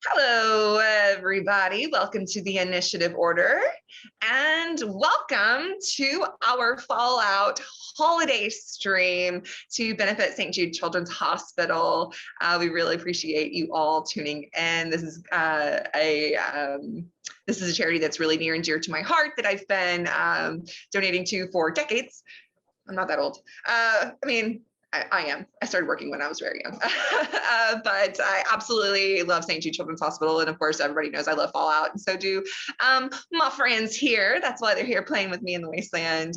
Hello, everybody. Welcome to the Initiative Order, and welcome to our Fallout holiday stream to benefit St. Jude Children's Hospital. We really appreciate you all tuning in. This is a charity that's really near and dear to my heart that I've been donating to for decades. I'm not that old. I am. I started working when I was very young, but I absolutely love St. Jude Children's Hospital. And of course, everybody knows I love Fallout, and so do my friends here. That's why they're here playing with me in the Wasteland.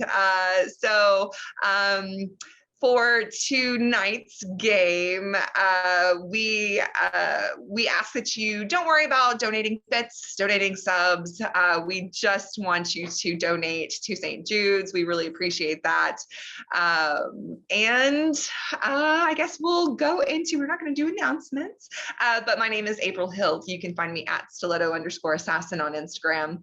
For tonight's game, we ask that you don't worry about donating bits, donating subs. We just want you to donate to St. Jude's. We really appreciate that. I guess we'll go into, we're not going to do announcements, but my name is April Hill. You can find me at stiletto_assassin on Instagram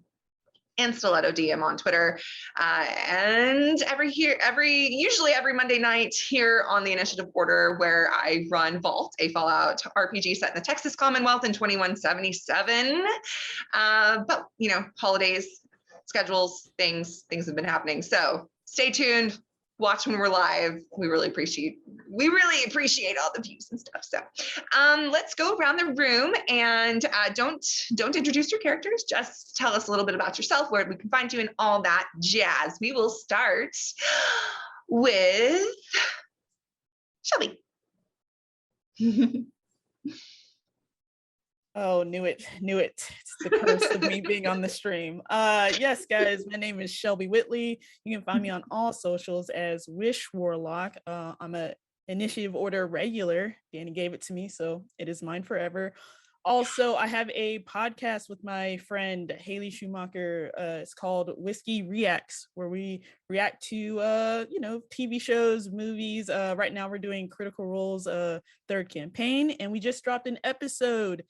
and Stiletto DM on Twitter. And usually every Monday night here on the Initiative Order, where I run Vault, a Fallout RPG set in the Texas Commonwealth in 2177. But holidays, schedules, things have been happening. So stay tuned. Watch when we're live. We really appreciate all the views and stuff. So let's go around the room and don't introduce your characters. Just tell us a little bit about yourself, where we can find you, and all that jazz. We will start with Shelby. Oh, knew it. It's the curse of me being on the stream. Yes, guys, my name is Shelby Whitley. You can find me on all socials as Wish Warlock. I'm a Initiative Order regular. Danny gave it to me, so it is mine forever. Also, I have a podcast with my friend Haley Schumacher. It's called Whiskey Reacts, where we react to TV shows, movies. Right now we're doing Critical Role's third campaign, and we just dropped an episode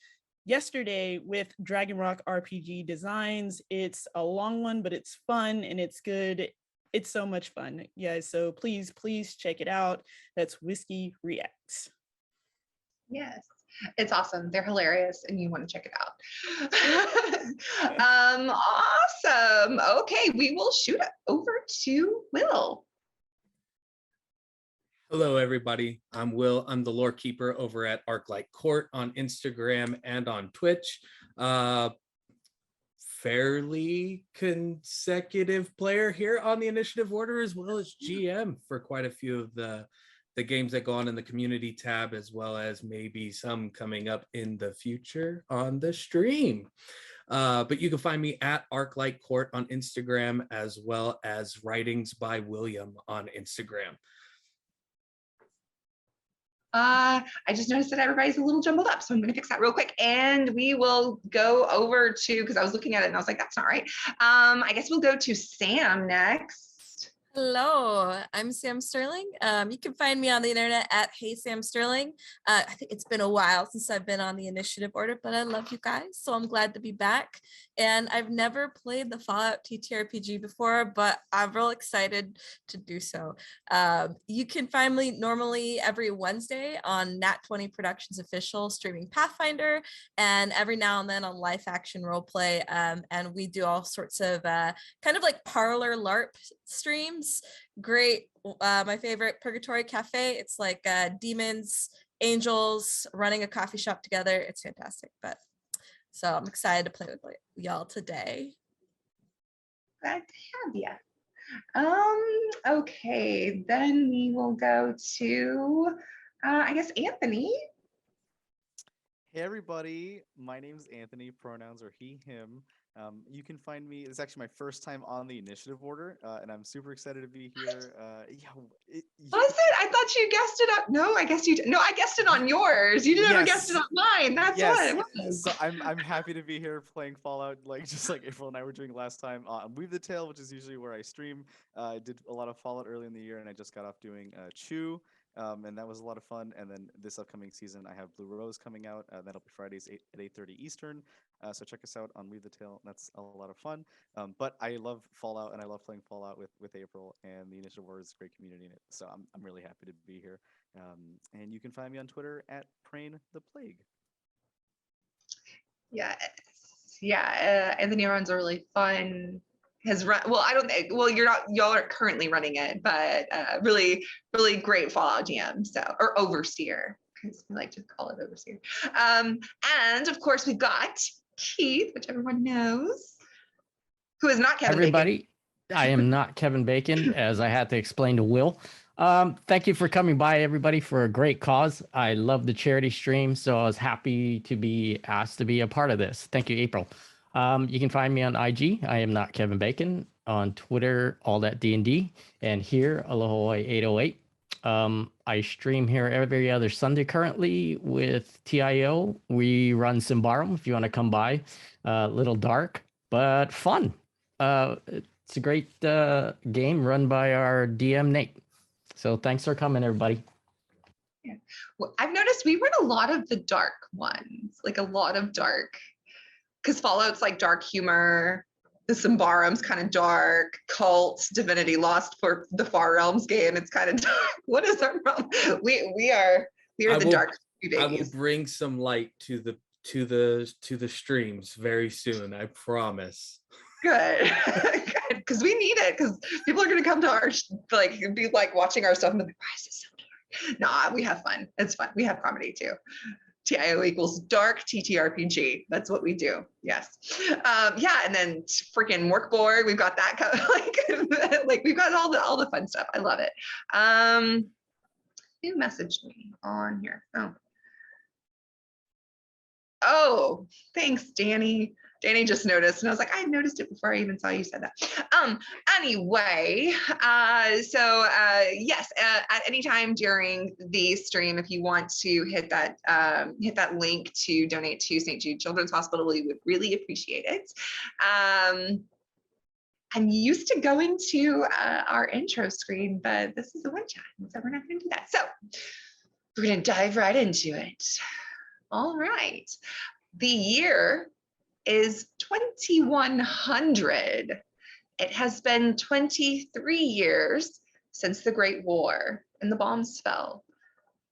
yesterday with Dragon Rock RPG Designs. It's a long one, but it's fun and it's good. It's so much fun, guys. So please check it out. That's Whiskey Reacts. Yes, it's awesome. They're hilarious, and you want to check it out. Awesome. Okay, we will shoot it over to Will. Hello, everybody. I'm Will. I'm the lore keeper over at Arclight Court on Instagram and on Twitch. Fairly consecutive player here on the Initiative Order, as well as GM for quite a few of the games that go on in the community tab, as well as maybe some coming up in the future on the stream. But you can find me at Arclight Court on Instagram, as well as Writings by William on Instagram. I just noticed that everybody's a little jumbled up, so I'm going to fix that real quick, and we will go over to, because I was looking at it and I was like, that's not right. I guess we'll go to Sam next. Hello, I'm Sam Sterling. You can find me on the internet at Hey Sam Sterling. I think it's been a while since I've been on the Initiative Order, but I love you guys, so I'm glad to be back. And I've never played the Fallout TTRPG before, but I'm real excited to do so. You can find me normally every Wednesday on Nat 20 Productions Official streaming Pathfinder, and every now and then on Life Action Roleplay. And we do all sorts of kind of like parlor LARP streams. Great. My favorite, Purgatory Cafe. It's like demons, angels running a coffee shop together. It's fantastic. So I'm excited to play with y'all today. Glad to have you. Okay, then we will go to I guess Anthony. Hey everybody, my name's Anthony. Pronouns are he, him. You can find me, it's actually my first time on the Initiative Order, and I'm super excited to be here. Was it? I thought you guessed it up. No, I guess you did. No, I guessed it on yours. You never guessed it on mine. That's what it was. So I'm happy to be here playing Fallout, just like April and I were doing last time. Weave the Tale, which is usually where I stream. I did a lot of Fallout early in the year, and I just got off doing Chew. And that was a lot of fun. And then this upcoming season, I have Blue Rose coming out. That'll be Fridays at 8:30 Eastern. So check us out on Weave the Tale. That's a lot of fun. But I love Fallout, and I love playing Fallout with April, and the Initiative War is a great community in it. So I'm really happy to be here. And you can find me on Twitter at Prain the Plague. Anthony runs a really fun. Has run well. I don't think. Well, y'all aren't currently running it, but really, really great Fallout GM. So or overseer, because we like to call it overseer. And of course we've got Keith, which everyone knows, who is not Kevin Bacon. Everybody, I am not Kevin Bacon, as I had to explain to Will. Thank you for coming by, everybody, for a great cause. I love the charity stream, so I was happy to be asked to be a part of this. Thank you, April. You can find me on IG. I am not Kevin Bacon. On Twitter, all that D&D, and here, Alohoy 808. I stream here every other Sunday currently with TIO. We run Symbarum if you want to come by. Little dark, but fun. It's a great game run by our DM, Nate. So thanks for coming, everybody. Yeah. Well, I've noticed we run a lot of the dark ones, like a lot of dark, because Fallout's like dark humor. The Symbarum's kind of dark. Cult, Divinity Lost for the Far Realms game. It's kind of dark. What is our realm? We are the dark babies. I will bring some light to the streams very soon. I promise. Good, because we need it. Because people are going to come to our be like watching our stuff and be like, why is it so dark? Nah, we have fun. It's fun. We have comedy too. TIO equals dark TTRPG. That's what we do. Yes. And then freaking Workboard. We've got that kind of like we've got all the fun stuff. I love it. Who messaged me on here? Oh, thanks, Danny. Danny just noticed, and I was like, I noticed it before I even saw you said that. Anyway, yes, at any time during the stream, if you want to hit that link to donate to St. Jude Children's Hospital, we would really appreciate it. I'm used to going to our intro screen, but this is a one shot, so we're not going to do that. So we're going to dive right into it. All right, the year is 2100. It has been 23 years since the Great War and the bombs fell.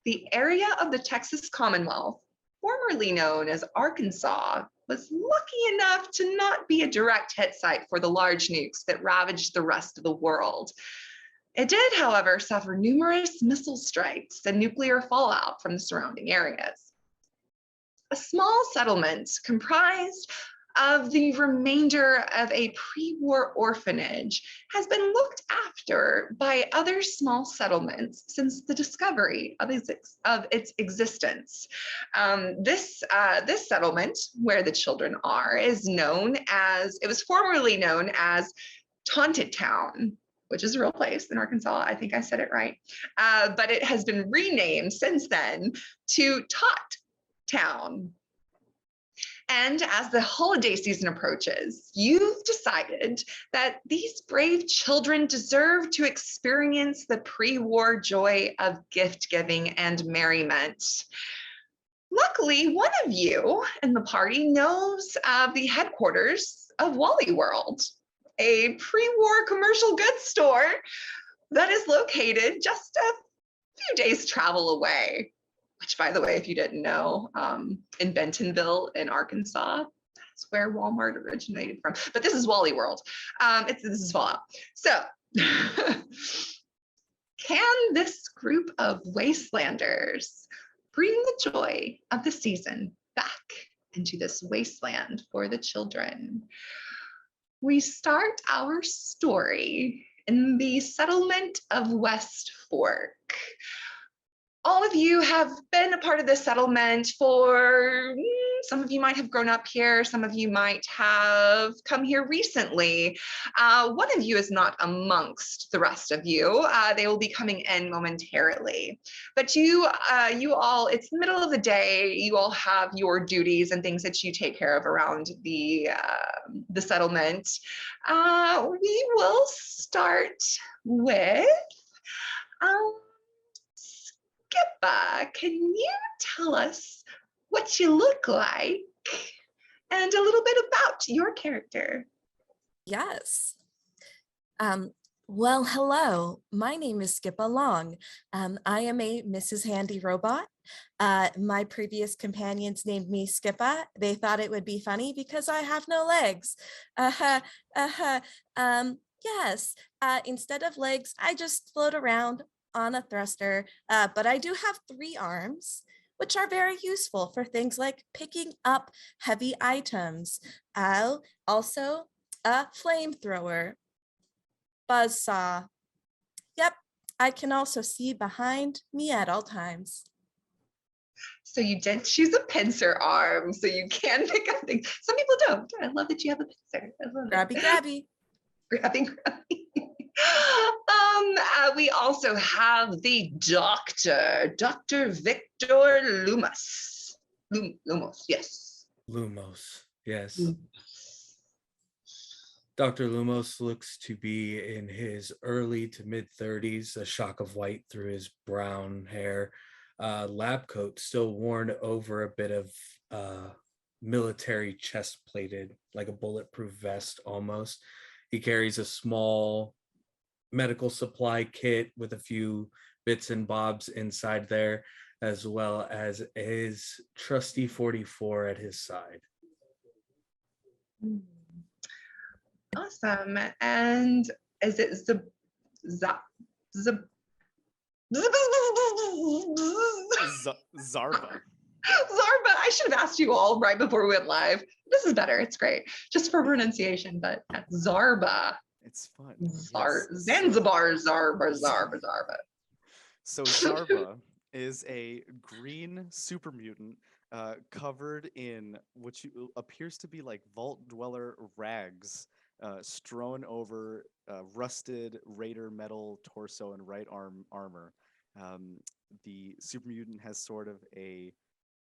The area of the Texas Commonwealth, formerly known as Arkansas, was lucky enough to not be a direct hit site for the large nukes that ravaged the rest of the world. It did, however, suffer numerous missile strikes and nuclear fallout from the surrounding areas. A small settlement comprised of the remainder of a pre-war orphanage has been looked after by other small settlements since the discovery of its existence. This settlement, where the children are, it was formerly known as Taunted Town, which is a real place in Arkansas. I think I said it right. But it has been renamed since then to Tot Town. And as the holiday season approaches, you've decided that these brave children deserve to experience the pre-war joy of gift giving and merriment. Luckily, one of you in the party knows of the headquarters of Wally World, a pre-war commercial goods store that is located just a few days' travel away. Which, by the way, if you didn't know, in Bentonville in Arkansas, that's where Walmart originated from. But this is Wally World. This is Fallout. So can this group of wastelanders bring the joy of the season back into this wasteland for the children? We start our story in the settlement of West Fork. All of you have been a part of this settlement for, some of you might have grown up here, some of you might have come here recently. One of you is not amongst the rest of you. They will be coming in momentarily. But you all, it's the middle of the day, you all have your duties and things that you take care of around the settlement. We will start with, Skippa, can you tell us what you look like and a little bit about your character? Yes. Well, hello. My name is Skippa Long. I am a Mrs. Handy Robot. My previous companions named me Skippa. They thought it would be funny because I have no legs. Yes, instead of legs, I just float around on a thruster, but I do have 3 arms, which are very useful for things like picking up heavy items. Also, a flamethrower, buzzsaw. Yep, I can also see behind me at all times. So you did choose a pincer arm, so you can pick up things. Some people don't. I love that you have a pincer. I love Grabby, it. grabby. Grabbing. We also have the doctor, Dr. Victor Lumas. Lumos, yes. Lumos, yes. Lumos. Dr. Lumos looks to be in his early to mid 30s, a shock of white through his brown hair, lab coat still worn over a bit of military chest plated, like a bulletproof vest almost. He carries a small medical supply kit with a few bits and bobs inside there, as well as his trusty 44 at his side. Awesome. And is it Zarba. Zarba? I should have asked you all right before we went live. This is better. It's great. Just for pronunciation, but Zarba. It's fun. Zanzibar, Zarba. So Zarba is a green super mutant covered in what appears to be like vault dweller rags, strewn over rusted raider metal torso and right arm armor. The super mutant has sort of a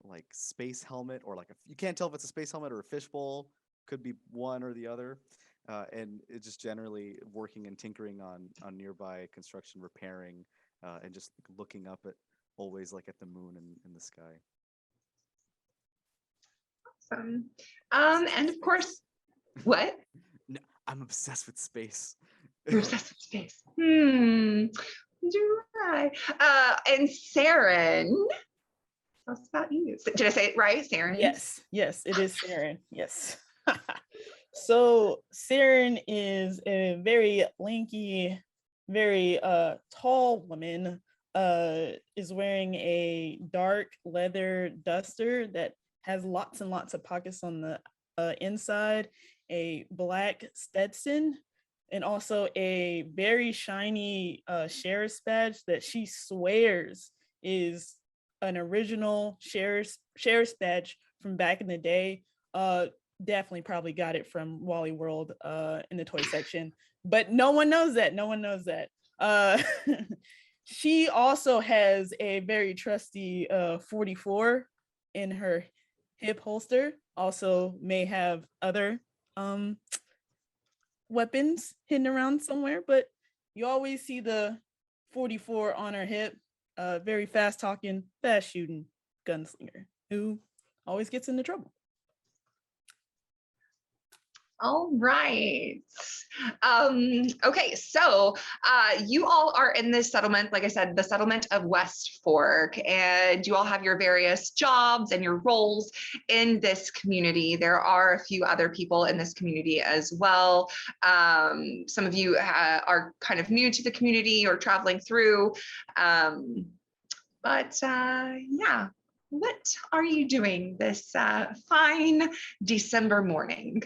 like space helmet, or like you can't tell if it's a space helmet or a fishbowl. Could be one or the other. And it's just generally working and tinkering on nearby construction, repairing, and just looking up at always like at the moon and in the sky. Awesome. And of course, what? No, I'm obsessed with space. You're obsessed with space. Dry. And Saren. Tell us about you. Did I say it right, Saren? Yes, it is Saren. Yes. So Saren is a very lanky, very tall woman. Is wearing a dark leather duster that has lots and lots of pockets on the inside, a black Stetson, and also a very shiny sheriff's badge that she swears is an original sheriff's badge from back in the day. Definitely probably got it from Wally World in the toy section, but no one knows that. She also has a very trusty 44 in her hip holster. Also may have other weapons hidden around somewhere, but you always see the 44 on her hip. Very fast talking, fast shooting gunslinger who always gets into trouble. All right. Okay, so you all are in this settlement, like I said, the settlement of West Fork, and you all have your various jobs and your roles in this community. There are a few other people in this community as well. Some of you are kind of new to the community or traveling through, but yeah, what are you doing this fine December morning?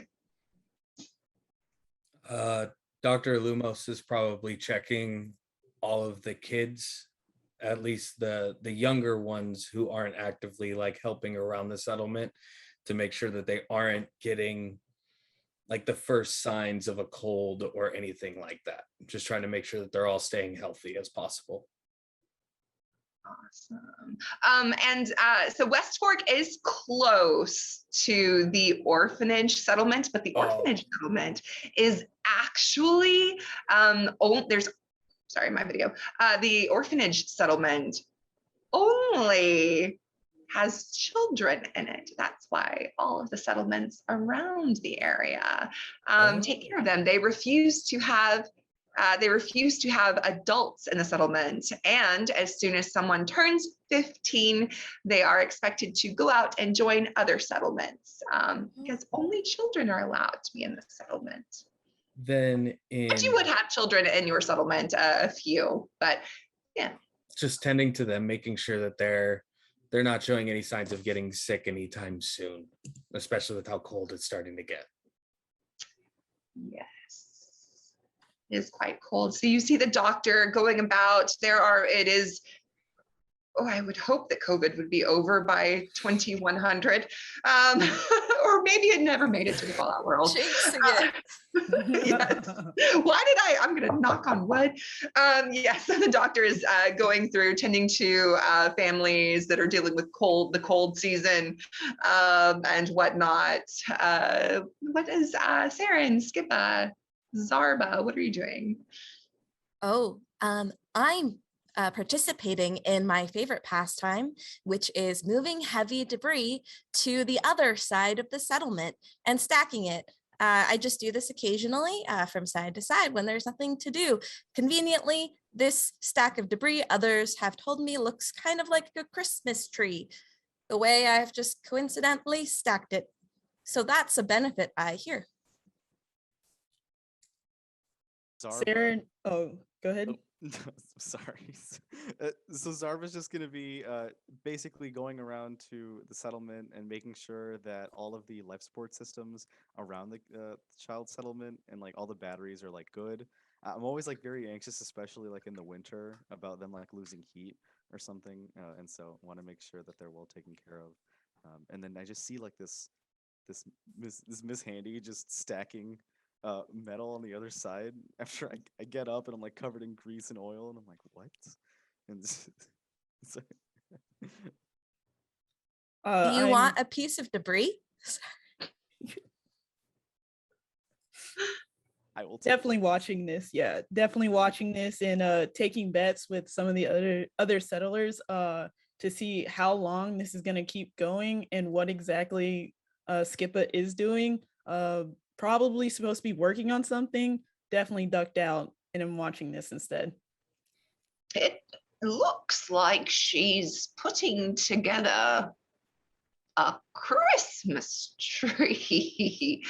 Dr. Lumos is probably checking all of the kids, at least the younger ones who aren't actively like helping around the settlement, to make sure that they aren't getting like the first signs of a cold or anything like that. Just trying to make sure that they're all staying healthy as possible. Awesome. So West Fork is close to the orphanage settlement, but the orphanage settlement is actually the orphanage settlement only has children in it. That's why all of the settlements around the area take care of them. They refuse to have They refuse to have adults in the settlement. And as soon as someone turns 15, they are expected to go out and join other settlements because only children are allowed to be in the settlement. Then But you would have children in your settlement, a few, but yeah. Just tending to them, making sure that they're not showing any signs of getting sick anytime soon, especially with how cold it's starting to get. Yes, it is quite cold. So you see the doctor going about. I would hope that COVID would be over by 2100, or maybe it never made it to the Fallout world. Jinxing it. Yes. I'm going to knock on wood. Yes, the doctor is going through tending to families that are dealing with the cold season and whatnot. What is Saren, Skippa, Zarba, what are you doing? Oh, I'm participating in my favorite pastime, which is moving heavy debris to the other side of the settlement and stacking it. I just do this occasionally from side to side when there's nothing to do. Conveniently, this stack of debris, others have told me, looks kind of like a Christmas tree, the way I've just coincidentally stacked it. So that's a benefit I hear. Saren, oh, go ahead. Sorry. So Zarba's just going to be basically going around to the settlement and making sure that all of the life support systems around the child settlement and like all the batteries are like good. I'm always like very anxious, especially like in the winter, about them like losing heat or something, and so want to make sure that they're well taken care of. And then I just see like this Miss Handy just stacking metal on the other side after I get up and I'm like covered in grease and oil and I'm like, what? And so, Do you want a piece of debris? I will definitely watching this. Yeah, definitely watching this and taking bets with some of the other settlers to see how long this is going to keep going and what exactly Skippa is doing. Probably supposed to be working on something, definitely ducked out and I'm watching this instead. It looks like she's putting together a Christmas tree.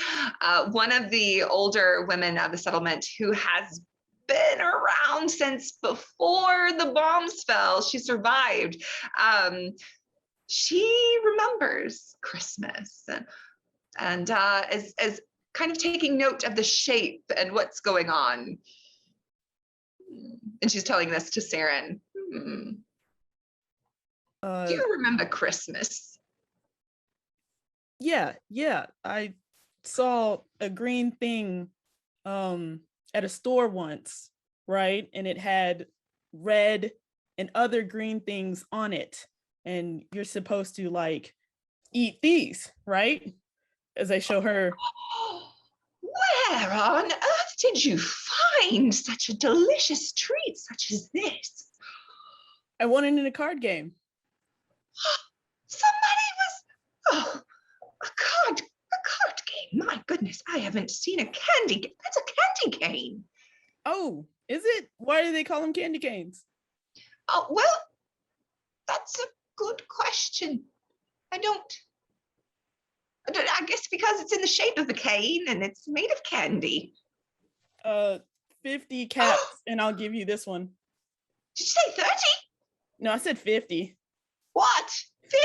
One of the older women of the settlement who has been around since before the bombs fell, she survived. She remembers Christmas and is kind of taking note of the shape and what's going on. And she's telling this to Saren. Do you remember Christmas? Yeah. I saw a green thing at a store once, right? And it had red and other green things on it. And you're supposed to like eat these, right? As I show her. Where on earth did you find such a delicious treat such as this? I won it in a card game. Somebody was a card game. My goodness, I haven't seen a candy game. That's a candy cane. Oh, is it? Why do they call them candy canes? Oh, well, that's a good question. I guess because it's in the shape of a cane and it's made of candy. 50 caps and I'll give you this one. Did you say 30? No, I said 50. What?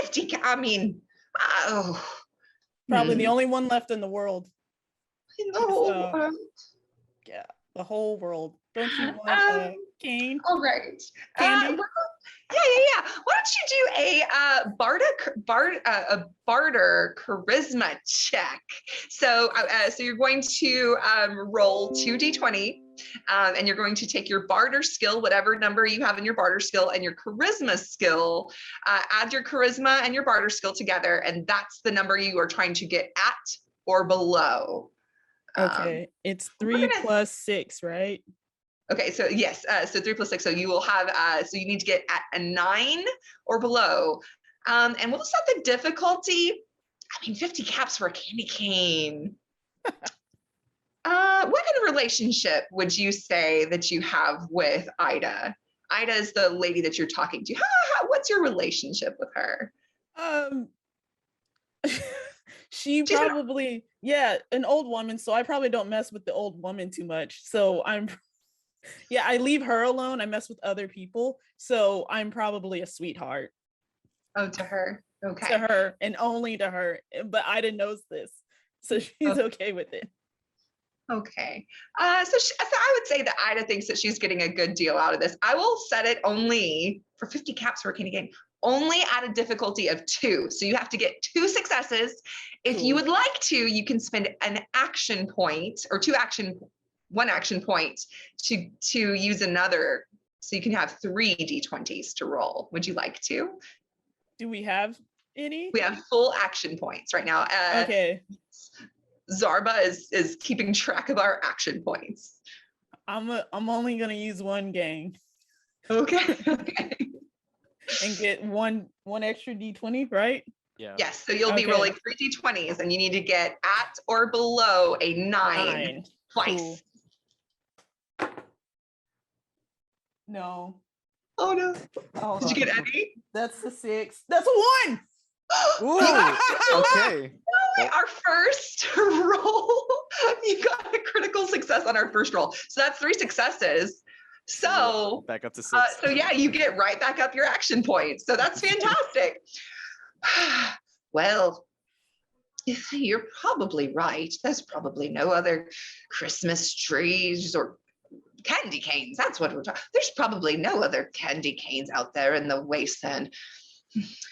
50? I mean, probably the only one left in the world. In the whole world? Yeah, the whole world. Don't you want a cane? All right. Candy? Yeah. Why don't you do a barter charisma check? So you're going to roll 2d20, and you're going to take your barter skill, whatever number you have in your barter skill, and your charisma skill. Add your charisma and your barter skill together, and that's the number you are trying to get at or below. Okay, it's 3 plus 6, right? Okay, so yes, so 3 plus 6. So you will have, so you need to get at a 9 or below. And we'll set the difficulty. I mean, 50 caps for a candy cane. What kind of relationship would you say that you have with Ida? Ida is the lady that you're talking to. What's your relationship with her? Um, She's probably, yeah, an old woman. So I probably don't mess with the old woman too much. So I leave her alone. I mess with other people. So I'm probably a sweetheart. Oh, to her. Okay. To her and only to her. But Ida knows this. So she's okay with it. Okay. So I would say that Ida thinks that she's getting a good deal out of this. I will set it only for 50 caps for a candy cane, only at a difficulty of 2. So you have to get 2 successes. If you would like to, you can spend an action point or 1 action point to use another. So you can have 3 d20s to roll. Would you like to? Do we have any? We have full action points right now. Okay. Zarba is keeping track of our action points. I'm only gonna use 1 gang. Okay. And get one extra d20, right? Yeah. Yes. So you'll be rolling 3 d20s, and you need to get at or below a 9 twice. Cool. No. Oh no! Did you get On. any? That's a 6. That's a 1. Ooh, okay. Our first roll, you got a critical success on our first roll. So that's 3 successes. So back up to 6. So yeah, you get right back up your action points. So that's fantastic. Well, you're probably right. There's probably no other Christmas trees or candy canes. That's what we're talking. There's probably no other candy canes out there in the wasteland.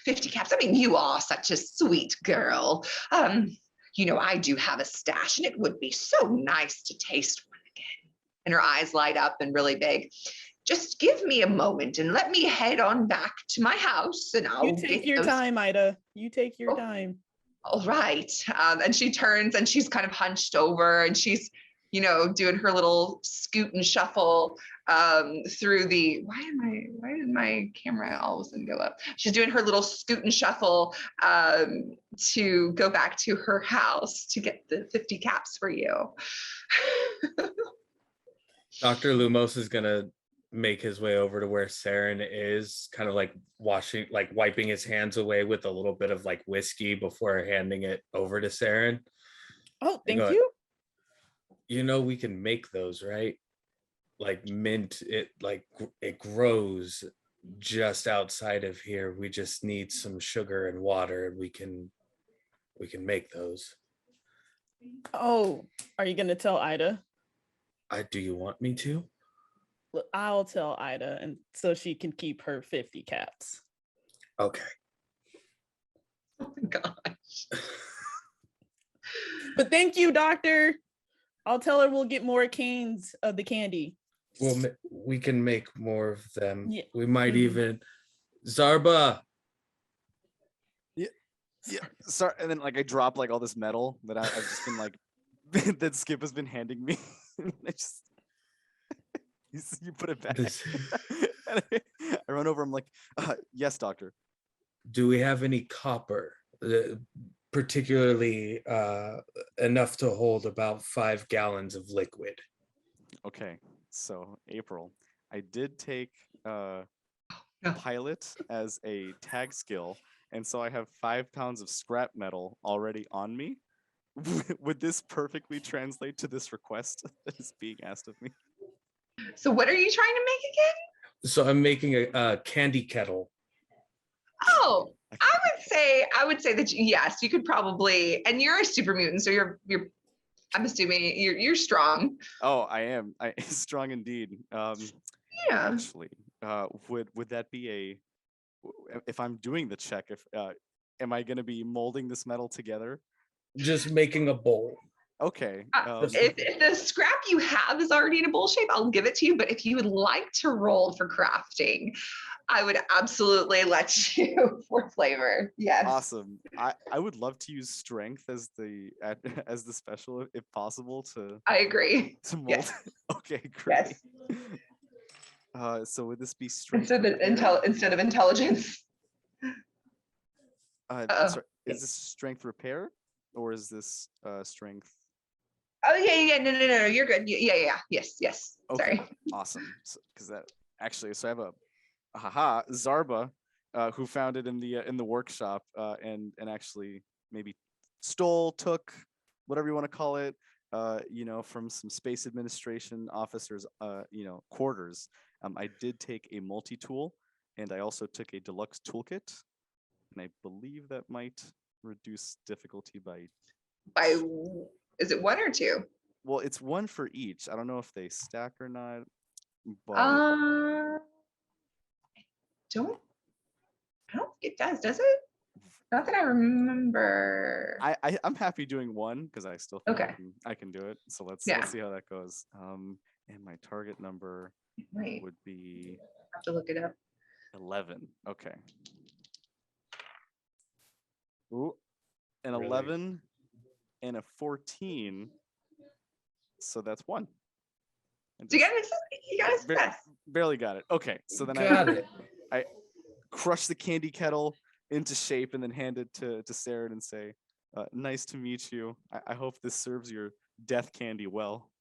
50 caps. I mean, you are such a sweet girl. I do have a stash, and it would be so nice to taste one again. And her eyes light up and really big. Just give me a moment and let me head on back to my house, and I'll take your time, Ida. You take your time. All right. And she turns and she's kind of hunched over, and she's, doing her little scoot and shuffle through the, why did my camera all of a sudden go up? She's doing her little scoot and shuffle to go back to her house to get the 50 caps for you. Dr. Lumos is going to make his way over to where Saren is, kind of like wiping his hands away with a little bit of like whiskey before handing it over to Saren. Oh, thank you. We can make those, right? Like mint, it grows just outside of here. We just need some sugar and water, and we can make those. Oh, are you gonna tell Ida? Do you want me to? I'll tell Ida, and so she can keep her 50 caps. Okay. Oh my gosh. But thank you, Doctor. I'll tell her we'll get more canes of the candy. Well, we can make more of them. Yeah. We might even... Zarba! Yeah. Sorry, and then I drop all this metal that I've just been that Skip has been handing me. You put it back. I run over. I'm like, yes, doctor. Do we have any copper? Particularly enough to hold about 5 gallons of liquid. Okay, so April, I did take pilot as a tag skill, and so I have 5 pounds of scrap metal already on me. Would this perfectly translate to this request that is being asked of me? So what are you trying to make again? So I'm making a candy kettle. Oh, I would say that yes, you could probably, and you're a super mutant, so you're I'm assuming you're strong. Oh, I am. Strong indeed. Yeah. Actually, would that be if I'm doing the check? Am I going to be molding this metal together? Just making a bowl. Okay. If the scrap you have is already in a bowl shape, I'll give it to you. But if you would like to roll for crafting, I would absolutely let you for flavor. Yes. Awesome. I would love to use strength as the special if possible to. I agree. To mold. Yes. Okay, great. Yes. So would this be strength instead of intelligence? Sorry, is this strength repair or is this strength? Oh yeah. No. You're good. Yeah. Yes. Okay, Sorry. awesome. Because that actually, so I have a Zarba, who found it in the workshop, and actually maybe took whatever you want to call it, from some space administration officers, quarters. I did take a multi-tool, and I also took a deluxe toolkit, and I believe that might reduce difficulty by. Is it 1 or 2? Well, it's 1 for each. I don't know if they stack or not, but I don't think it does it? Not that I remember. I'm happy doing 1 because I still think Okay. I can do it. So let's Yeah. see how that goes. And my target number Right. would be I have to look it up. 11. Okay. Ooh, an Really? 11 and a 14. So that's 1. And So you just got a success. barely got it. Okay. So then Got it. I crush the candy kettle into shape and then hand it to Saren and say, nice to meet you. I hope this serves your death candy well.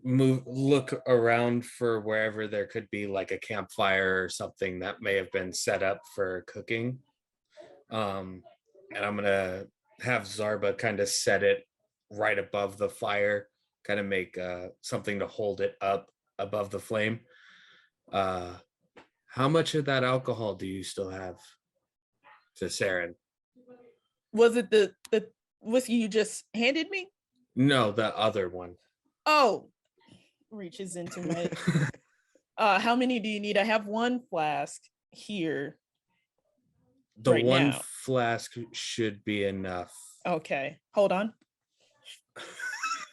Look around for wherever there could be like a campfire or something that may have been set up for cooking. And I'm gonna have Zarba kind of set it right above the fire, kind of make something to hold it up above the flame. How much of that alcohol do you still have? To Saren? Was it the whiskey you just handed me? No, the other one. Oh, reaches into my. How many do you need? I have 1 flask here. The right one now. flask should be enough. Okay, hold on.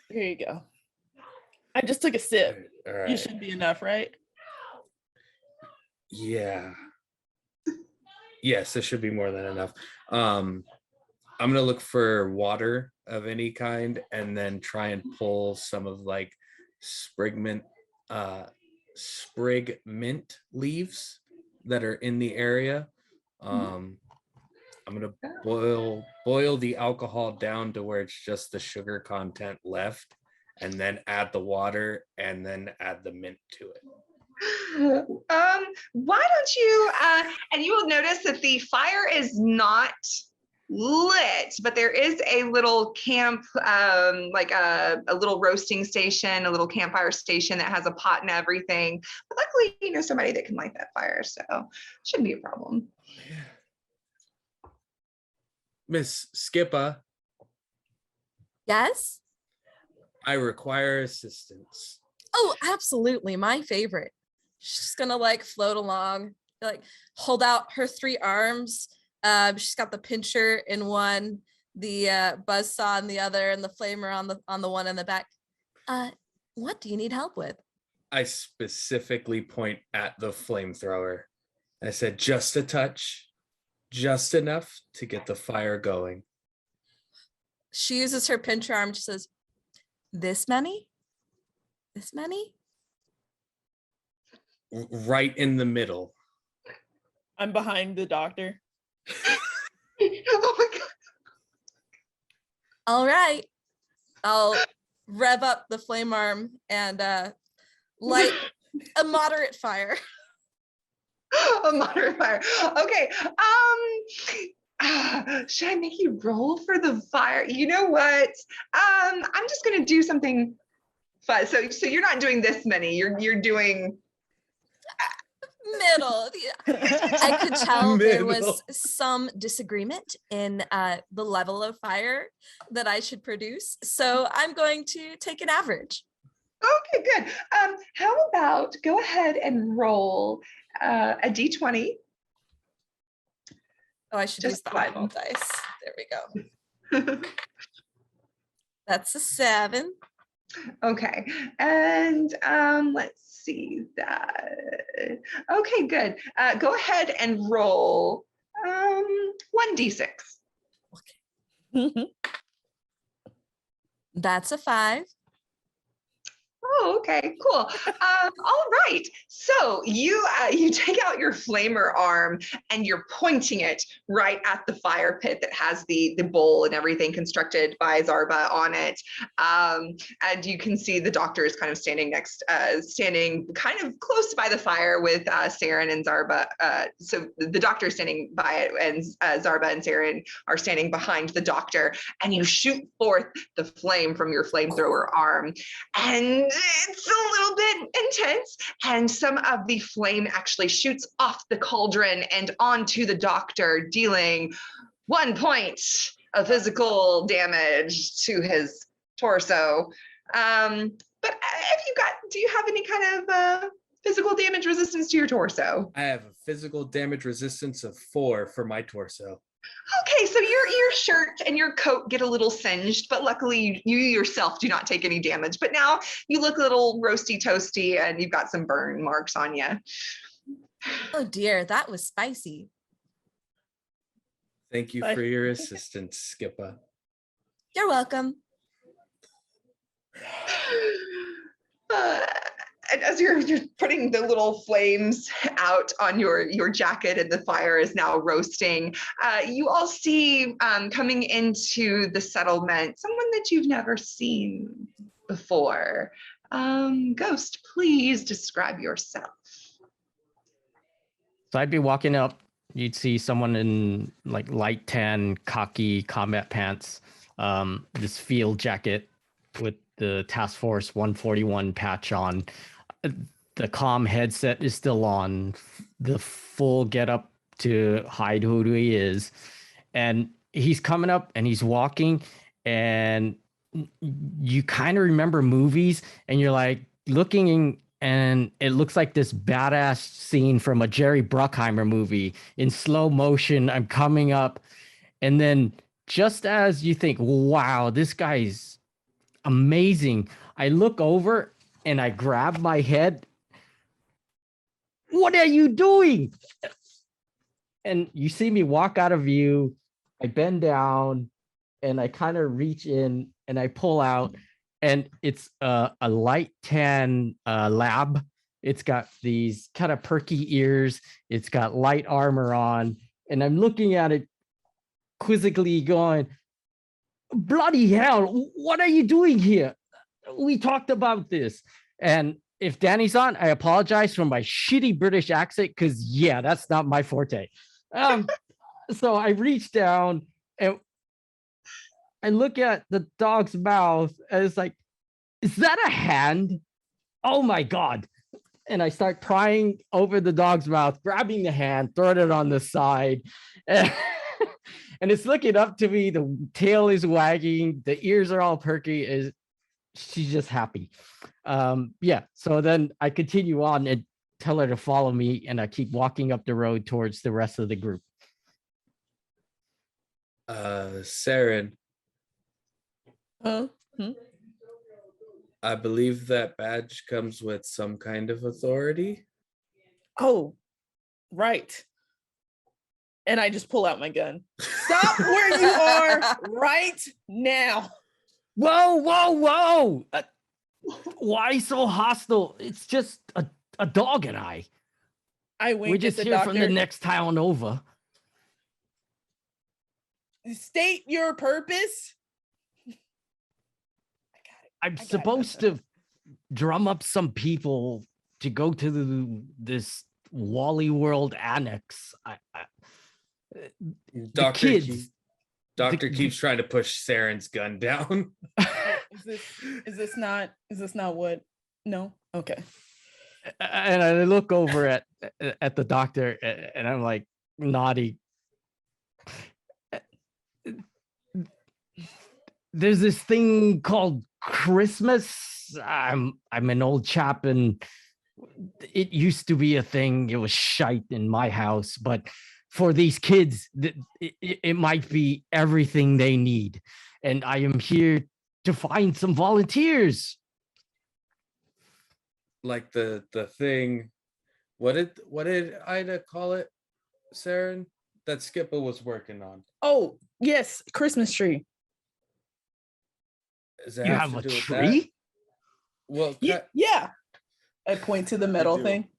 Here you go. I just took a sip. All right. You should be enough, right? Yeah. Yes, this should be more than enough. I'm gonna look for water of any kind and then try and pull some of like sprig mint leaves that are in the area. I'm gonna boil the alcohol down to where it's just the sugar content left, and then add the water and then add the mint to it. Why don't you and you will notice that the fire is not lit, but there is a little camp, like a little roasting station, a little campfire station that has a pot and everything. But luckily, you know somebody that can light that fire, so shouldn't be a problem. Miss Skippa, Yes. I require assistance. Oh, absolutely. My favorite. She's just gonna like float along, like hold out her 3 arms. She's got the pincher in one, the buzzsaw in the other, and the flamer on the one in the back. What do you need help with? I specifically point at the flamethrower. I said, just a touch, just enough to get the fire going. She uses her pincher arm. She says, "This many? This many?" Right in the middle. I'm behind the doctor. Oh my god! All right. I'll rev up the flame arm and light a moderate fire. A moderate fire. Okay. Should I make you roll for the fire? You know what? I'm just gonna do something fun. So you're not doing this many. You're doing Middle. I could tell there was Middle. some disagreement in the level of fire that I should produce. So I'm going to take an average. okay. Good. How about go ahead and roll a d20. Oh, I should Just use the one. eyeball dice. There we go. That's a 7. Okay, and let's see that. Okay, good. Go ahead and roll 1d6. That's a 5. Oh, okay, cool. All right. So you take out your flamer arm and you're pointing it right at the fire pit that has the bowl and everything constructed by Zarba on it. And you can see the doctor is kind of standing kind of close by the fire with Saren and Zarba. So the doctor is standing by it, and Zarba and Saren are standing behind the doctor. And you shoot forth the flame from your flamethrower arm, and it's a little bit intense, and some of the flame actually shoots off the cauldron and onto the doctor, dealing 1 point of physical damage to his torso. But do you have any kind of physical damage resistance to your torso? I have a physical damage resistance of 4 for my torso. Okay, so your shirt and your coat get a little singed, but luckily you yourself do not take any damage. But now you look a little roasty toasty and you've got some burn marks on you. Oh dear, that was spicy. Thank you for your assistance, Skippa. You're welcome. And as you're putting the little flames out on your jacket and the fire is now roasting, you all see coming into the settlement someone that you've never seen before. Ghost, please describe yourself. So I'd be walking up, you'd see someone in like light tan, khaki combat pants, this field jacket with the Task Force 141 patch on. The comm headset is still on, the full get up to hide who he is. And he's coming up and he's walking, and you kind of remember movies, and you're like looking, and it looks like this badass scene from a Jerry Bruckheimer movie in slow motion. I'm coming up, and then just as you think, wow, this guy's amazing, I look over and I grab my head. What are you doing? And you see me walk out of view. I bend down and I kind of reach in and I pull out, and it's a light tan lab. It's got these kind of perky ears. It's got light armor on, and I'm looking at it quizzically going, bloody hell, what are you doing here? We talked about this. And if Danny's on, I apologize for my shitty British accent, because yeah, that's not my forte. So I reach down and I look at the dog's mouth, and it's like, is that a hand? Oh my God. And I start prying over the dog's mouth, grabbing the hand, throwing it on the side. And it's looking up to me. The tail is wagging. The ears are all perky. She's just happy. Yeah. So then I continue on and tell her to follow me, and I keep walking up the road towards the rest of the group. Saren, I believe that badge comes with some kind of authority. Oh, right. And I just pull out my gun. Stop where you are right now. Whoa. Why so hostile? It's just a dog and I. We're just here from the next town over. State your purpose. I'm supposed to drum up some people to go to this Wally World Annex. Doctor keeps trying to push Saren's gun down. Is this not what? No. Okay. And I look over at the doctor, and I'm like, naughty. There's this thing called Christmas. I'm an old chap, and it used to be a thing. It was shite in my house, but for these kids, it might be everything they need. And I am here to find some volunteers. Like the thing, what did Ida call it, Saren? That Skippa was working on. Oh, yes, Christmas tree. Does it You have have to a do with tree? Well, Yeah. I point to the metal do. thing.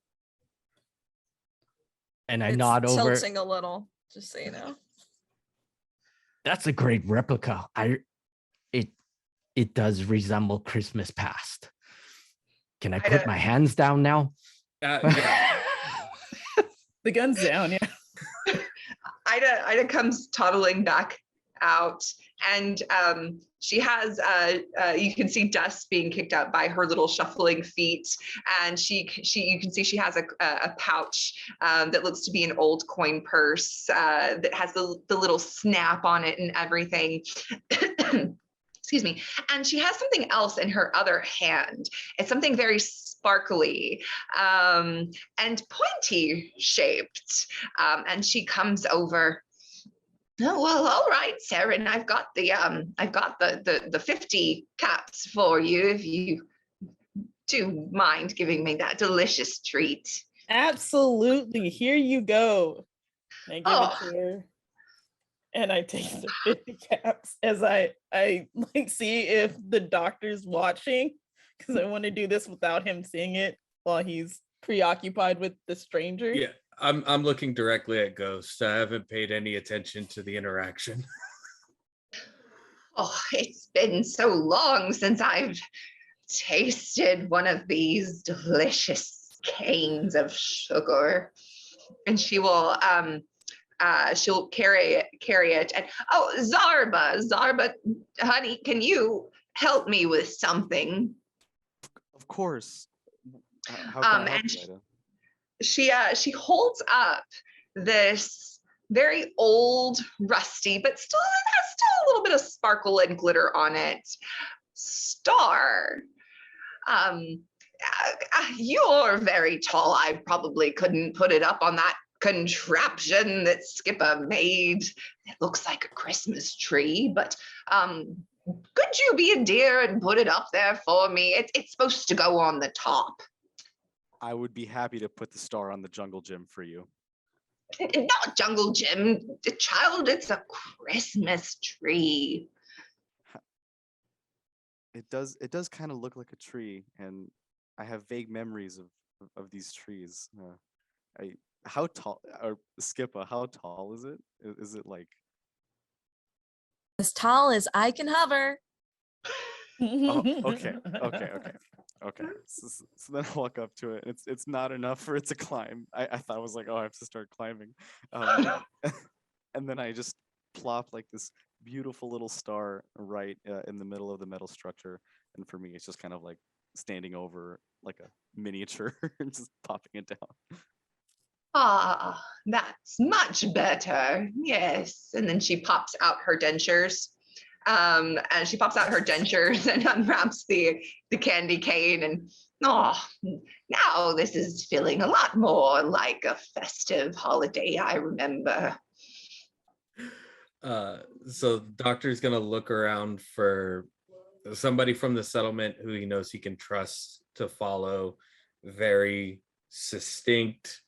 And I It's nod over. tilting a little, just so you know. That's a great replica. It does resemble Christmas past. Can I put my hands down now? Yeah. The gun's down, yeah. Ida comes toddling back out, and she has you can see dust being kicked out by her little shuffling feet, and she you can see she has a pouch that looks to be an old coin purse that has the little snap on it and everything. Excuse me. And she has something else in her other hand. It's something very sparkly and pointy shaped. And she comes over. Oh, well, all right, Saren, I've got the 50 caps for you if you do mind giving me that delicious treat. Absolutely. Here you go. I give it to her. And I take the 50 caps as I like see if the doctor's watching, because I want to do this without him seeing it while he's preoccupied with the stranger. Yeah, I'm looking directly at Ghost. I haven't paid any attention to the interaction. Oh, it's been so long since I've tasted one of these delicious canes of sugar. And she will she'll carry it. And oh, Zarba, honey, can you help me with something? Of course. How can I help And you, Ida? she holds up this very old, rusty, but still a little bit of sparkle and glitter on it star. You're very tall. I probably couldn't put it up on that contraption that Skippa made. It looks like a Christmas tree, but could you be a dear and put it up there for me? It's supposed to go on the top. I would be happy to put the star on the jungle gym for you. Not jungle gym, child, it's a Christmas tree. It does kind of look like a tree, and I have vague memories of these trees. How tall, or Skippa, how tall is it? Is it like As tall as I can hover. okay. So then I walk up to it. It's not enough for it to climb. I thought I was like, oh, I have to start climbing. And then I just plop like this beautiful little star right in the middle of the metal structure. And for me, it's just kind of like standing over like a miniature and just popping it down. Ah, that's much better. Yes. And then she pops out her dentures. And she pops out her dentures and unwraps the candy cane. And now this is feeling a lot more like a festive holiday I remember. So the doctor's gonna look around for somebody from the settlement who he knows he can trust to follow very succinct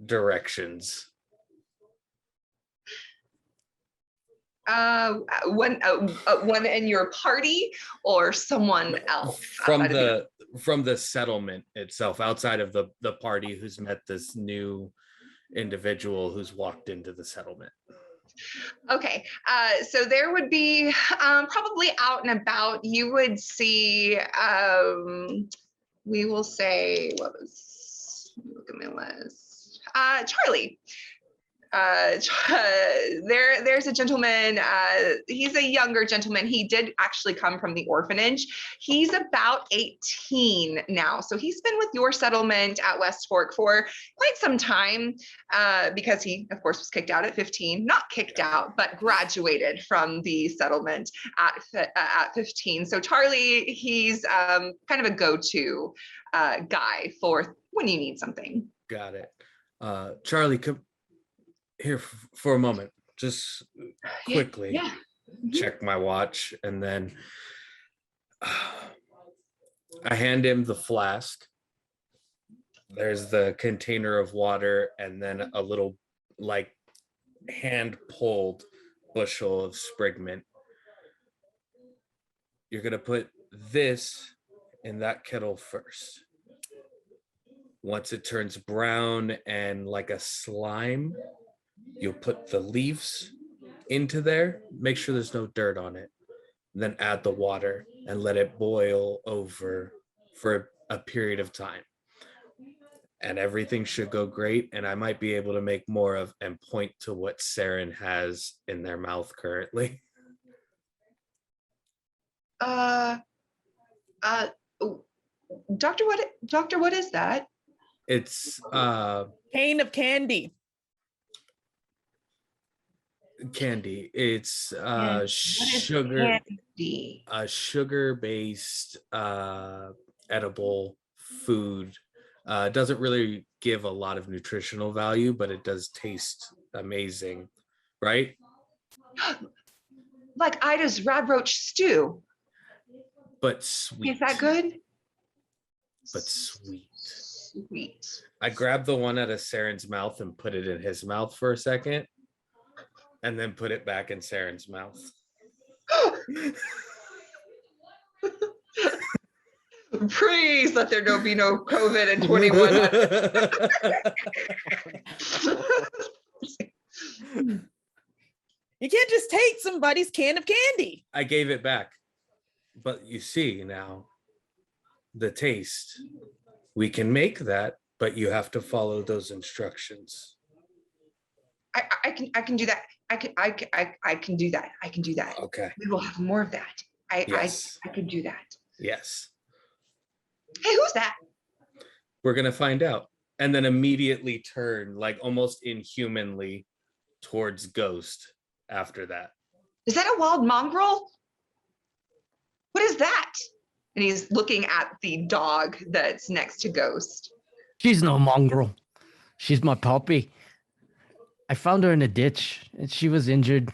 directions. One in your party or someone else from the settlement itself, outside of the party who's met this new individual who's walked into the settlement. Okay, so there would be probably out and about. You would see, we will say, look at my list. Charlie. There's a gentleman, he's a younger gentleman. He did actually come from the orphanage. He's about 18 now. So he's been with your settlement at West Fork for quite some time because he, of course, was kicked out at 15, not kicked out, but graduated from the settlement at 15. So Charlie, he's kind of a go-to guy for when you need something. Got it. Charlie, come here for a moment, just quickly. Yeah. Check my watch, and then I hand him the flask. There's the container of water, and then a little like hand pulled bushel of sprig mint. You're gonna put this in that kettle first. Once it turns brown and like a slime, you'll put the leaves into there. Make sure there's no dirt on it. Then add the water and let it boil over for a period of time. And everything should go great. And I might be able to make more of and point to what Saren has in their mouth currently. Doctor, what is that? It's Cane of candy. candy. It's What is sugar, candy? a sugar-based edible food. Doesn't really give a lot of nutritional value, but it does taste amazing, right? Like Ida's rad roach stew. But sweet. Is that good? But sweet. Sweet. I grabbed the one out of Saren's mouth and put it in his mouth for a second, and then put it back in Saren's mouth. Praise that there be no COVID in 21. You can't just take somebody's can of candy. I gave it back. But you see now, the taste. We can make that, but you have to follow those instructions. I can do that. I can do that. I can do that. Okay. We will have more of that. Yes. I can do that. Yes. Hey, who's that? We're going to find out. And then immediately turn, like almost inhumanly, towards Ghost after that. Is that a wild mongrel? What is that? And he's looking at the dog that's next to Ghost. She's no mongrel. She's my puppy. I found her in a ditch and she was injured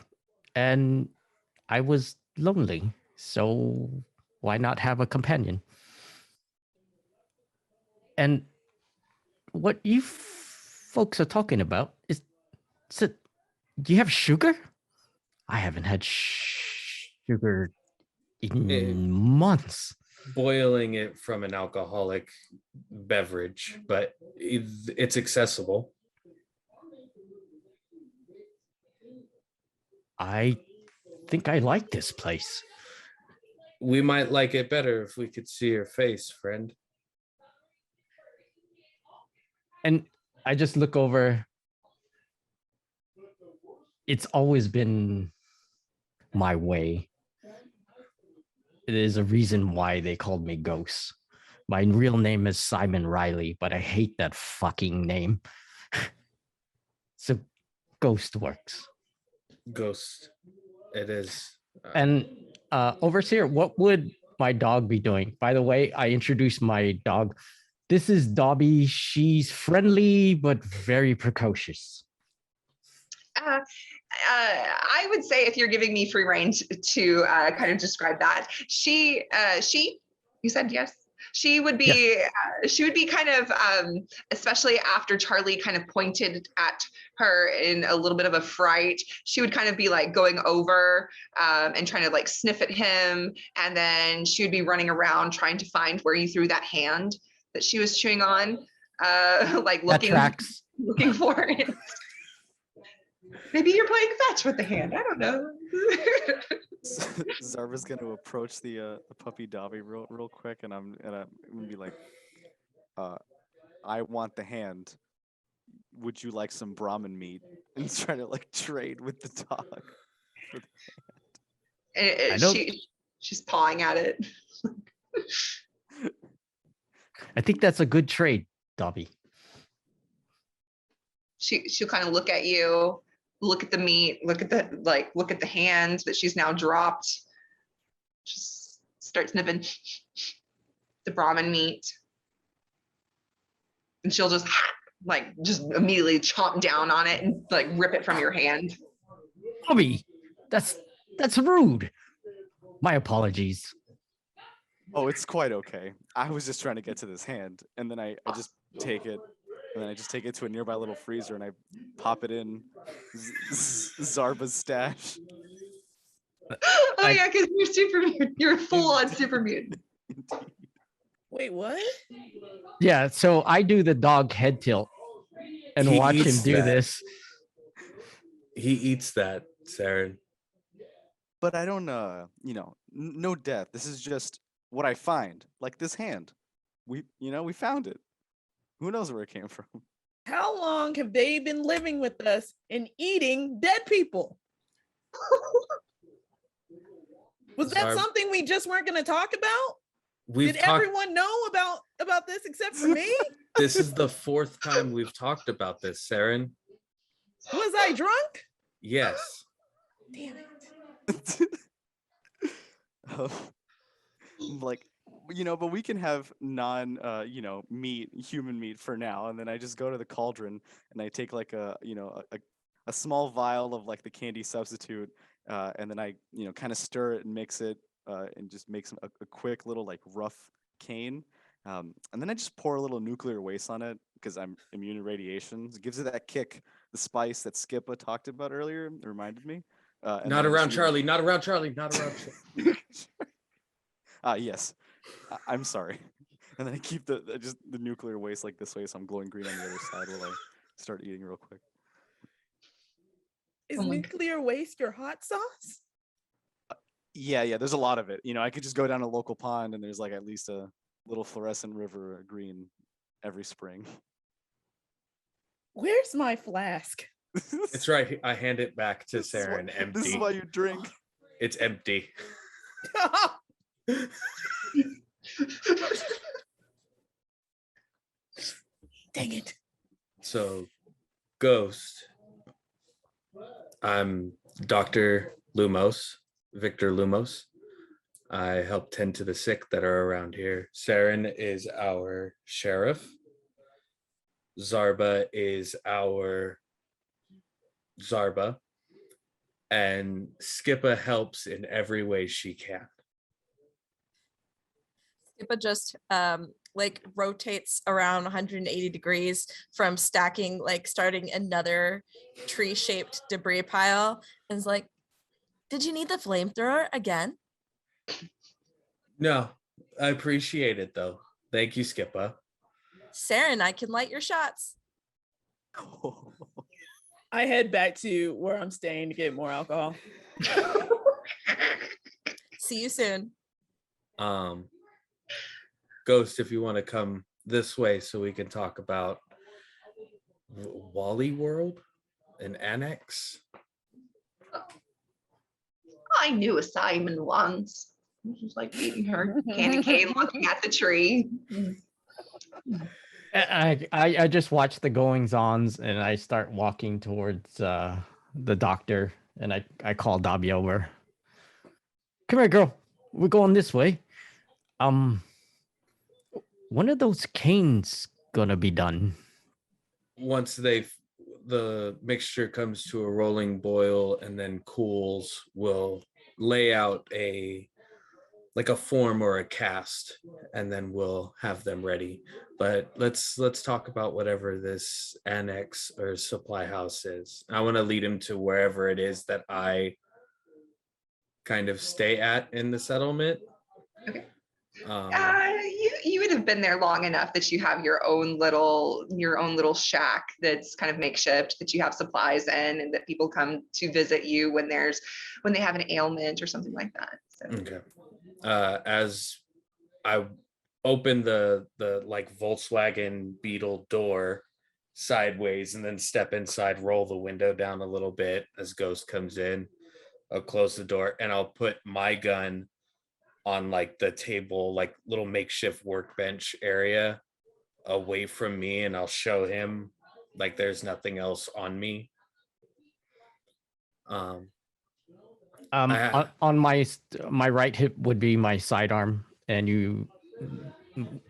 and I was lonely. So why not have a companion? And what you folks are talking about is it, do you have sugar? I haven't had sugar in months. Boiling it from an alcoholic beverage, but it's accessible. I think I like this place. We might like it better if we could see your face, friend. And I just look over. It's always been my way. There's a reason why they called me Ghost. My real name is Simon Riley, but I hate that fucking name. So Ghost works. Ghost. It is. And Overseer, what would my dog be doing? By the way, I introduced my dog. This is Dobby. She's friendly, but very precocious. I would say if you're giving me free rein to kind of describe that, she, you said yes. She would be, she would be kind of, especially after Charlie kind of pointed at her in a little bit of a fright, she would kind of be like going over and trying to like sniff at him. And then she would be running around trying to find where you threw that hand that she was chewing on, like looking for it. Maybe you're playing fetch with the hand. I don't know. Zarba's going to approach the puppy Dobby real quick, and I'm gonna be like, "I want the hand. Would you like some Brahmin meat?" And try to like trade with the dog. For the And she's pawing at it. I think that's a good trade, Dobby. She'll kind of look at you, look at the meat, look at the hand that she's now dropped. Just start sniffing the Brahmin meat. And she'll just just immediately chomp down on it and like rip it from your hand. Dobby, that's rude. My apologies. Oh, it's quite okay. I was just trying to get to this hand, and then I just take it. And then I just take it to a nearby little freezer and I pop it in Zarba's stash. Oh yeah, because you're super mutant. You're full on super mutant. Wait, what? Yeah, so I do the dog head tilt and He watch him eats do that. this. He eats that, Saren. But I don't, no death. This is just what I find. Like this hand. We found it. Who knows where it came from? How long have they been living with us and eating dead people? Was that Zarb- something we just weren't going to talk about? We've Did talked. everyone know about this except for me? This is the 4th time we've talked about this, Saren. Was I drunk? Yes. Damn it. Like, but we can have meat, human meat for now. And then I just go to the cauldron and I take like a small vial of like the candy substitute. And then I, kind of stir it and mix it and just make a quick little like rough cane. And then I just pour a little nuclear waste on it because I'm immune to radiation. It gives it that kick, the spice that Skippa talked about earlier. It reminded me. And Not then I around just Charlie. Not around Charlie. Not around Charlie. yes. I'm sorry. And then I keep the nuclear waste like this way, so I'm glowing green on the other side while I start eating real quick. Is Oh my nuclear waste your hot sauce? Yeah. There's a lot of it. I could just go down a local pond and there's like at least a little fluorescent river of green every spring. Where's my flask? It's right. I hand it back to Saren empty. This is why you drink. It's empty. Dang it. So, Ghost. I'm Dr. Lumos, Victor Lumos. I help tend to the sick that are around here. Saren is our sheriff. Zarba is our Zarba. And Skippa helps in every way she can. Skippa just rotates around 180 degrees from starting another tree-shaped debris pile, and is like, did you need the flamethrower again? No, I appreciate it though. Thank you, Skippa. Saren, I can light your shots. I head back to where I'm staying to get more alcohol. See you soon. Ghost, if you want to come this way so we can talk about Wally World, an annex. I knew a Simon once. She was like eating her candy cane, looking at the tree. I just watch the goings-ons and I start walking towards the doctor, and I call Dobby over. Come here, girl. We're going this way. When are those canes gonna be done? Once the mixture comes to a rolling boil and then cools, we'll lay out a form or a cast, and then we'll have them ready. But let's talk about whatever this annex or supply house is. I want to lead him to wherever it is that I kind of stay at in the settlement. Okay. You would have been there long enough that you have your own little shack that's kind of makeshift, that you have supplies in, and that people come to visit you when they have an ailment or something like that. So. Okay. As I open the Volkswagen Beetle door sideways and then step inside, roll the window down a little bit as Ghost comes in, I'll close the door and I'll put my gun on the table, little makeshift workbench area away from me, and I'll show him there's nothing else on me. On my right hip would be my sidearm, and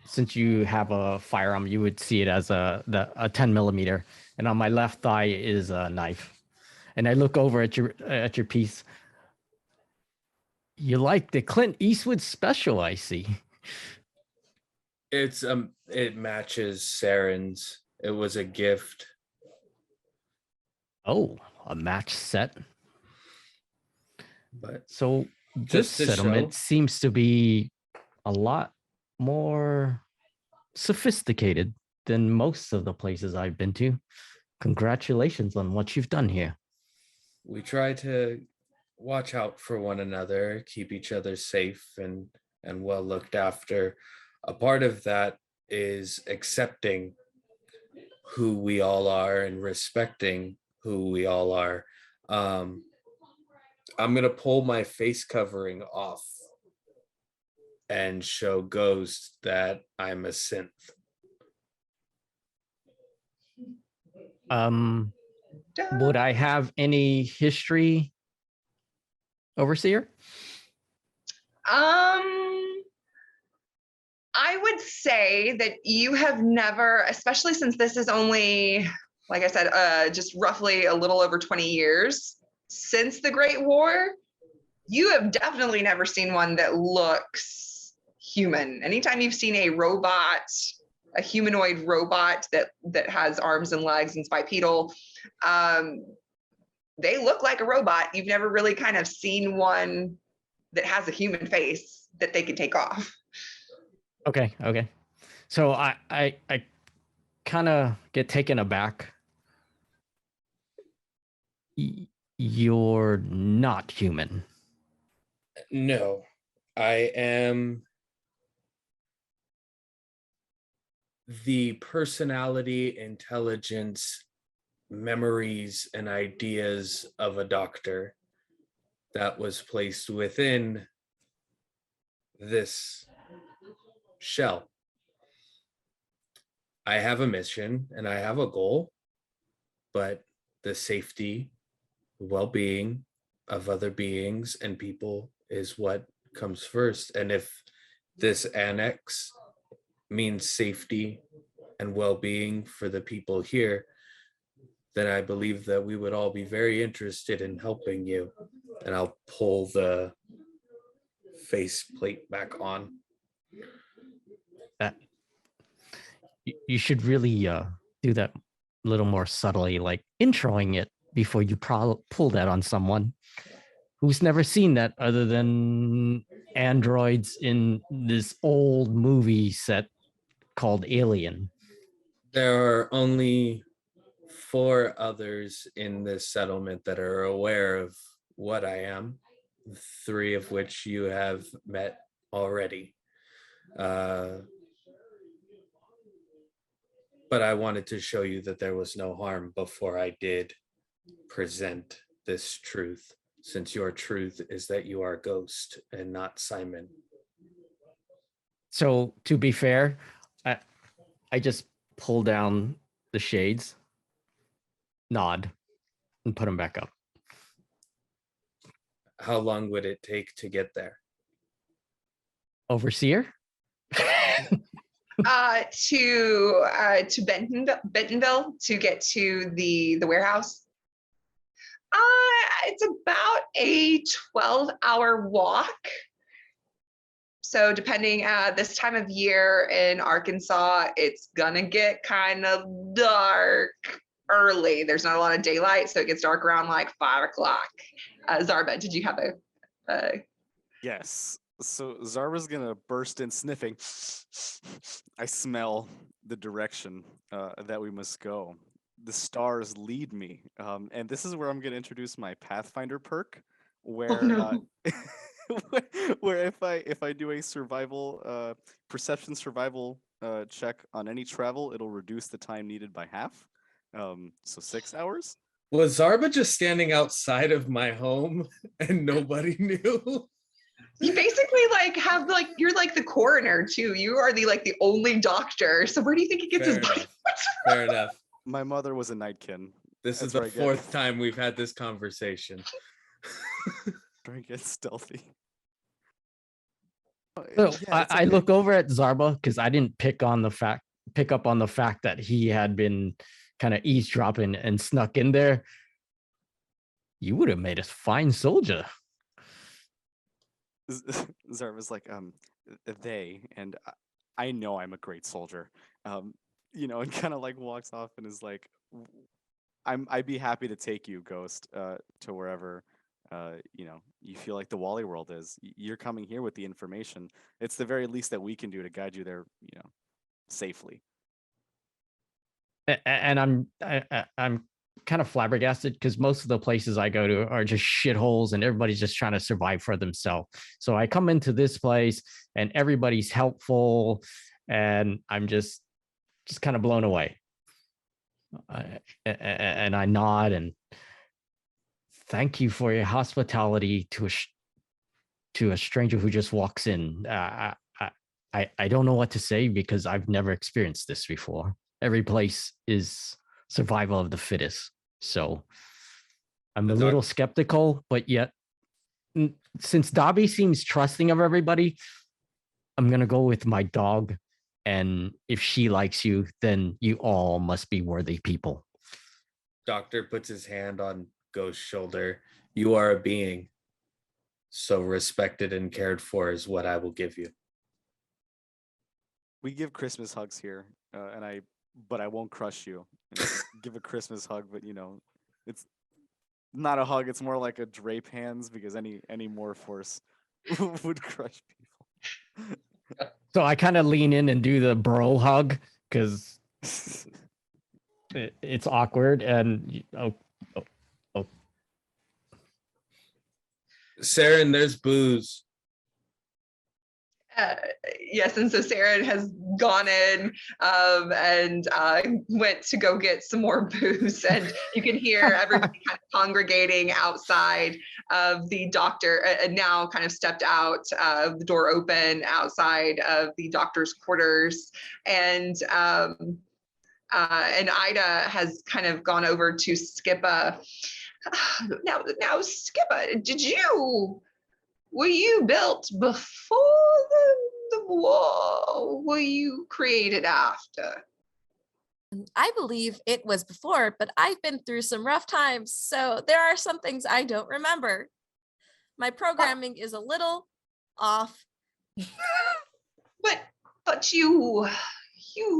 since you have a firearm, you would see it as a 10 millimeter, and on my left thigh is a knife. And I look over at your piece. You like the Clint Eastwood special, I see. It's it matches Saren's. It was a gift. Oh, a match set. But so this just to settlement show. seems to be a lot more sophisticated than most of the places I've been to. Congratulations on what you've done here. We try to watch out for one another, keep each other safe and well looked after. A part of that is accepting who we all are and respecting who we all are. I'm gonna pull my face covering off and show Ghost that I'm a synth. Would I have any history, Overseer? I would say that you have never, especially since this is only, like I said, just roughly a little over 20 years since the Great War, you have definitely never seen one that looks human. Anytime you've seen a robot, a humanoid robot that has arms and legs and is bipedal, they look like a robot. You've never really kind of seen one that has a human face that they can take off. Okay. So I kind of get taken aback. You're not human. No, I am the personality, intelligence, memories, and ideas of a doctor that was placed within this shell. I have a mission and I have a goal, but the safety, well-being of other beings and people is what comes first. And if this annex means safety and well-being for the people here, then I believe that we would all be very interested in helping you. And I'll pull the faceplate back on. You should really do that a little more subtly, like introing it before you pull that on someone who's never seen that other than androids in this old movie set called Alien. There are only 4 others in this settlement that are aware of what I am, 3 of which you have met already. But I wanted to show you that there was no harm before I did present this truth, since your truth is that you are Ghost and not Simon. So to be fair, I just pull down the shades, nod, and put them back up. How long would it take to get there? Overseer? To Bentonville to get to the warehouse. It's about a 12-hour walk. So depending this time of year in Arkansas, it's gonna get kind of dark early. There's not a lot of daylight, so it gets dark around like 5 o'clock. Zarba, did you have a Yes. So Zarba's gonna burst in sniffing. I smell the direction that we must go. The stars lead me, and this is where I'm gonna introduce my Pathfinder perk, where where if I do a survival perception survival check on any travel, it'll reduce the time needed by half. So 6 hours. Was Zarba just standing outside of my home and nobody knew? You basically you're like the coroner too. You are the only doctor. So where do you think he gets his body? Fair enough. My mother was a nightkin. This is the 4th time we've had this conversation. Trying to get stealthy. So I look over at Zarba because I didn't pick up on the fact that he had been kind of eavesdropping and snuck in there. You would have made a fine soldier. Zarba's like, they, and I know I'm a great soldier, and kind of like walks off and is like, I'd be happy to take you, Ghost, to wherever you feel like the Wally world is. You're coming here with the information. It's the very least that we can do to guide you there, safely. And I'm kind of flabbergasted because most of the places I go to are just shitholes and everybody's just trying to survive for themselves. So I come into this place and everybody's helpful and I'm just kind of blown away. And I nod and thank you for your hospitality to a stranger who just walks in. I don't know what to say because I've never experienced this before. Every place is survival of the fittest. So I'm a little skeptical, but yet since Dobby seems trusting of everybody, I'm going to go with my dog. And if she likes you, then you all must be worthy people. Doctor puts his hand on Ghost's shoulder. You are a being. So respected and cared for is what I will give you. We give Christmas hugs here, but I won't crush you. Give a Christmas hug, but it's not a hug. It's more like a drape hands because any more force would crush people. So I kind of lean in and do the bro hug because it's awkward and Saren, there's booze. Yes, and so Saren has gone in and went to go get some more booze, and you can hear everybody kind of congregating outside of the doctor, now kind of stepped out, the door open outside of the doctor's quarters, and Ida has kind of gone over to Skippa. Now, Skippa, were you built before the war? Were you created after? I believe it was before, but I've been through some rough times, so there are some things I don't remember. My programming is a little off. But you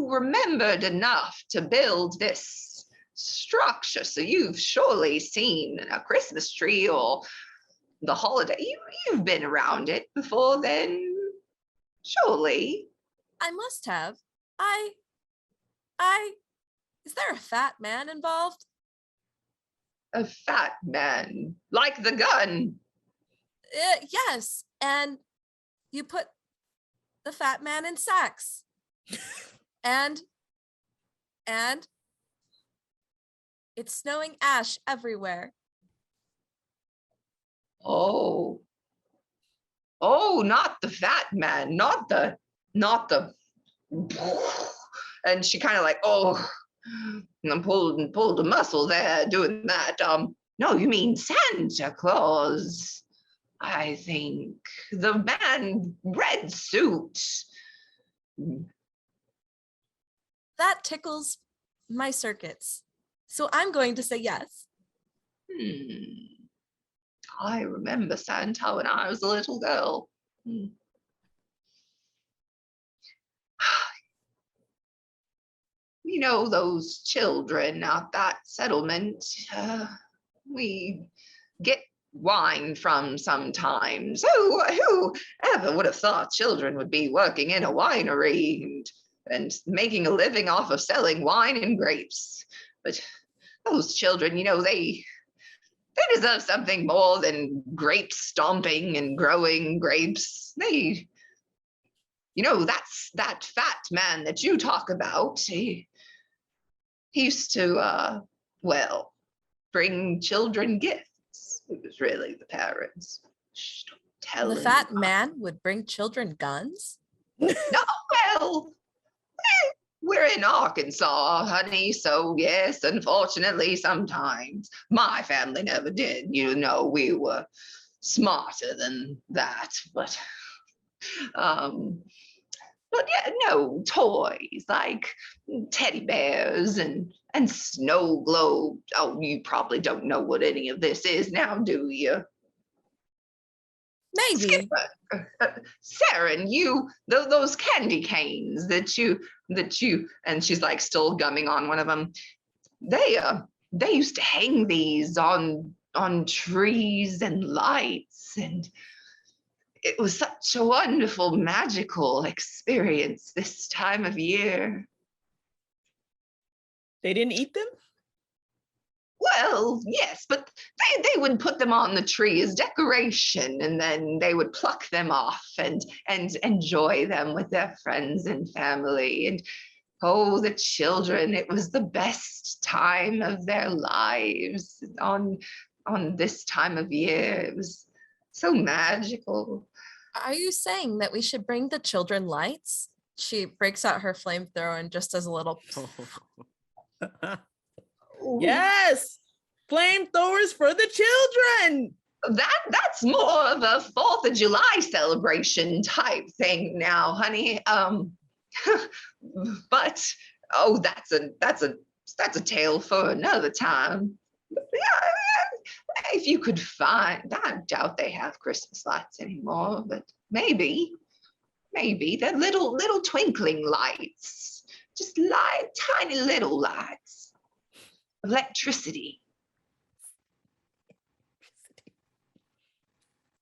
remembered enough to build this structure, so you've surely seen a Christmas tree or the holiday. You've been around it before then, surely. I must have. Is there a fat man involved? A fat man, like the gun. Yes, and you put the fat man in sacks. and it's snowing ash everywhere. Oh, not the fat man, not the, and she kind of like, and pulled a muscle there doing that. No, you mean Santa Claus, I think. The man, red suit. That tickles my circuits. So I'm going to say yes. I remember Santa when I was a little girl. Those children at that settlement, we get wine from sometimes. Who ever would have thought children would be working in a winery and making a living off of selling wine and grapes? But those children, they deserve something more than grape stomping and growing grapes. That's that fat man that you talk about. He used to, bring children gifts. It was really the parents. Shh, don't tell The him. fat man would bring children guns? No, well, we're in Arkansas, honey, so yes, unfortunately, sometimes. My family never did. We were smarter than that, but yeah, no, toys like teddy bears and snow globes. Oh, you probably don't know what any of this is now, do you? Maybe. Saren, those candy canes that you, and she's like still gumming on one of them. They used to hang these on on trees and lights, and it was such a wonderful, magical experience this time of year. They didn't eat them? Well, yes, but they would put them on the tree as decoration, and then they would pluck them off and enjoy them with their friends and family. And oh, the children, it was the best time of their lives on this time of year. It was so magical. Are you saying that we should bring the children lights? She breaks out her flamethrower and just does a little. Yes, flamethrowers for the children. That's more of a 4th of July celebration type thing now, honey. But oh, that's a tale for another time. Yeah, if you could find, I doubt they have Christmas lights anymore, but maybe they're little twinkling lights, just tiny little lights, electricity.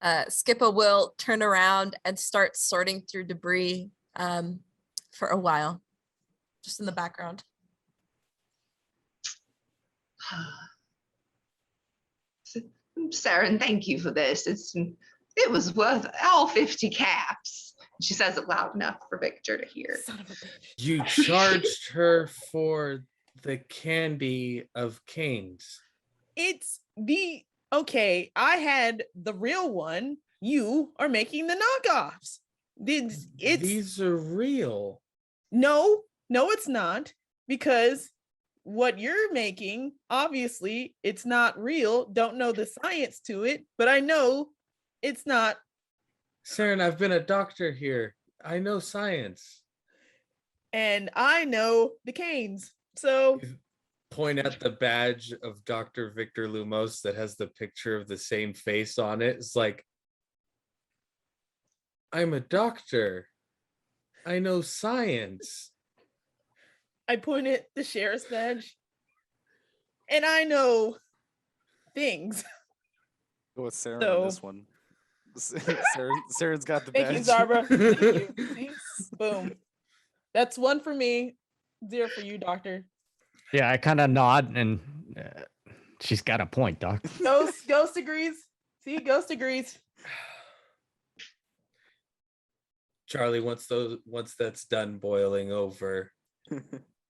Skippa will turn around and start sorting through debris for a while, just in the background. Saren, thank you for this. It was worth all 50 caps. She says it loud enough for Victor to hear. Son of a bitch. You charged her for the candy of canes. It's the okay. I had the real one. You are making the knockoffs. These are real. No, it's not, because what you're making, obviously, it's not real. Don't know the science to it, but I know it's not. Saren, I've been a doctor here. I know science. And I know the canes. So point at the badge of Dr. Victor Lumos that has the picture of the same face on it. It's like, I'm a doctor. I know science. I point at the sheriff's badge. And I know things. Go with Saren So- on this one. Saren's got the Thank you, badge. Zarba. Thank you. See? Boom. That's 1 for me, 0 for you, doctor. Yeah, I kind of nod, and she's got a point, Doc. Ghost agrees. See, Ghost agrees. Charlie, once that's done boiling over,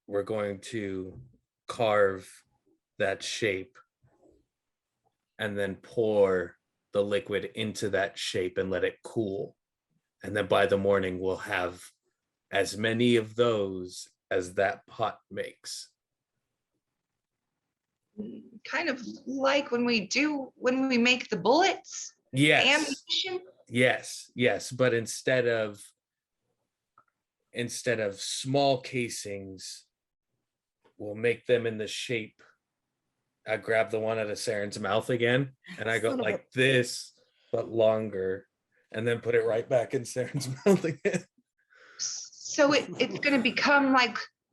we're going to carve that shape and then pour the liquid into that shape and let it cool. And then by the morning, we'll have as many of those as that pot makes. Kind of like when we make the bullets. Yes. Ammunition. Yes. But instead of small casings, we'll make them in the shape. I grab the one out of Saren's mouth again, and I go like this, but longer, and then put it right back in Saren's mouth again. So it's going to become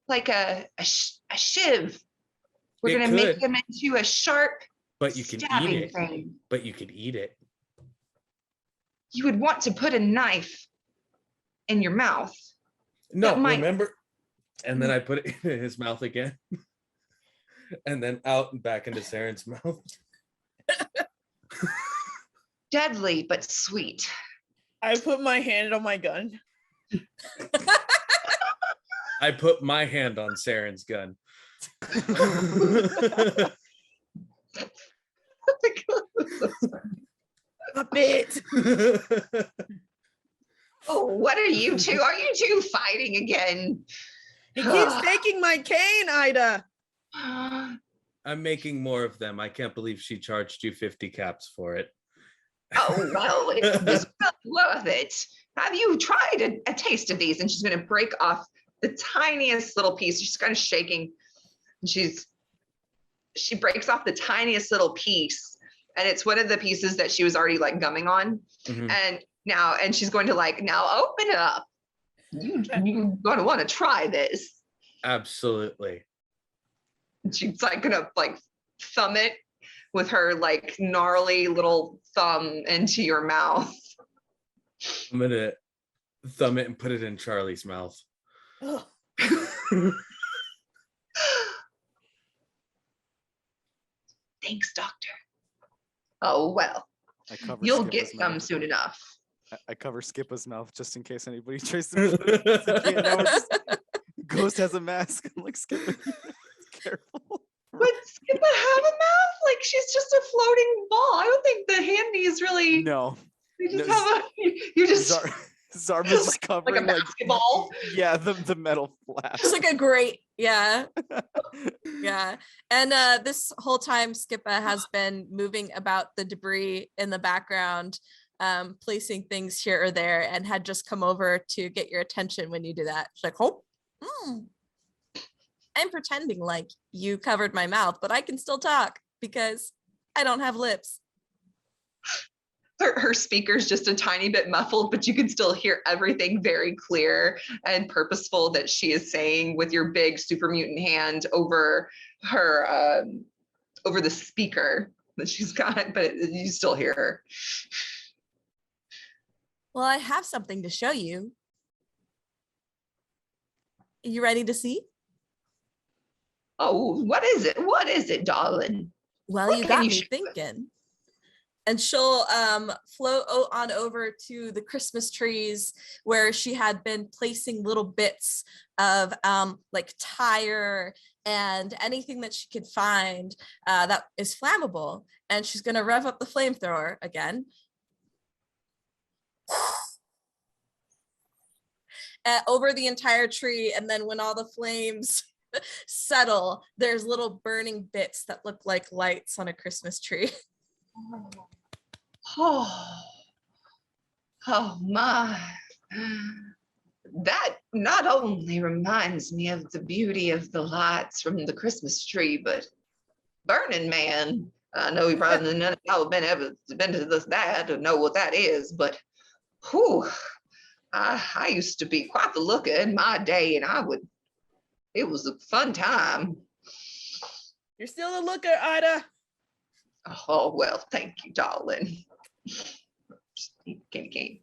like a shiv. We're going to make them into a sharp, but you can stabbing eat it. thing. But you could eat it. You would want to put a knife in your mouth. No, remember? And then I put it in his mouth again. And then out and back into Saren's mouth. Deadly, but sweet. I put my hand on my gun. I put my hand on Saren's gun. A bit. Oh, what are you two? Are you two fighting again? He keeps taking my cane, Ida. I'm making more of them. I can't believe she charged you 50 caps for it. Oh, well, it was well worth it. Have you tried a taste of these? And she's going to break off the tiniest little piece. She's kind of shaking. And she breaks off the tiniest little piece. And it's one of the pieces that she was already like gumming on. Mhm. And she's going to now open it up. You're going to want to try this. Absolutely. And she's like going to thumb it with her like gnarly little thumb into your mouth. I'm gonna thumb it and put it in Charlie's mouth. Ugh. Thanks, doctor. Oh, well, I cover you'll Skippa's get some mouth. soon enough. I cover Skippa's mouth just in case anybody tries to. Now we're just, Ghost has a mask. I'm like, Skippa, careful. Would Skippa have a mouth? Like she's just a floating ball. I don't think the handies really. No, You just no, have a. You just Zarba's just like covering a basketball. yeah, the metal flash. It's like a grate. Yeah. Yeah. And this whole time, Skippa has been moving about the debris in the background, placing things here or there, and had just come over to get your attention when you do that. She's like, oh, I'm pretending like you covered my mouth, but I can still talk because I don't have lips. Her speaker's just a tiny bit muffled, but you can still hear everything very clear and purposeful that she is saying with your big super mutant hand over her, over the speaker that she's got, but you still hear her. Well, I have something to show you. You ready to see? Oh, what is it? What is it, darling? Well, What you can got you me show us? thinking. And she'll float on over to the Christmas trees where she had been placing little bits of like tire and anything that she could find that is flammable. And she's going to rev up the flamethrower again. Over the entire tree. And then when all the flames settle, there's little burning bits that look like lights on a Christmas tree. Oh, oh my. That not only reminds me of the beauty of the lights from the Christmas tree, but Burning Man. I know you probably none of y'all have been to that or know what that is, but whew, I used to be quite the looker in my day, and it was a fun time. You're still a looker, Ida. Oh, well, thank you, darling. Game.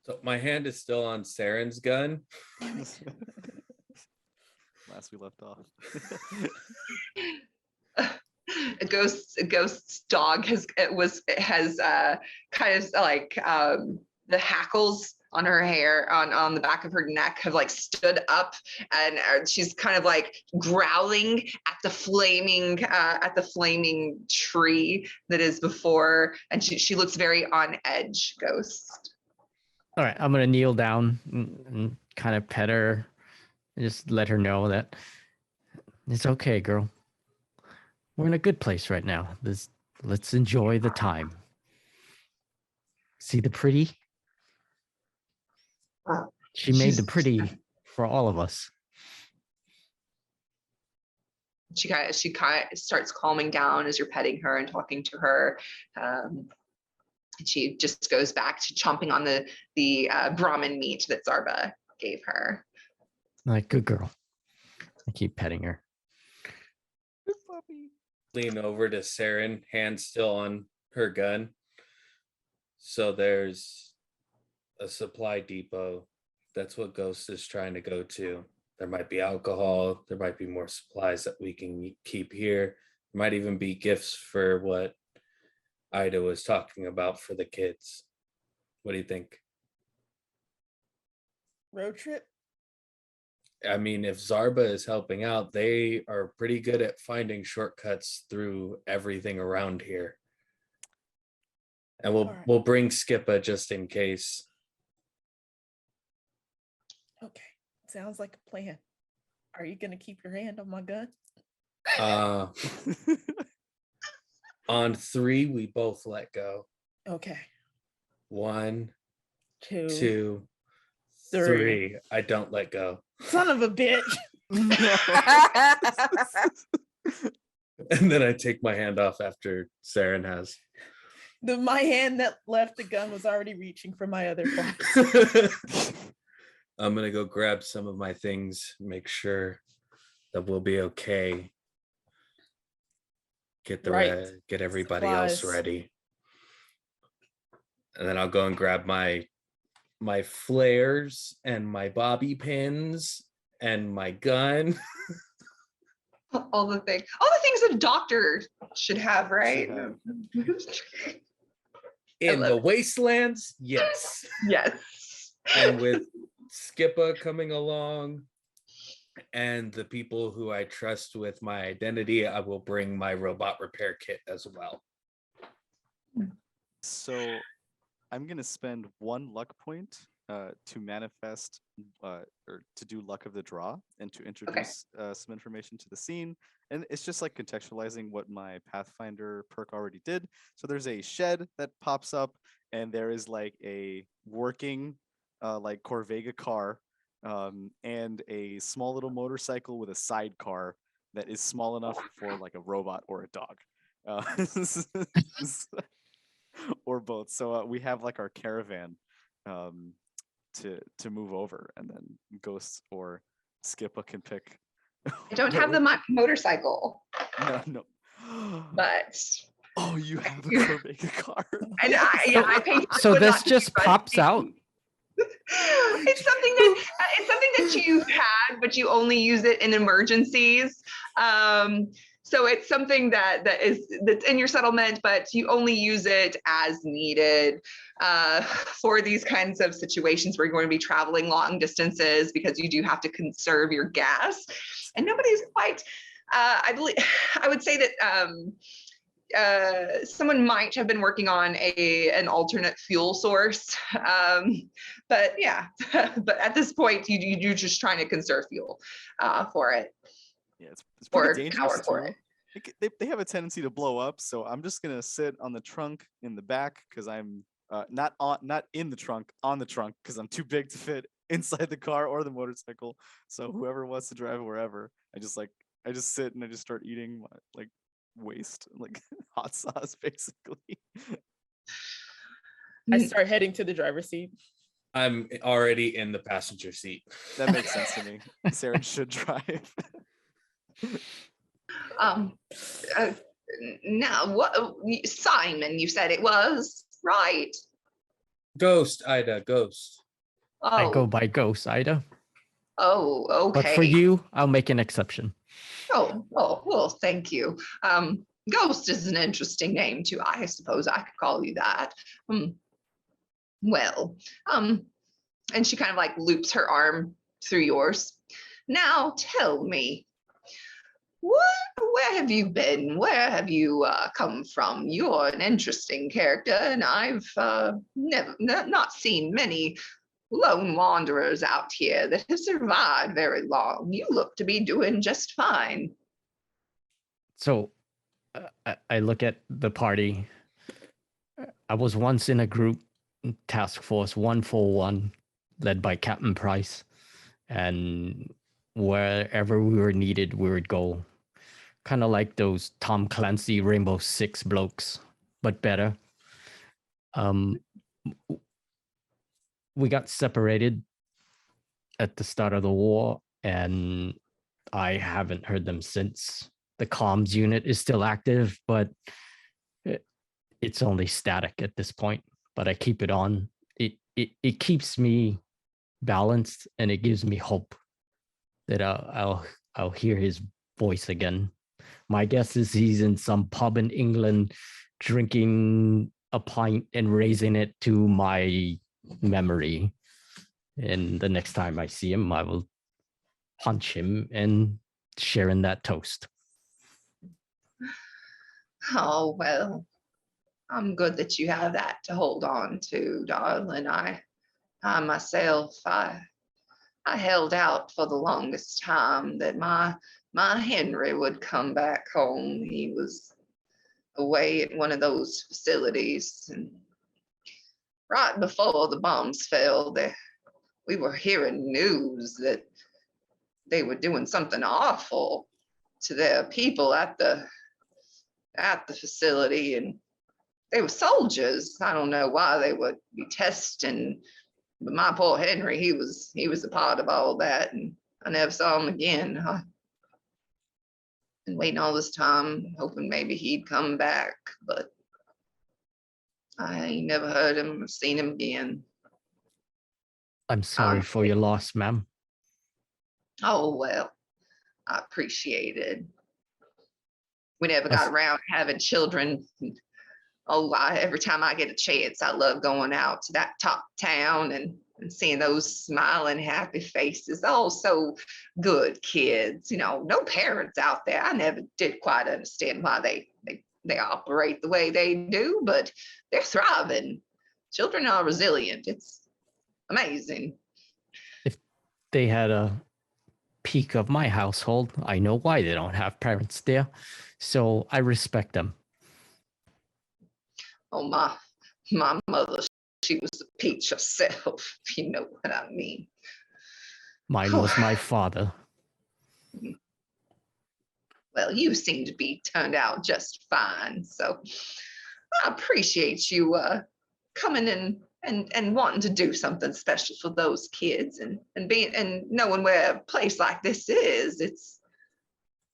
So my hand is still on Saren's gun. Last we left off. A ghost's dog has kind of like the hackles on her hair on the back of her neck have like stood up, and she's kind of like growling at the flaming tree that is before, and she looks very on edge. Ghost. All right, I'm gonna kneel down and kind of pet her, and just let her know that it's okay, girl. We're in a good place right now. Let's enjoy the time. See the pretty? She made the pretty for all of us. She kind of starts calming down as you're petting her and talking to her. And she just goes back to chomping on the Brahmin meat that Zarba gave her. Like, good girl. I keep petting her. Lean over to Saren, hand still on her gun. So there's a supply depot. That's what Ghost is trying to go to. There might be alcohol. There might be more supplies that we can keep here. There might even be gifts for what Ida was talking about for the kids. What do you think? Road trip? I mean, if Zarba is helping out, they are pretty good at finding shortcuts through everything around here. And we'll bring Skippa just in case. Okay, sounds like a plan. Are you gonna keep your hand on my gun? On 3, we both let go. Okay. 1, 2, 2, 3. 3. I don't let go. Son of a bitch. And then I take my hand off after Saren has. My hand that left the gun was already reaching for my other pocket. I'm gonna go grab some of my things, make sure that we'll be okay. get Right. get everybody else Supplies. ready. And then I'll go and grab my flares and my bobby pins and my gun. All the things a doctor should have, right? have. In love the it. wastelands, yes. Yes. And with Skippa coming along and the people who I trust with my identity, I will bring my robot repair kit as well. So I'm gonna spend 1 luck point to manifest or to do luck of the draw and to introduce some information to the scene. And it's just like contextualizing what my Pathfinder perk already did. So there's a shed that pops up, and there is like a working like Corvega car and a small little motorcycle with a sidecar that is small enough for like a robot or a dog. Or both. So we have like our caravan to move over, and then Ghost or Skippa can pick. I don't have the motorcycle, No. but Oh, you have a Corvega car. I paid. So this just pops out. It's something that you've had, but you only use it in emergencies. So it's something that's in your settlement, but you only use it as needed for these kinds of situations where you're going to be traveling long distances, because you do have to conserve your gas. And nobody's quite. I would say that someone might have been working on an alternate fuel source, but yeah. But at this point, you're just trying to conserve fuel for it. Yeah, it's pretty Or dangerous power for too. it. They have a tendency to blow up, so I'm just gonna sit on the trunk in the back because I'm not in the trunk, on the trunk, because I'm too big to fit inside the car or the motorcycle. So whoever wants to drive wherever, I just sit and I just start eating like waste, like hot sauce, basically. I start heading to the driver's seat. I'm already in the passenger seat. That makes sense to me. Saren should drive. Now, what Simon? You said it was right. Ghost, Ida, Ghost. I go Oh, by Ghost, Ida. okay. But for you, I'll make an exception. Oh, well, thank you. Ghost is an interesting name too. I suppose I could call you that. Well, and she kind of like loops her arm through yours. Now tell me, where have you been? Where have you come from? You're an interesting character, and I've not seen many lone wanderers out here that have survived very long. You look to be doing just fine. So I look at the party. I was once in a group task force 141 led by Captain Price, and wherever we were needed, we would go. Kind of like those Tom Clancy Rainbow Six blokes, but better. We got separated at the start of the war, and I haven't heard them since. The comms unit is still active, but it's only static at this point. But I keep it on. It keeps me balanced, and it gives me hope that I'll hear his voice again. My guess is he's in some pub in England drinking a pint and raising it to my memory. And the next time I see him, I will punch him and share in that toast. Oh, well, I'm good that you have that to hold on to, darling. I myself, I held out for the longest time that my Henry would come back home. He was away at one of those facilities, and right before the bombs fell, we were hearing news that they were doing something awful to their people at the facility, and they were soldiers. I don't know why they would be testing, but my poor Henry, he was a part of all that, and I never saw him again. Been waiting all this time, hoping maybe he'd come back, but I ain't never heard him or seen him again. I'm sorry for your loss, ma'am. Oh, well, I appreciate it. We never got around to having children. Oh, every time I get a chance, I love going out to that top town and seeing those smiling, happy faces. Oh, so good kids. You know, no parents out there. I never did quite understand why they operate the way they do, but they're thriving. Children are resilient. It's amazing. If they had a peak of my household, I know why they don't have parents there. So I respect them. Oh, my mother, she was a peach herself, if you know what I mean. Mine was my father. Well, you seem to be turned out just fine. So I appreciate you coming in and wanting to do something special for those kids and knowing where a place like this is. It's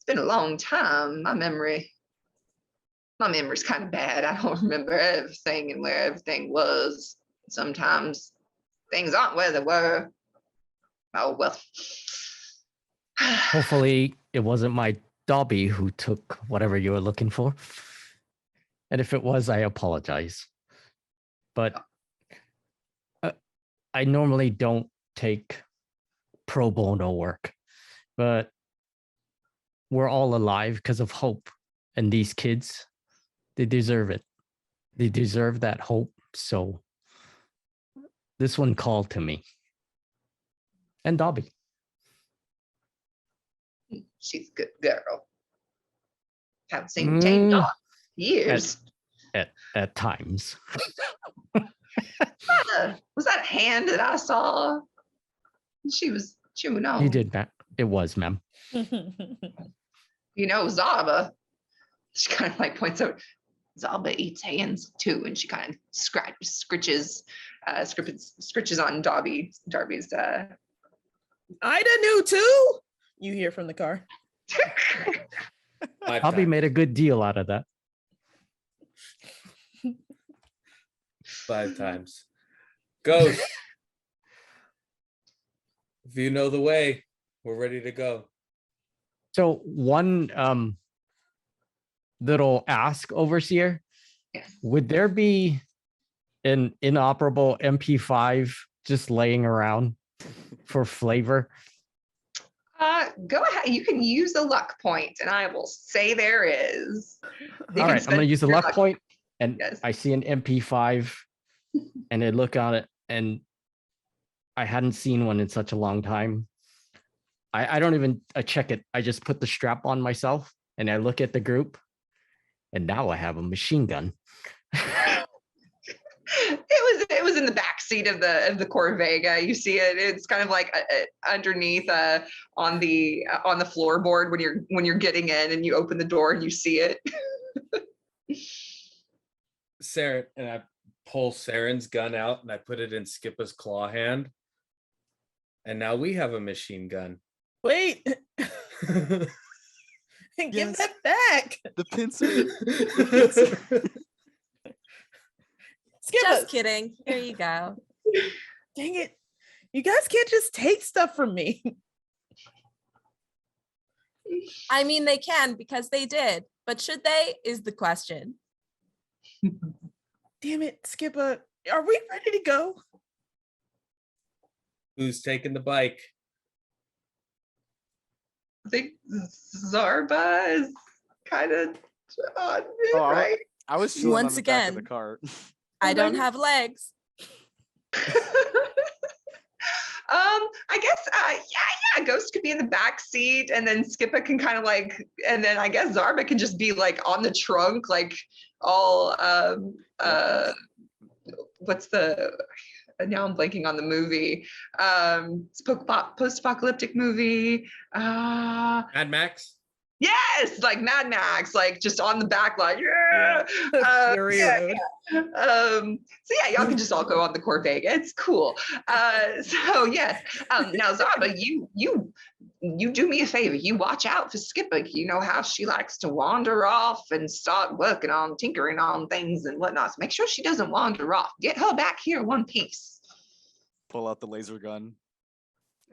been a long time. My memory's kind of bad. I don't remember everything and where everything was. Sometimes things aren't where they were. Oh, well. Hopefully it wasn't my Dobby who took whatever you were looking for. And if it was, I apologize. But I normally don't take pro bono work, but we're all alive because of hope. And these kids, they deserve it. They deserve that hope. So this one called to me. And Dobby. She's a good girl. Haven't seen a tame dog in years. At times. Was that a hand that I saw? She was chewing on. You did, ma'am. It was, ma'am. You know, Zarba, she kind of like points out, Zarba eats hands too, and she kind of scritches on Darby's. Ida knew too. You hear from the car. Dobby made a good deal out of that. 5 times. Ghost. If you know the way, we're ready to go. So one little ask, Overseer. Yes. Would there be an inoperable MP5 just laying around for flavor? Go ahead. You can use a luck point, and I will say there is. All right, I'm going to use the luck point, and yes. I see an MP5, and I look on it, and I hadn't seen one in such a long time. I don't even check it. I just put the strap on myself, and I look at the group, and now I have a machine gun. It was in the back seat of the Corvega. You see it. It's kind of like underneath on the floorboard when you're getting in, and you open the door and you see it. Saren, and I pull Saren's gun out and I put it in Skippa's claw hand. And now we have a machine gun. Wait. Give that back. The pincer. Just kidding. Here you go. Dang it. You guys can't just take stuff from me. I mean, they can because they did. But should they is the question. Damn it, Skippa. Are we ready to go? Who's taking the bike? I think Zarba is kind of on it, right? I was chilling Once on the back of the again. cart. I don't have legs. I guess yeah, Ghost could be in the back seat, and then Skippa can kind of like, and then I guess Zarba can just be like on the trunk, like all what's the now I'm blanking on the movie. Post-apocalyptic movie. Mad Max? Yes, like Mad Max, like just on the back, like yeah. Fury Yeah, Road. so yeah, y'all can just all go on the Corvega. It's cool. So yes. Now Zarba, you do me a favor. You watch out for Skippa. You know how she likes to wander off and start working on tinkering on things and whatnot. So make sure she doesn't wander off. Get her back here in one piece. Pull out the laser gun.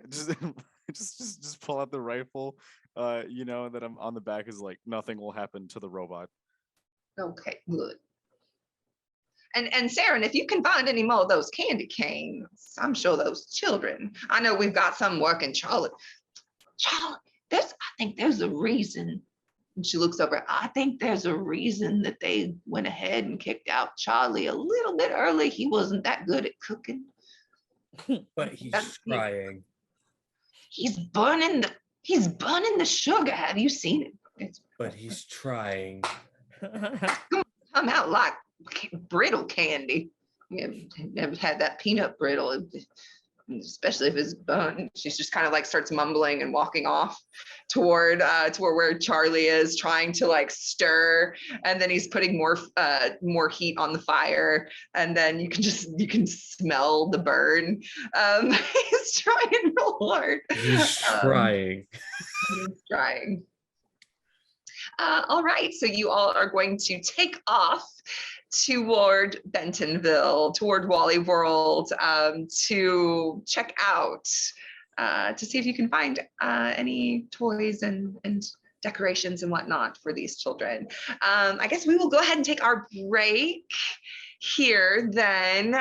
Just just pull out the rifle. You know, that I'm on the back is like nothing will happen to the robot. Okay, good. And Saren, if you can find any more of those candy canes, I'm sure those children. I know we've got some working. Charlotte, I think there's a reason. And she looks over. I think there's a reason that they went ahead and kicked out Charlie a little bit early. He wasn't that good at cooking. But he's trying. He's burning the sugar. Have you seen it? But he's trying. Come out like brittle candy. Never had that peanut brittle, especially if it's burnt. She's just kind of like starts mumbling and walking off toward where Charlie is, trying to like stir, and then he's putting more heat on the fire, and then you can smell the burn. He's trying real hard. He's trying. He's trying. All right, so you all are going to take off toward Bentonville, toward Wally World, to check out, to see if you can find any toys and decorations and whatnot for these children. I guess we will go ahead and take our break here then.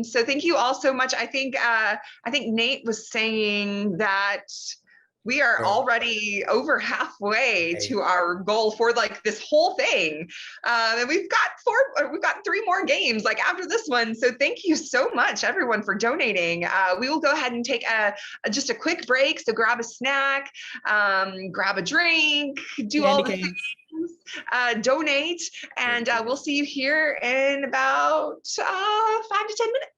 So thank you all so much. I think Nate was saying that we are already over halfway to our goal for like this whole thing. And we've got 3 more games like after this one. So thank you so much everyone for donating. We will go ahead and take just a quick break. So grab a snack, grab a drink, do all the things, donate, and we'll see you here in about 5 to 10 minutes.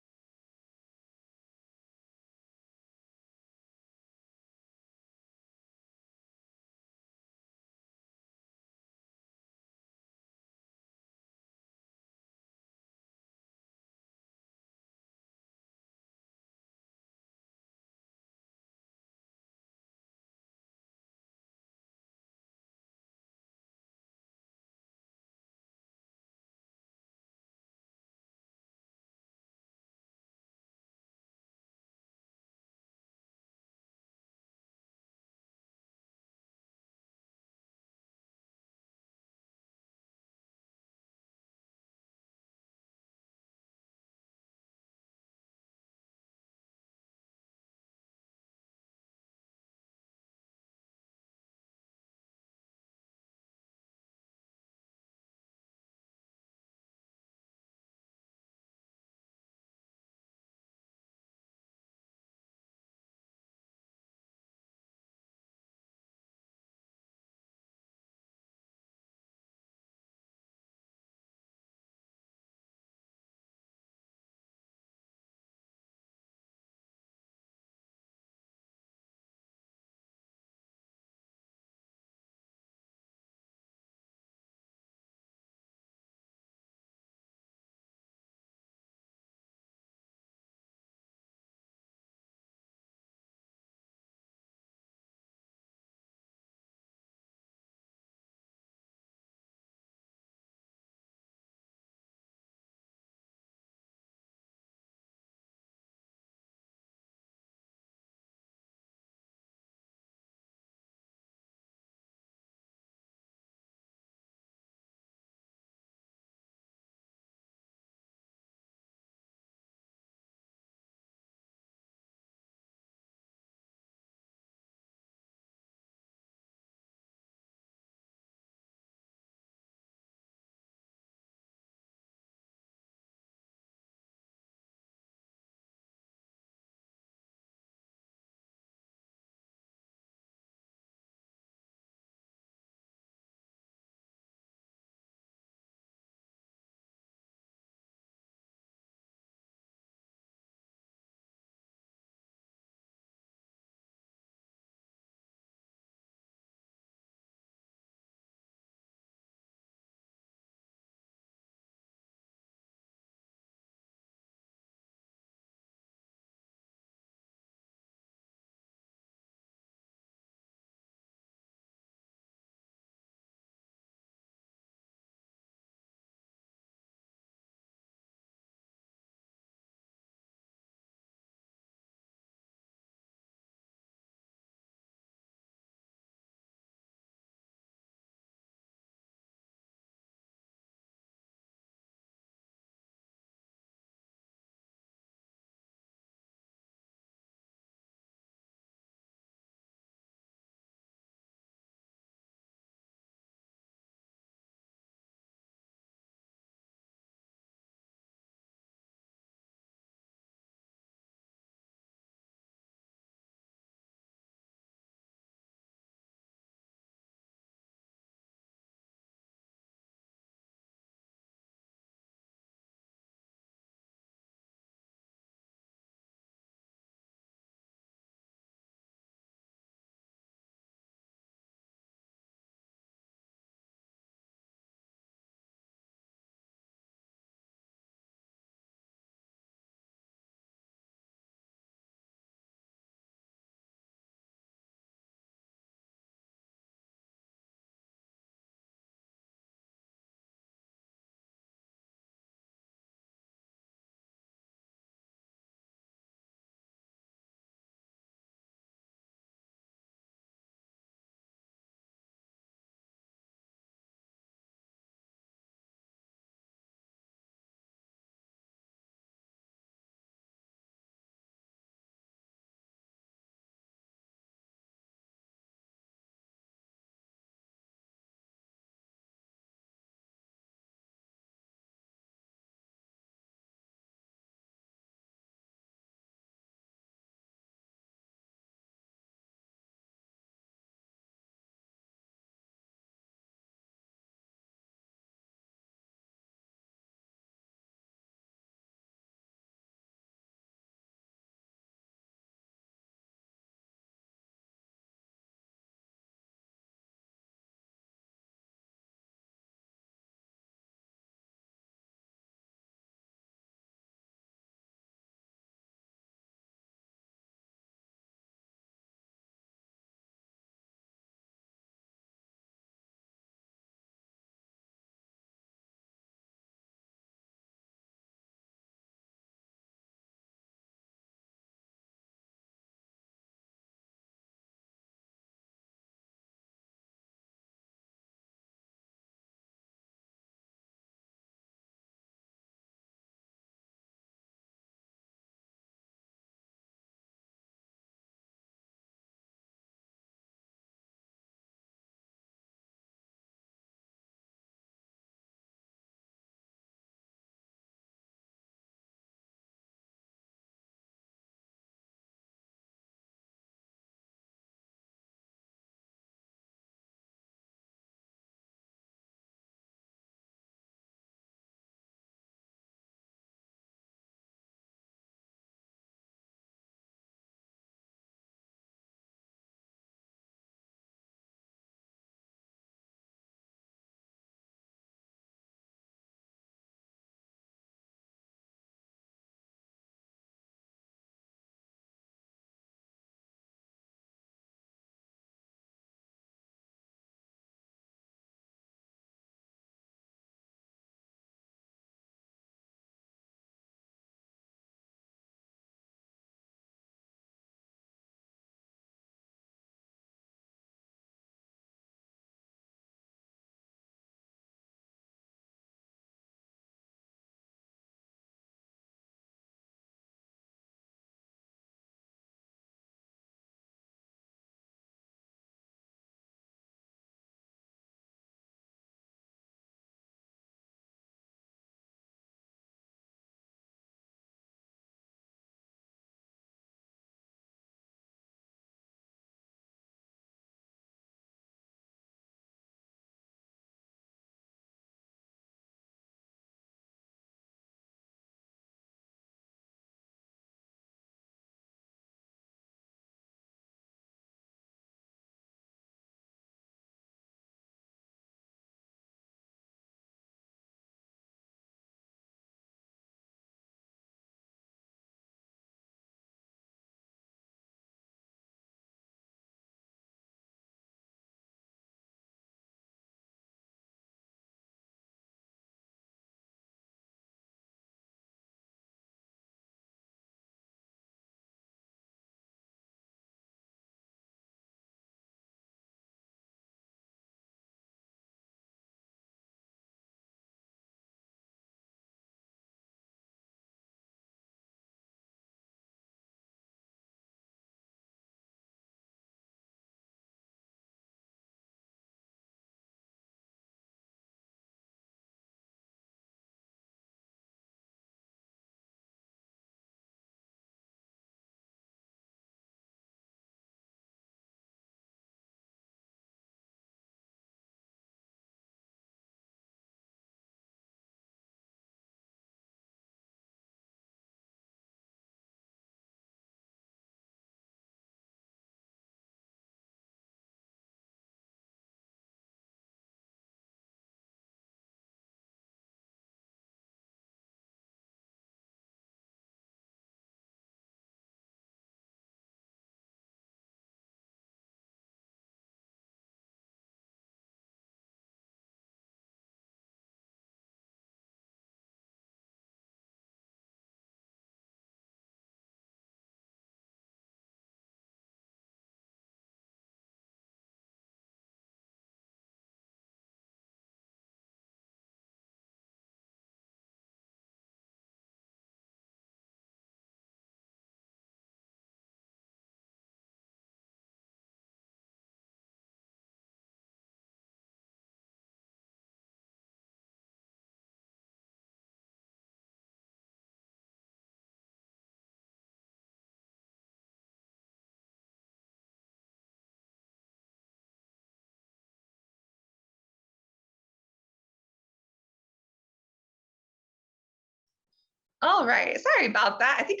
All right. Sorry about that. I think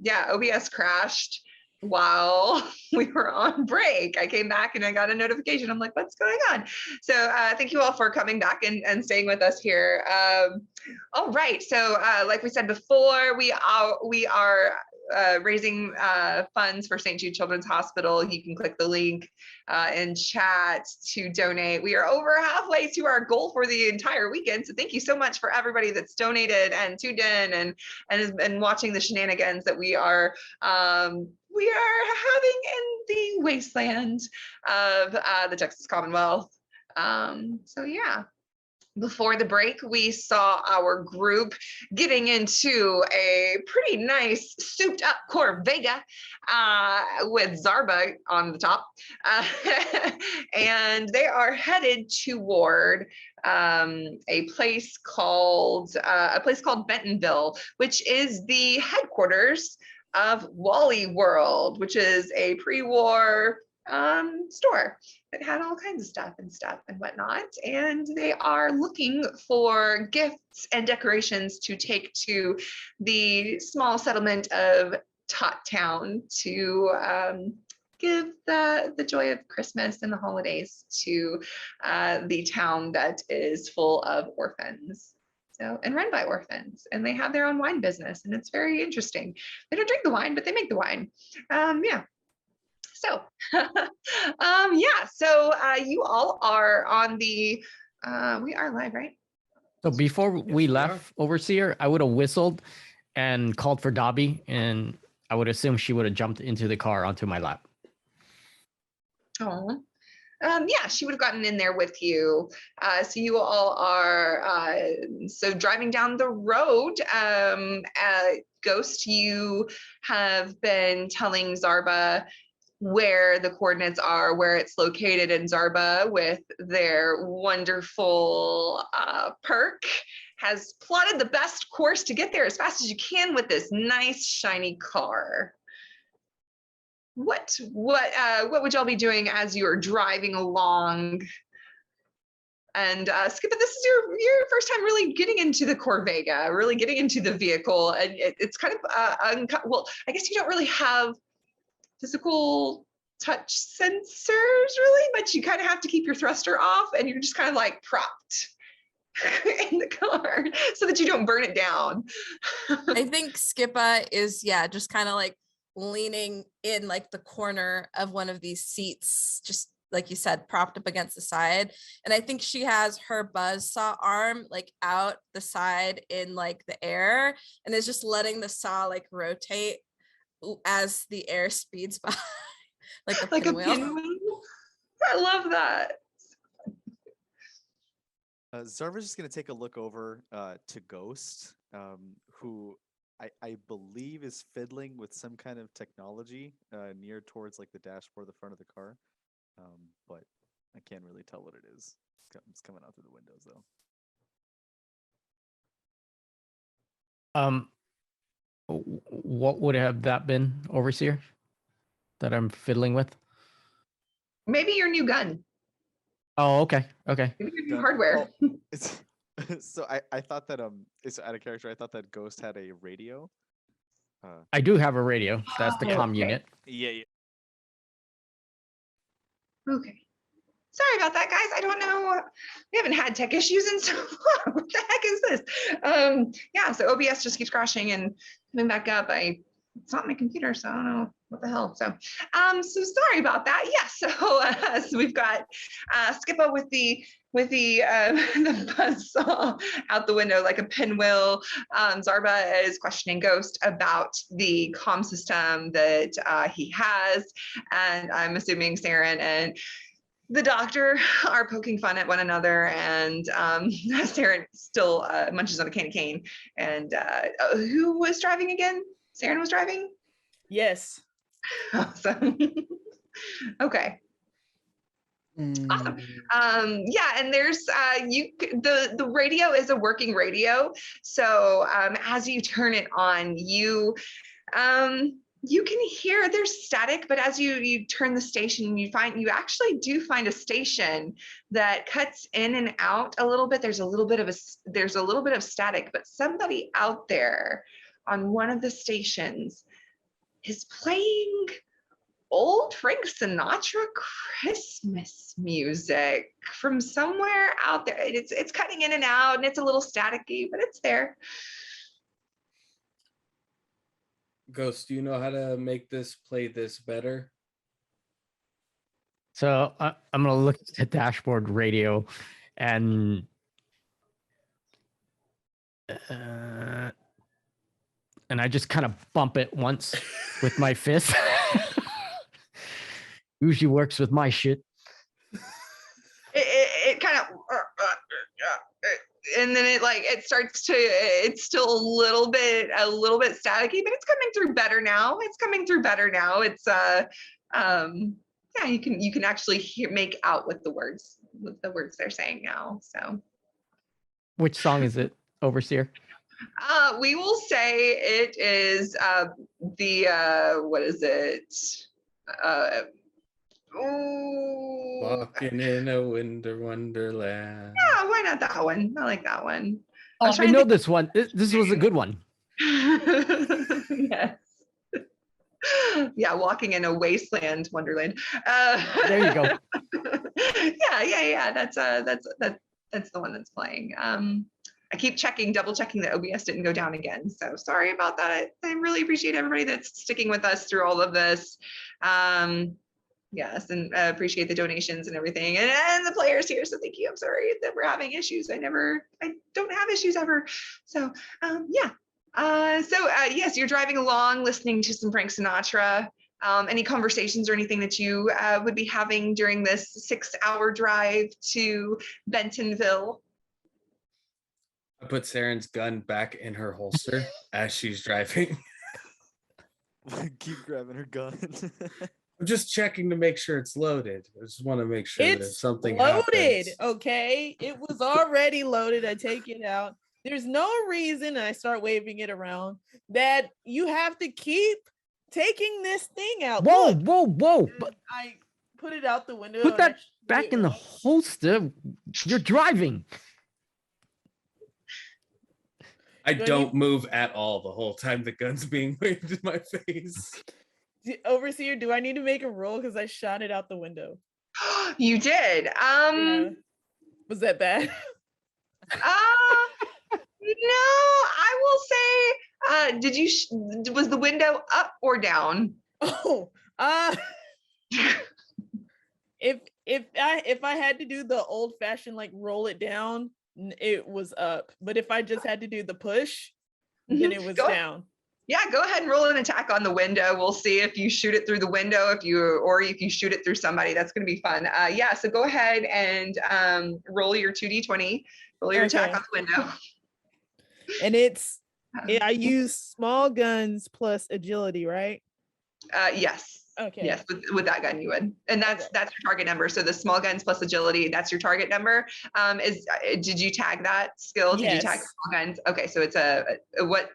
OBS crashed while we were on break. I came back and I got a notification. I'm like, what's going on? So thank you all for coming back and staying with us here. All right. So like we said before, we are raising funds for St. Jude Children's Hospital. You can click the link in chat to donate. We are over halfway to our goal for the entire weekend. So thank you so much for everybody that's donated and tuned in and has been watching the shenanigans that we are having in the wasteland of the Texas Commonwealth. So yeah. Before the break, we saw our group getting into a pretty nice souped up Corvega with Zarba on the top. And they are headed toward a place called Bentonville, which is the headquarters of Wally World, which is a pre-war store that had all kinds of stuff and whatnot. And they are looking for gifts and decorations to take to the small settlement of Tot Town to give the joy of Christmas and the holidays to the town that is full of orphans. So, and run by orphans, and they have their own wine business, and it's very interesting. They don't drink the wine, but they make the wine. Yeah. So, so you all are on the, we are live, right? So before we left, Overseer, I would have whistled and called for Dobby, and I would assume she would have jumped into the car onto my lap. Oh, yeah, she would have gotten in there with you. So you all are, so driving down the road, Ghost, you have been telling Zarba where the coordinates are, where it's located, in Zarba with their wonderful perk has plotted the best course to get there as fast as you can with this nice shiny car. What would y'all be doing as you're driving along? And Skippa, this is your first time really getting into the Corvega, really getting into the vehicle, and it's kind of well, I guess you don't really have physical touch sensors really, but you kind of have to keep your thruster off and you're just kind of like propped in the car so that you don't burn it down. I think Skippa is, just kind of like leaning in like the corner of one of these seats, just like you said, propped up against the side. And I think she has her buzzsaw arm like out the side in like the air and is just letting the saw like rotate as the air speeds by. like a pinwheel. I love that. Zarva's just going to take a look over to Ghost, who I believe is fiddling with some kind of technology near towards like the dashboard, the front of the car. But I can't really tell what it is. It's coming out through the windows though. What would have that been, Overseer, that I'm fiddling with? Maybe your new gun. Oh, okay. Maybe your new hardware. Oh, so I thought that it's out of character. I thought that Ghost had a radio. I do have a radio. That's the comm unit. Yeah. Okay. Sorry about that, guys. I don't know. We haven't had tech issues in so long. What the heck is this? Yeah, so OBS just keeps crashing and coming back up. It's not my computer, so I don't know what the hell. So sorry about that. Yeah, so we've got Skippa with the buzzsaw out the window like a pinwheel. Zarba is questioning Ghost about the comm system that he has, and I'm assuming Saren and the doctor are poking fun at one another, and Saren still munches on a candy cane. And who was driving again? Saren was driving? Yes. Awesome. Okay. Awesome. Yeah, and there's the radio is a working radio. So as you turn it on, you You can hear there's static, but as you turn the station, you actually do find a station that cuts in and out a little bit. There's a little bit of static, but somebody out there on one of the stations is playing old Frank Sinatra Christmas music from somewhere out there. It's cutting in and out, and it's a little staticky, but it's there. Ghost, do you know how to make this play this better? So I'm gonna look at the dashboard radio, and I just kind of bump it once with my fist. Usually works with my shit. It kind of, and then it starts to. It's still a little bit staticky, but it's coming through better now. It's yeah, you can actually make out what the words they're saying now. So, Which song is it, Overseer? we will say it is what is it? Walking in a winter wonderland. Yeah, why not that one? I like that one. Oh, I know this one. This was a good one. Yes. Yeah, walking in a wasteland wonderland. There you go. Yeah. That's the one that's playing. I keep double checking that OBS didn't go down again. So sorry about that. I really appreciate everybody that's sticking with us through all of this. Yes, and appreciate the donations and everything, and the players here. So thank you. I'm sorry that we're having issues. I don't have issues ever. So yeah. Yes, you're driving along, listening to some Frank Sinatra. Any conversations or anything that you would be having during this 6-hour drive to Bentonville? I put Saren's gun back in her holster as she's driving. Keep grabbing her gun. I'm just checking to make sure it's loaded. I just want to make sure that if It's something loaded. happens. Okay, it was already loaded. I take it out. There's no reason, and I start waving it around, that you have to keep taking this thing out. Whoa, Look, whoa! But I put it out the window. put and I that back it in the off. holster. You're driving. I Do I don't move at all the whole time the gun's being waved in my face. Overseer, do I need to make a roll because I shot it out the window? You did. Yeah. Was that bad? No, I will say, was the window up or down? Oh, if I had to do the old fashioned like roll it down, it was up. But if I just had to do the push, then it was down. Yeah, go ahead and roll an attack on the window. We'll see if you shoot it through the window, if you shoot it through somebody. That's going to be fun. Yeah, so go ahead and roll your 2d20. Roll your attack on the window. And I use small guns plus agility, right? Yes. Okay. Yes, with that gun you would, and that's your target number. So the small guns plus agility, that's your target number. Did you tag that skill? Did you tag small guns? Okay, so it's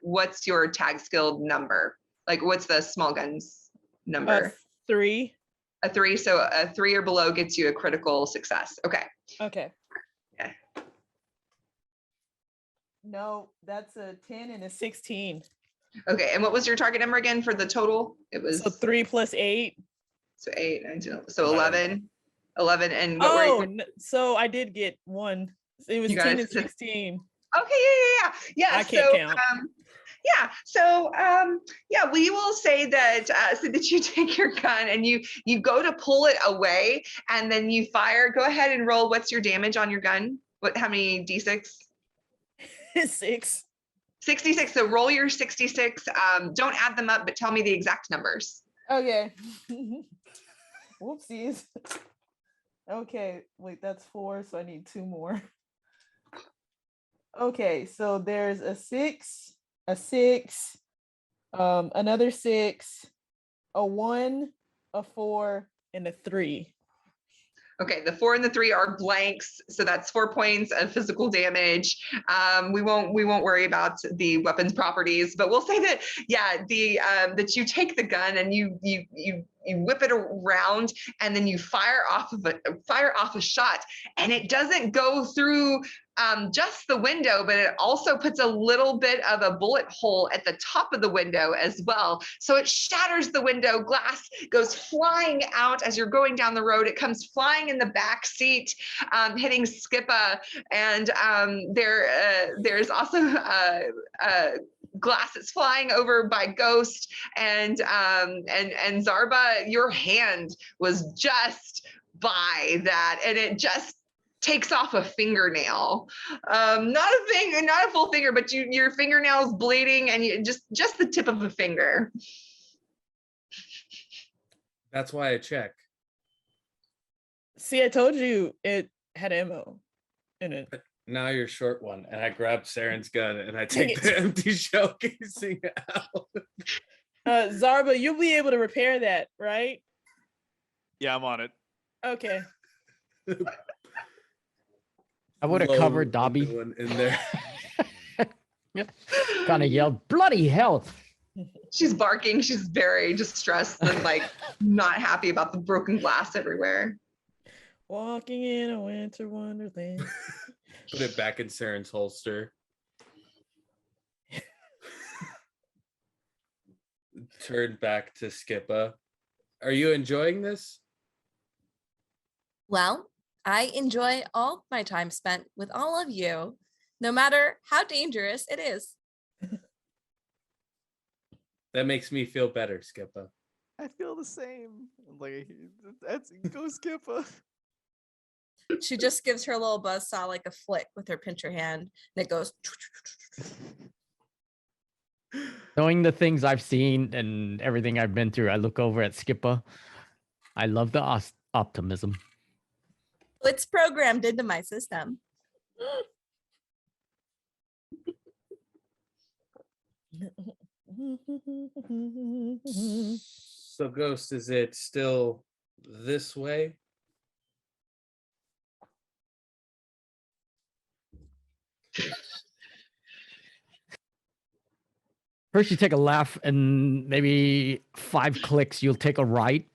what's your tag skill number? Like what's the small guns number? 3. A 3. So a 3 or below gets you a critical success. Okay. Okay. Yeah. No, that's a 10 and a 16. Okay, and what was your target number again for the total? It was so 3 plus 8. So 8, 19, so 11. 11 and so I did get 1. It was 10 and 16. Okay, yeah. I can't count. We will say that so that you take your gun and you go to pull it away and then you fire. Go ahead and roll. What's your damage on your gun? How many d6? 6. 66. So roll your 66. Don't add them up, but tell me the exact numbers. Okay. Whoopsies. Okay, wait, that's 4, so I need 2 more. Okay, so there's a 6, another 6, a 1, a 4, and a 3. Okay, the 4 and the 3 are blanks, so that's 4 points of physical damage. We won't worry about the weapons properties, but we'll say that that you take the gun and you whip it around and then you fire off a shot, and it doesn't go through just the window, but it also puts a little bit of a bullet hole at the top of the window as well. So it shatters the window, glass goes flying out as you're going down the road. It comes flying in the back seat, hitting Skippa, and there's also glass that's flying over by Ghost, and Zarba, your hand was just by that, and it just takes off a fingernail, not a full finger, but your fingernail's bleeding, and you just the tip of a finger. That's why I check. See, I told you it had ammo in it. But now you're short one, and I grab Saren's gun and I take the empty shell casing out. Zarba, you'll be able to repair that, right? Yeah, I'm on it. Okay. I would have covered Dobby. In there. Yep. Kind of yelled, "Bloody hell!" She's barking. She's very distressed and like not happy about the broken glass everywhere. Walking in a winter wonderland. Put it back in Saren's holster. Turn back to Skippa. Are you enjoying this? Well, I enjoy all my time spent with all of you, no matter how dangerous it is. That makes me feel better, Skippa. I feel the same. Like, that's go Skippa. She just gives her little buzzsaw like a flick with her pincher hand, and it goes. Knowing the things I've seen and everything I've been through, I look over at Skippa. I love the optimism. It's programmed into my system. So, Ghost, is it still this way? First, you take a left, and maybe 5 clicks, you'll take a right.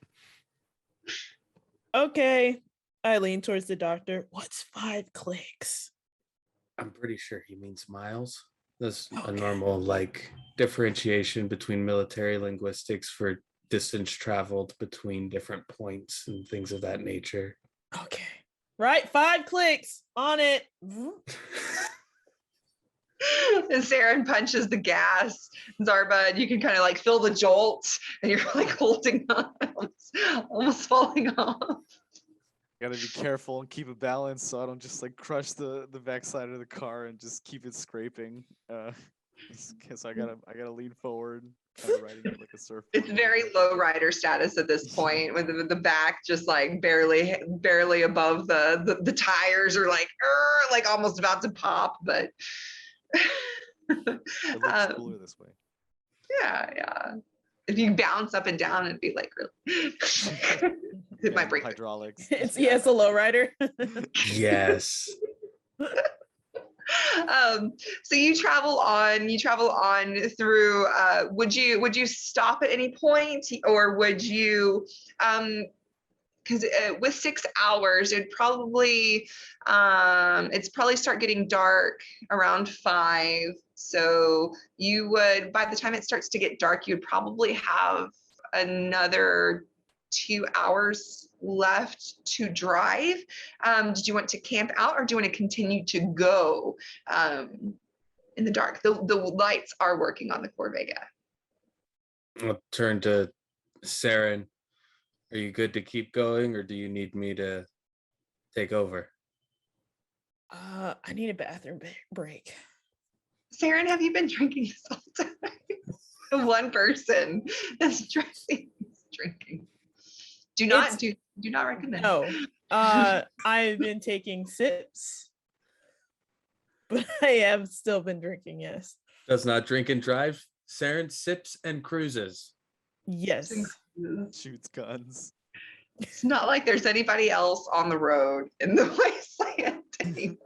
Okay. I lean towards the doctor. What's 5 clicks? I'm pretty sure he means miles. That's a normal differentiation between military linguistics for distance traveled between different points and things of that nature. Okay. Right, 5 clicks on it. And Saren punches the gas, Zarba, and you can kind of feel the jolt, and you're holding on, almost falling off. Gotta be careful and keep a balance so I don't just crush the backside of the car and just keep it scraping. So I gotta lean forward, kind of riding it like a surfboard. It's very low rider status at this point, with the back just barely above the tires are almost about to pop, but It looks cooler this way. yeah. If you bounce up and down, it'd be really. It might break. Hydraulics. It's a low rider. Yes. So you travel on through. Would you stop at any point, or would you? Because with 6 hours, it's probably start getting dark around 5. So you would, by the time it starts to get dark, you'd probably have another 2 hours left to drive. Did you want to camp out, or do you want to continue to go in the dark? The lights are working on the Corvega. I'll turn to Saren. Are you good to keep going, or do you need me to take over? I need a bathroom break. Saren, have you been drinking this whole time? The one person that's drinking. Do not recommend. No. I've been taking sips, but I have still been drinking, yes. Does not drink and drive. Saren sips and cruises. Yes. Shoots guns. It's not like there's anybody else on the road in the wasteland anyway.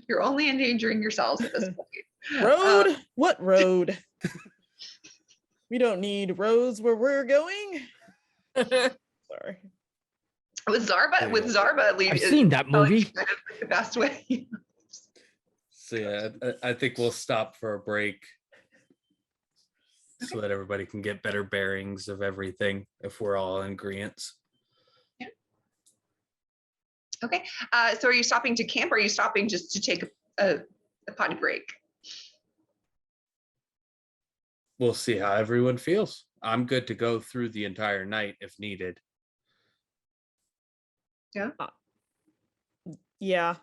You're only endangering yourselves at this point. Road? What road? We don't need roads where we're going. Sorry. With Zarba, I've seen that movie. Kind of the best way. So yeah, I think we'll stop for a break so that everybody can get better bearings of everything if we're all in agreement. Yeah. Okay. So are you stopping to camp or are you stopping just to take a potty break? We'll see how everyone feels. I'm good to go through the entire night if needed. Yeah. Yeah.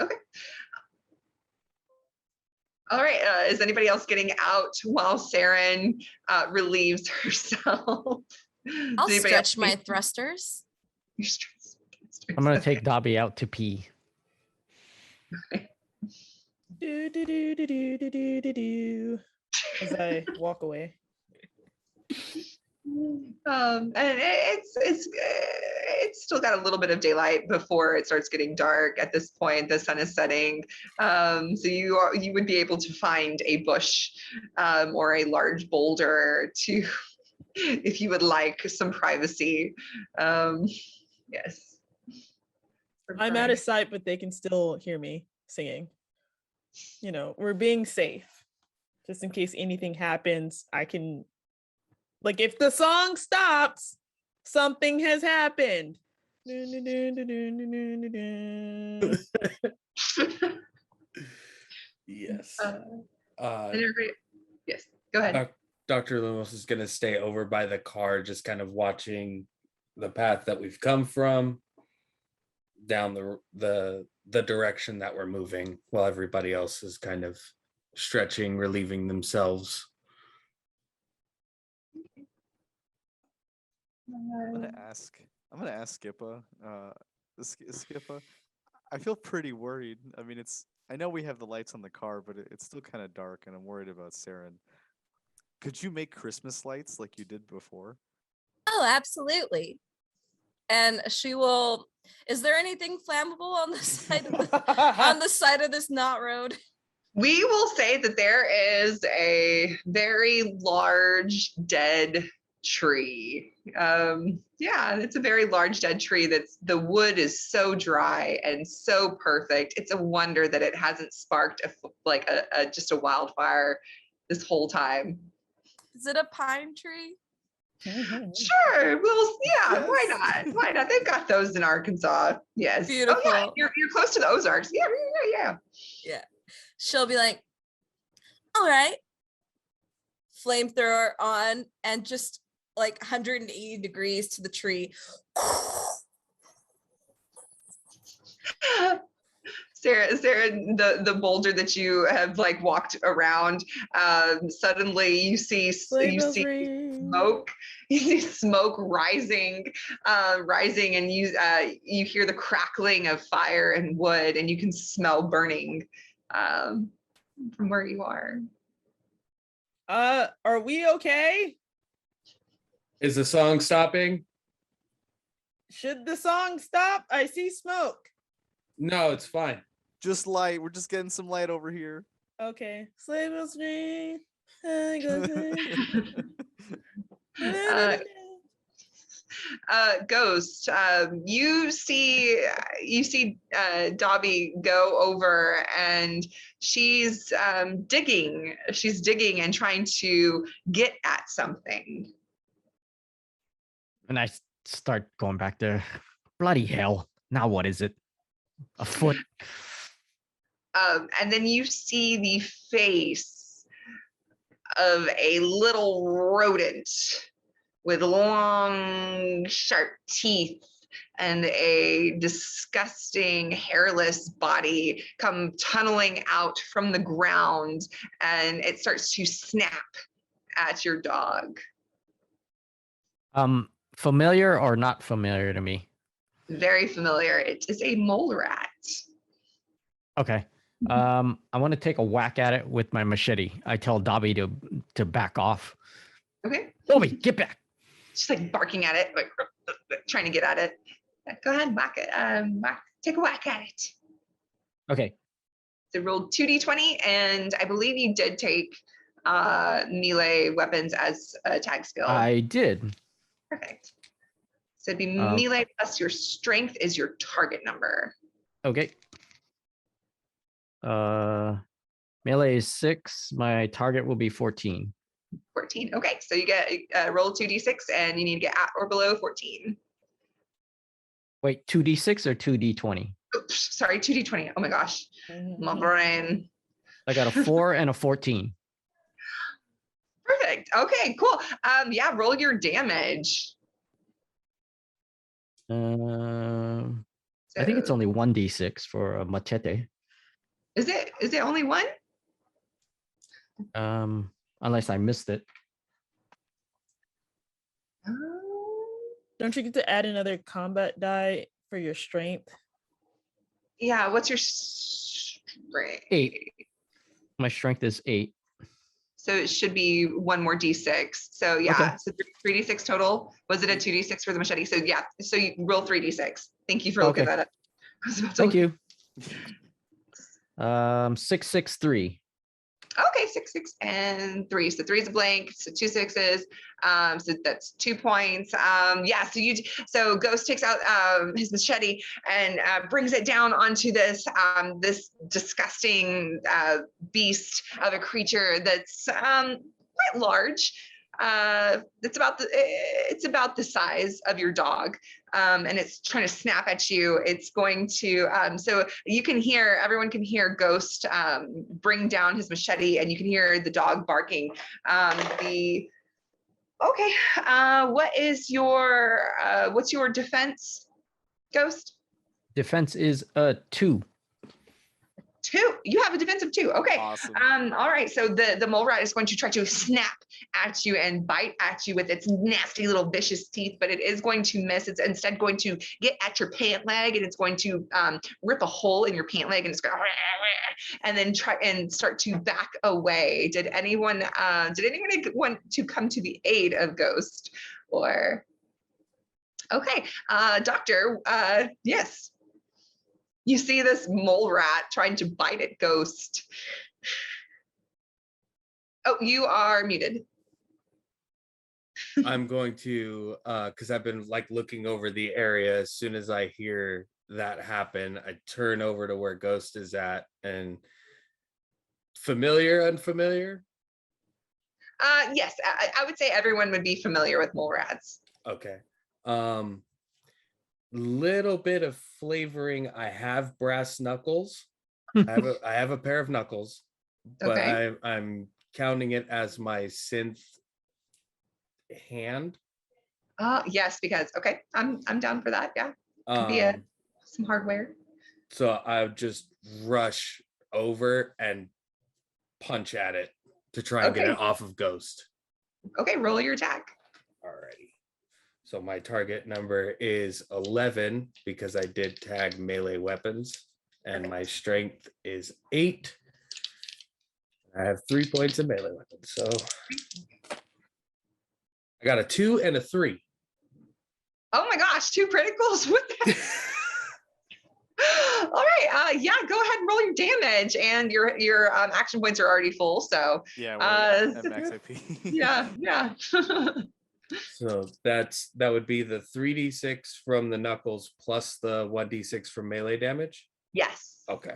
Okay. All right. Is anybody else getting out while Saren relieves herself? I'll stretch my thrusters. I'm gonna take Dobby out to pee. Do do do do do do do do do. As I walk away. And it's still got a little bit of daylight before it starts getting dark. At this point, the sun is setting, so you would be able to find a bush or a large boulder to, if you would like some privacy. Yes. I'm out of sight, but they can still hear me singing. You know, we're being safe. Just in case anything happens, I can, like, if the song stops, something has happened. Yes. Yes, go ahead. Dr. Lumas is going to stay over by the car, just kind of watching the path that we've come from down the direction that we're moving, while everybody else is kind of stretching, relieving themselves. I'm gonna ask Skippa. Skippa, I feel pretty worried. I mean, I know we have the lights on the car, but it's still kind of dark, and I'm worried about Saren. Could you make Christmas lights like you did before? Oh, absolutely. And she will. Is there anything flammable on the side of this knot road? We will say that there is a very large dead tree. Yeah, it's a very large dead tree. The wood is so dry and so perfect. It's a wonder that it hasn't sparked just a wildfire this whole time. Is it a pine tree? Sure. Well, yeah. Yes. Why not? Why not? They've got those in Arkansas. Yes. Beautiful. Oh, yeah. You're close to the Ozarks. Yeah. She'll be like, all right, flamethrower on, and just like 180 degrees to the tree. Sarah, the boulder that you have like walked around, suddenly you see smoke. You see smoke rising, and you hear the crackling of fire and wood, and you can smell burning from where you are. Are we okay? Is the song stopping? Should the song stop? I see smoke. No, it's fine. Just light. We're just getting some light over here. Okay. Slave Bill Street. Ghost, you see Dobby go over, and she's digging and trying to get at something. And I start going back there. Bloody hell. Now what is it? A foot? And then you see the face of a little rodent with long, sharp teeth and a disgusting, hairless body come tunneling out from the ground, and it starts to snap at your dog. Familiar or not familiar to me? Very familiar. It is a mole rat. Okay. I want to take a whack at it with my machete. I tell Dobby to back off. Okay. Dobby, get back. She's like barking at it, like trying to get at it. Go ahead, whack it. Take a whack at it. Okay. So roll 2d20, and I believe you did take melee weapons as a tag skill. I did. Perfect. So it'd be melee plus your strength is your target number. Okay. Melee is 6. My target will be 14. 14. Okay, so you get roll 2d6, and you need to get at or below 14. Wait, 2d6 or 2d20? Oops, sorry, 2d20. Oh my gosh, my brain. I got a 4 and a 14. Perfect. Okay, cool. Yeah, roll your damage. I think it's only 1d6 for a machete. Is it only one? Unless I missed it. Don't you get to add another combat die for your strength? Yeah, what's your strength? 8. My strength is 8. So it should be one more d6. So yeah, Okay. so 3d6 total. Was it a 2d6 for the machete? So yeah, so you roll 3d6. Thank you for looking Okay. that up. I was about to Thank look- you. 6, 6, 3. Okay, 6, 6, and 3. So 3 is a blank. So 2 6s. So that's 2 points. Yeah. So Ghost takes out his machete and brings it down onto this this disgusting beast of a creature that's quite large. It's about the size of your dog. And it's trying to snap at you. It's going to, so everyone can hear Ghost bring down his machete, and you can hear the dog barking. What's your defense, Ghost? Defense is a 2. 2. You have a defense of 2. Okay. Awesome. All right. So the mole rat is going to try to snap at you and bite at you with its nasty little vicious teeth, but it is going to miss. It's instead going to get at your pant leg, and it's going to rip a hole in your pant leg, and it's going to and then try and start to back away. Did anyone want to come to the aid of Ghost? Or okay, Doctor, yes. You see this mole rat trying to bite at Ghost. Oh, you are muted. I'm going to, because I've been like looking over the area. As soon as I hear that happen, I turn over to where Ghost is at, and familiar, unfamiliar? Yes, I would say everyone would be familiar with mole rats. Okay. Little bit of flavoring. I have brass knuckles. I have a pair of knuckles, but Okay. I'm counting it as my synth hand. Yes, because okay, I'm down for that. Yeah, could be some hardware. So I would just rush over and punch at it to try and get Okay. it off of Ghost. Okay, roll your attack. Alrighty. So my target number is 11 because I did tag melee weapons, and my strength is 8. I have 3 points of melee weapons. So I got a 2 and a 3. Oh my gosh, 2 criticals. What the All right, yeah, go ahead and roll your damage, and your action points are already full. So Yeah, we're at max IP. yeah. So that would be the 3d6 from the knuckles plus the 1d6 from melee damage. Yes. Okay.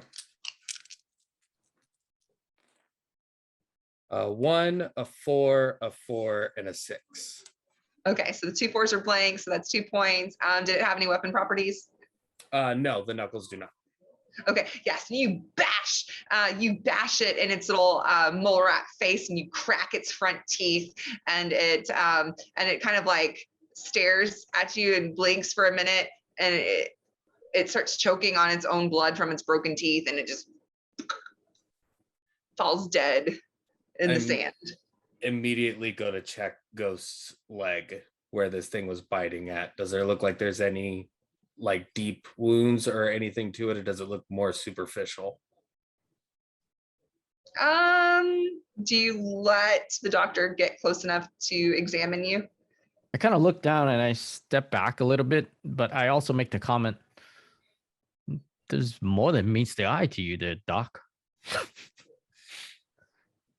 1, a 4, a 4, and a 6. Okay, so the 2 4s are blank, so that's 2 points. Did it have any weapon properties? No, the knuckles do not. Okay, yes, you bash it in its little mole rat face, and you crack its front teeth, and it kind of like stares at you and blinks for a minute, and it starts choking on its own blood from its broken teeth, and it just falls dead in the sand. Immediately go to check Ghost's leg where this thing was biting at. Does there look like there's any like deep wounds or anything to it, or does it look more superficial? Do you let the doctor get close enough to examine you? I kind of look down and I step back a little bit, but I also make the comment, there's more than meets the eye to you there, Doc.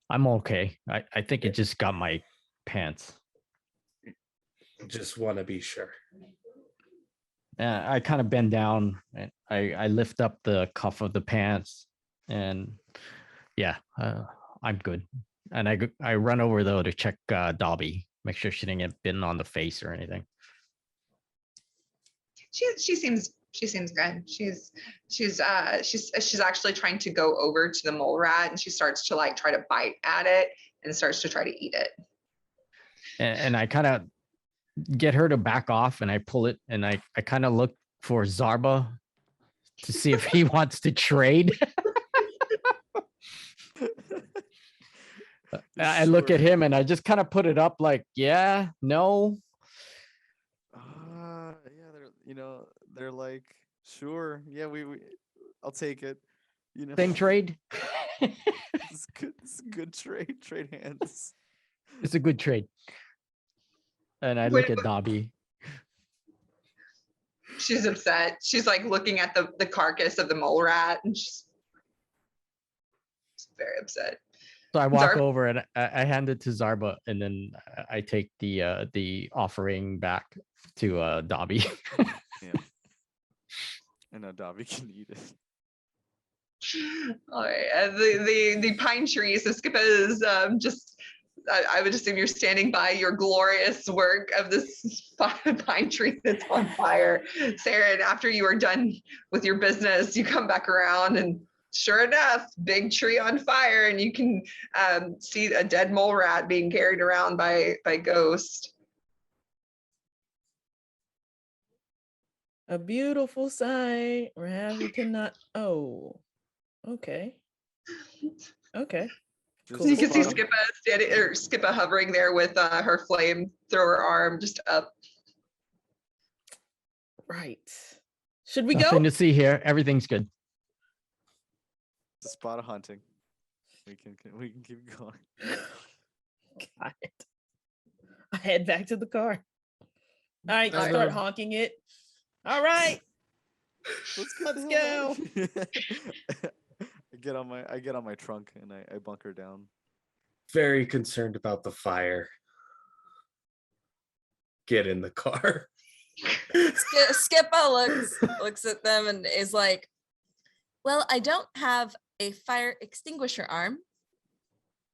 I'm okay. I think it just got my pants. Just want to be sure. I kind of bend down and I lift up the cuff of the pants and yeah, I'm good. And I run over though to check Dobby, make sure she didn't get bitten on the face or anything. She seems good. She's actually trying to go over to the mole rat, and she starts to like try to bite at it and starts to try to eat it. And I kind of get her to back off and I pull it and I kind of look for Zarba to see if he wants to trade. I look at him and I just kind of put it up like, yeah, no. Yeah, they're like, sure, yeah, we I'll take it. Same trade. It's good. It's a good trade hands. It's a good trade. And I look at Dobby. She's upset. She's like looking at the carcass of the mole rat, and she's very upset. So I walk over and I hand it to Zarba, and then I take the offering back to Dobby. Yeah. And now Dobby can eat it. All right. The pine tree. So Skippa is just. I would assume you're standing by your glorious work of this pine tree that's on fire. Saren, after you are done with your business, you come back around and sure enough, big tree on fire, and you can see a dead mole rat being carried around by Ghost. A beautiful sight. We're happy to not. Oh, okay. Okay. So you can see Skippa hovering there with her flamethrower arm just up. Right. Should we go? Nothing to see here. Everything's good. It's a spot of hunting. We can keep going. Got it. I head back to the car. All right, start honking it. All right. Let's go. I get on my trunk and I bunker down. Very concerned about the fire. Get in the car. Skippa looks at them and is like, well, I don't have a fire extinguisher arm.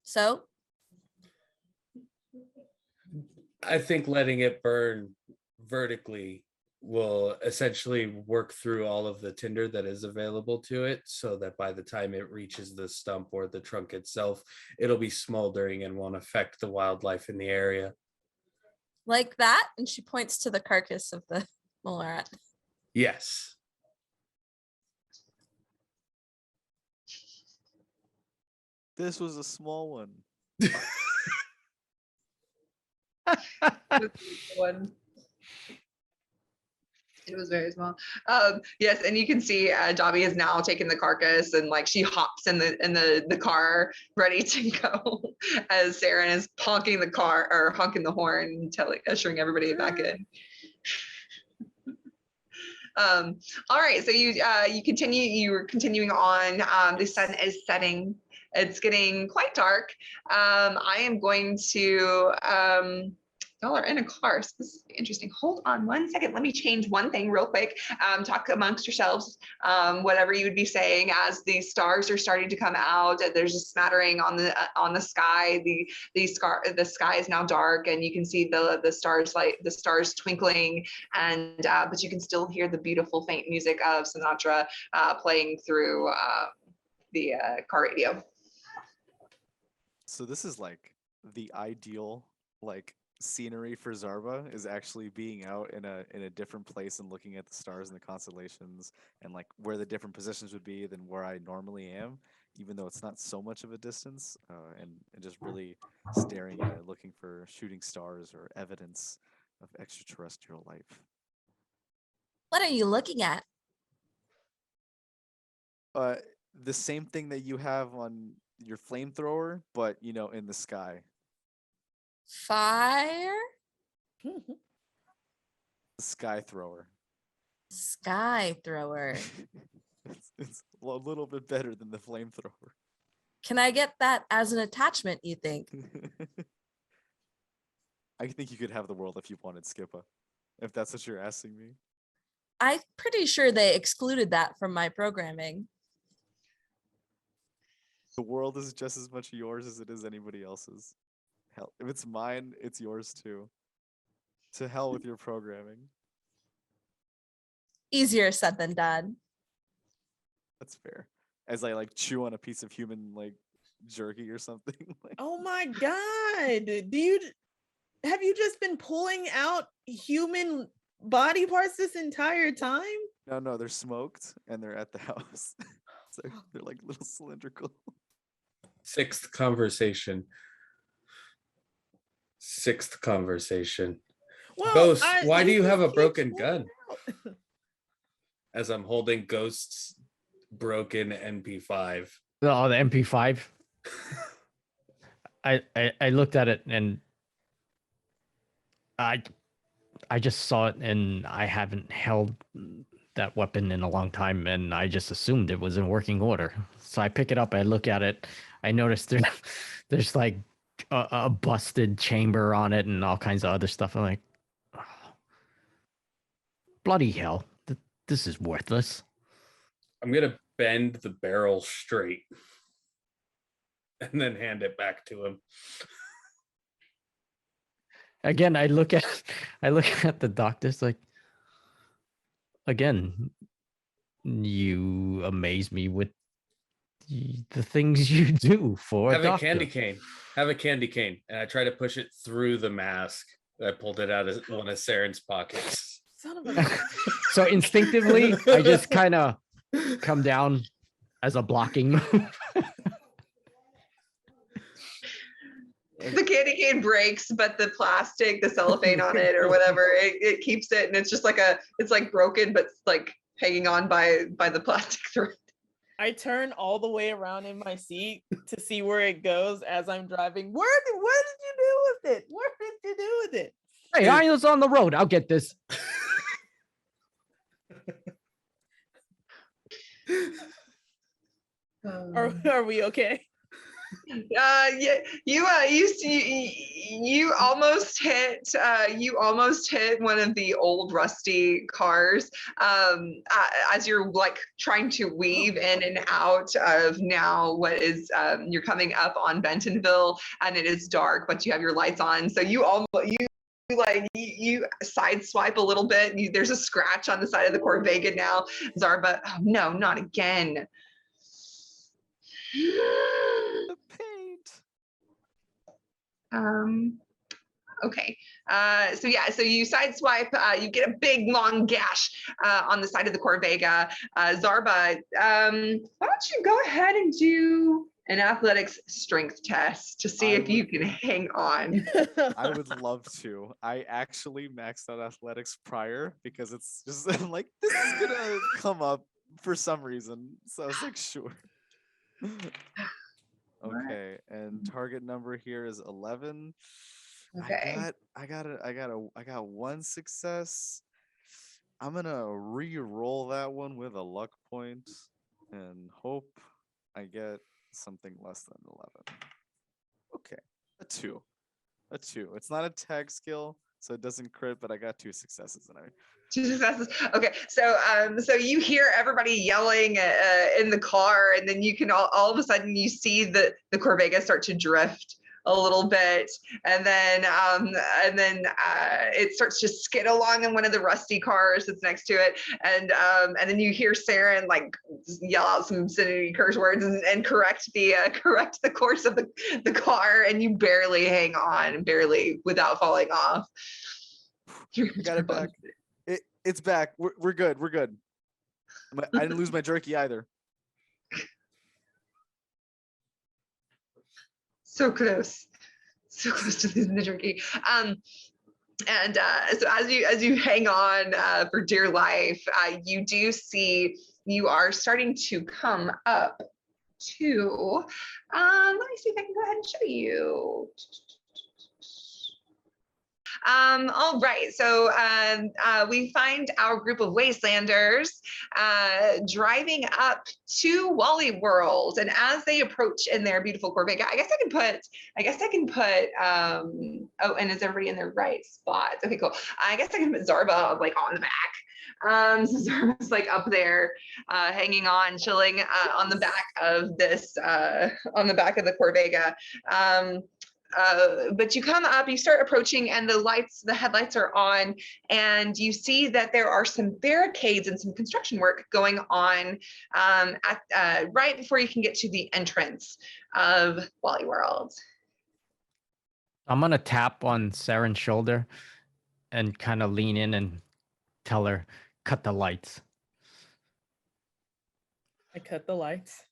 So I think letting it burn vertically will essentially work through all of the tinder that is available to it, so that by the time it reaches the stump or the trunk itself, it'll be smoldering and won't affect the wildlife in the area. Like that? And she points to the carcass of the mole rat. Yes. This was a small one. It was very small. Yes, and you can see Dobby is now taking the carcass and like she hops in the car ready to go as Saren is honking the car or honking the horn, ushering everybody back in. All right, so you were continuing on. The sun is setting. It's getting quite dark. I am going to y'all are in a car, so this is interesting. Hold on one second. Let me change one thing real quick. Talk amongst yourselves, whatever you would be saying as the stars are starting to come out. There's a smattering on the sky. The sky is now dark, and you can see the stars twinkling, and but you can still hear the beautiful faint music of Sinatra playing through the car radio. So this is like the ideal scenery for Zarba, is actually being out in a different place and looking at the stars and the constellations and like where the different positions would be than where I normally am, even though it's not so much of a distance, and just really staring at it, looking for shooting stars or evidence of extraterrestrial life. What are you looking at? The same thing that you have on your flamethrower, but in the sky. Fire? Sky thrower. Sky thrower. It's a little bit better than the flamethrower. Can I get that as an attachment, you think? I think you could have the world if you wanted, Skippa. If that's what you're asking me. I'm pretty sure they excluded that from my programming. The world is just as much yours as it is anybody else's. Hell, if it's mine, it's yours too. To hell with your programming. Easier said than done. That's fair. As I like chew on a piece of human like jerky or something. Like, Oh my god. Have you just been pulling out human body parts this entire time? no, they're smoked and they're at the house. So they're like little cylindrical. Sixth conversation. Well, Ghost, why do you just have a keep broken pulling gun? out. As I'm holding Ghost's broken MP5. Oh, the MP5. I looked at it and I just saw it and I haven't held that weapon in a long time and I just assumed it was in working order. So I pick it up, I look at it, I noticed there's like a busted chamber on it and all kinds of other stuff. I'm like, oh, bloody hell, this is worthless. I'm gonna bend the barrel straight and then hand it back to him. Again, I look at the doctors like, again, you amaze me with the things you do for Have a a doctor. candy cane. Have a candy cane. And I try to push it through the mask. I pulled it out of one of Saren's pockets. Son of a So instinctively, I just kind of come down as a blocking move. The candy cane breaks, but the plastic, the cellophane on it or whatever, it keeps it, and it's just like it's like broken, but it's like hanging on by the plastic thread. I turn all the way around in my seat to see where it goes as I'm driving. What did you do with it? What did you do with it? Hey, I was on the road. I'll get this. Are we okay? Yeah, you almost hit one of the old rusty cars as you're like trying to weave in and out of now what is you're coming up on Bentonville and it is dark, but you have your lights on, so you sideswipe a little bit and there's a scratch on the side of the Corvega now. Zarba, oh no, not again. the paint. Okay. So you sideswipe, you get a big long gash on the side of the Corvega. Zarba, why don't you go ahead and do an athletics strength test to see if you can hang on. I would love to. I actually maxed out athletics prior because it's just I'm like, this is gonna come up for some reason. So I was like, sure. Okay, and target number here is 11. Okay. I got one success. I'm gonna re-roll that one with a luck point and hope I get something less than 11. Okay, a 2. It's not a tag skill, so it doesn't crit, but I got 2 successes in it. 2 successes. Okay, so you hear everybody yelling in the car, and then you can all of a sudden you see the Corvega start to drift a little bit, and then it starts to skid along in one of the rusty cars that's next to it, and then you hear Saren like yell out some obscenity curse words and correct the course of the car, and you barely hang on, barely without falling off. I got it back. It's back. We're good. I didn't lose my jerky either. So close to losing the jerky. And so as you hang on for dear life, you do see you are starting to come up to. Let me see if I can go ahead and show you. All right. So we find our group of wastelanders driving up to Wally World, and as they approach in their beautiful Corvette, I guess I can put. Oh, and is everybody in their right spots? Okay, cool. I guess I can put Zarba like on the back. So Zarba's like up there, hanging on, chilling on the back of this, on the back of the Corvega. But you come up, you start approaching, and the headlights are on, and you see that there are some barricades and some construction work going on right before you can get to the entrance of Wally World. I'm gonna tap on Saren's shoulder and kind of lean in and tell her, cut the lights. I cut the lights.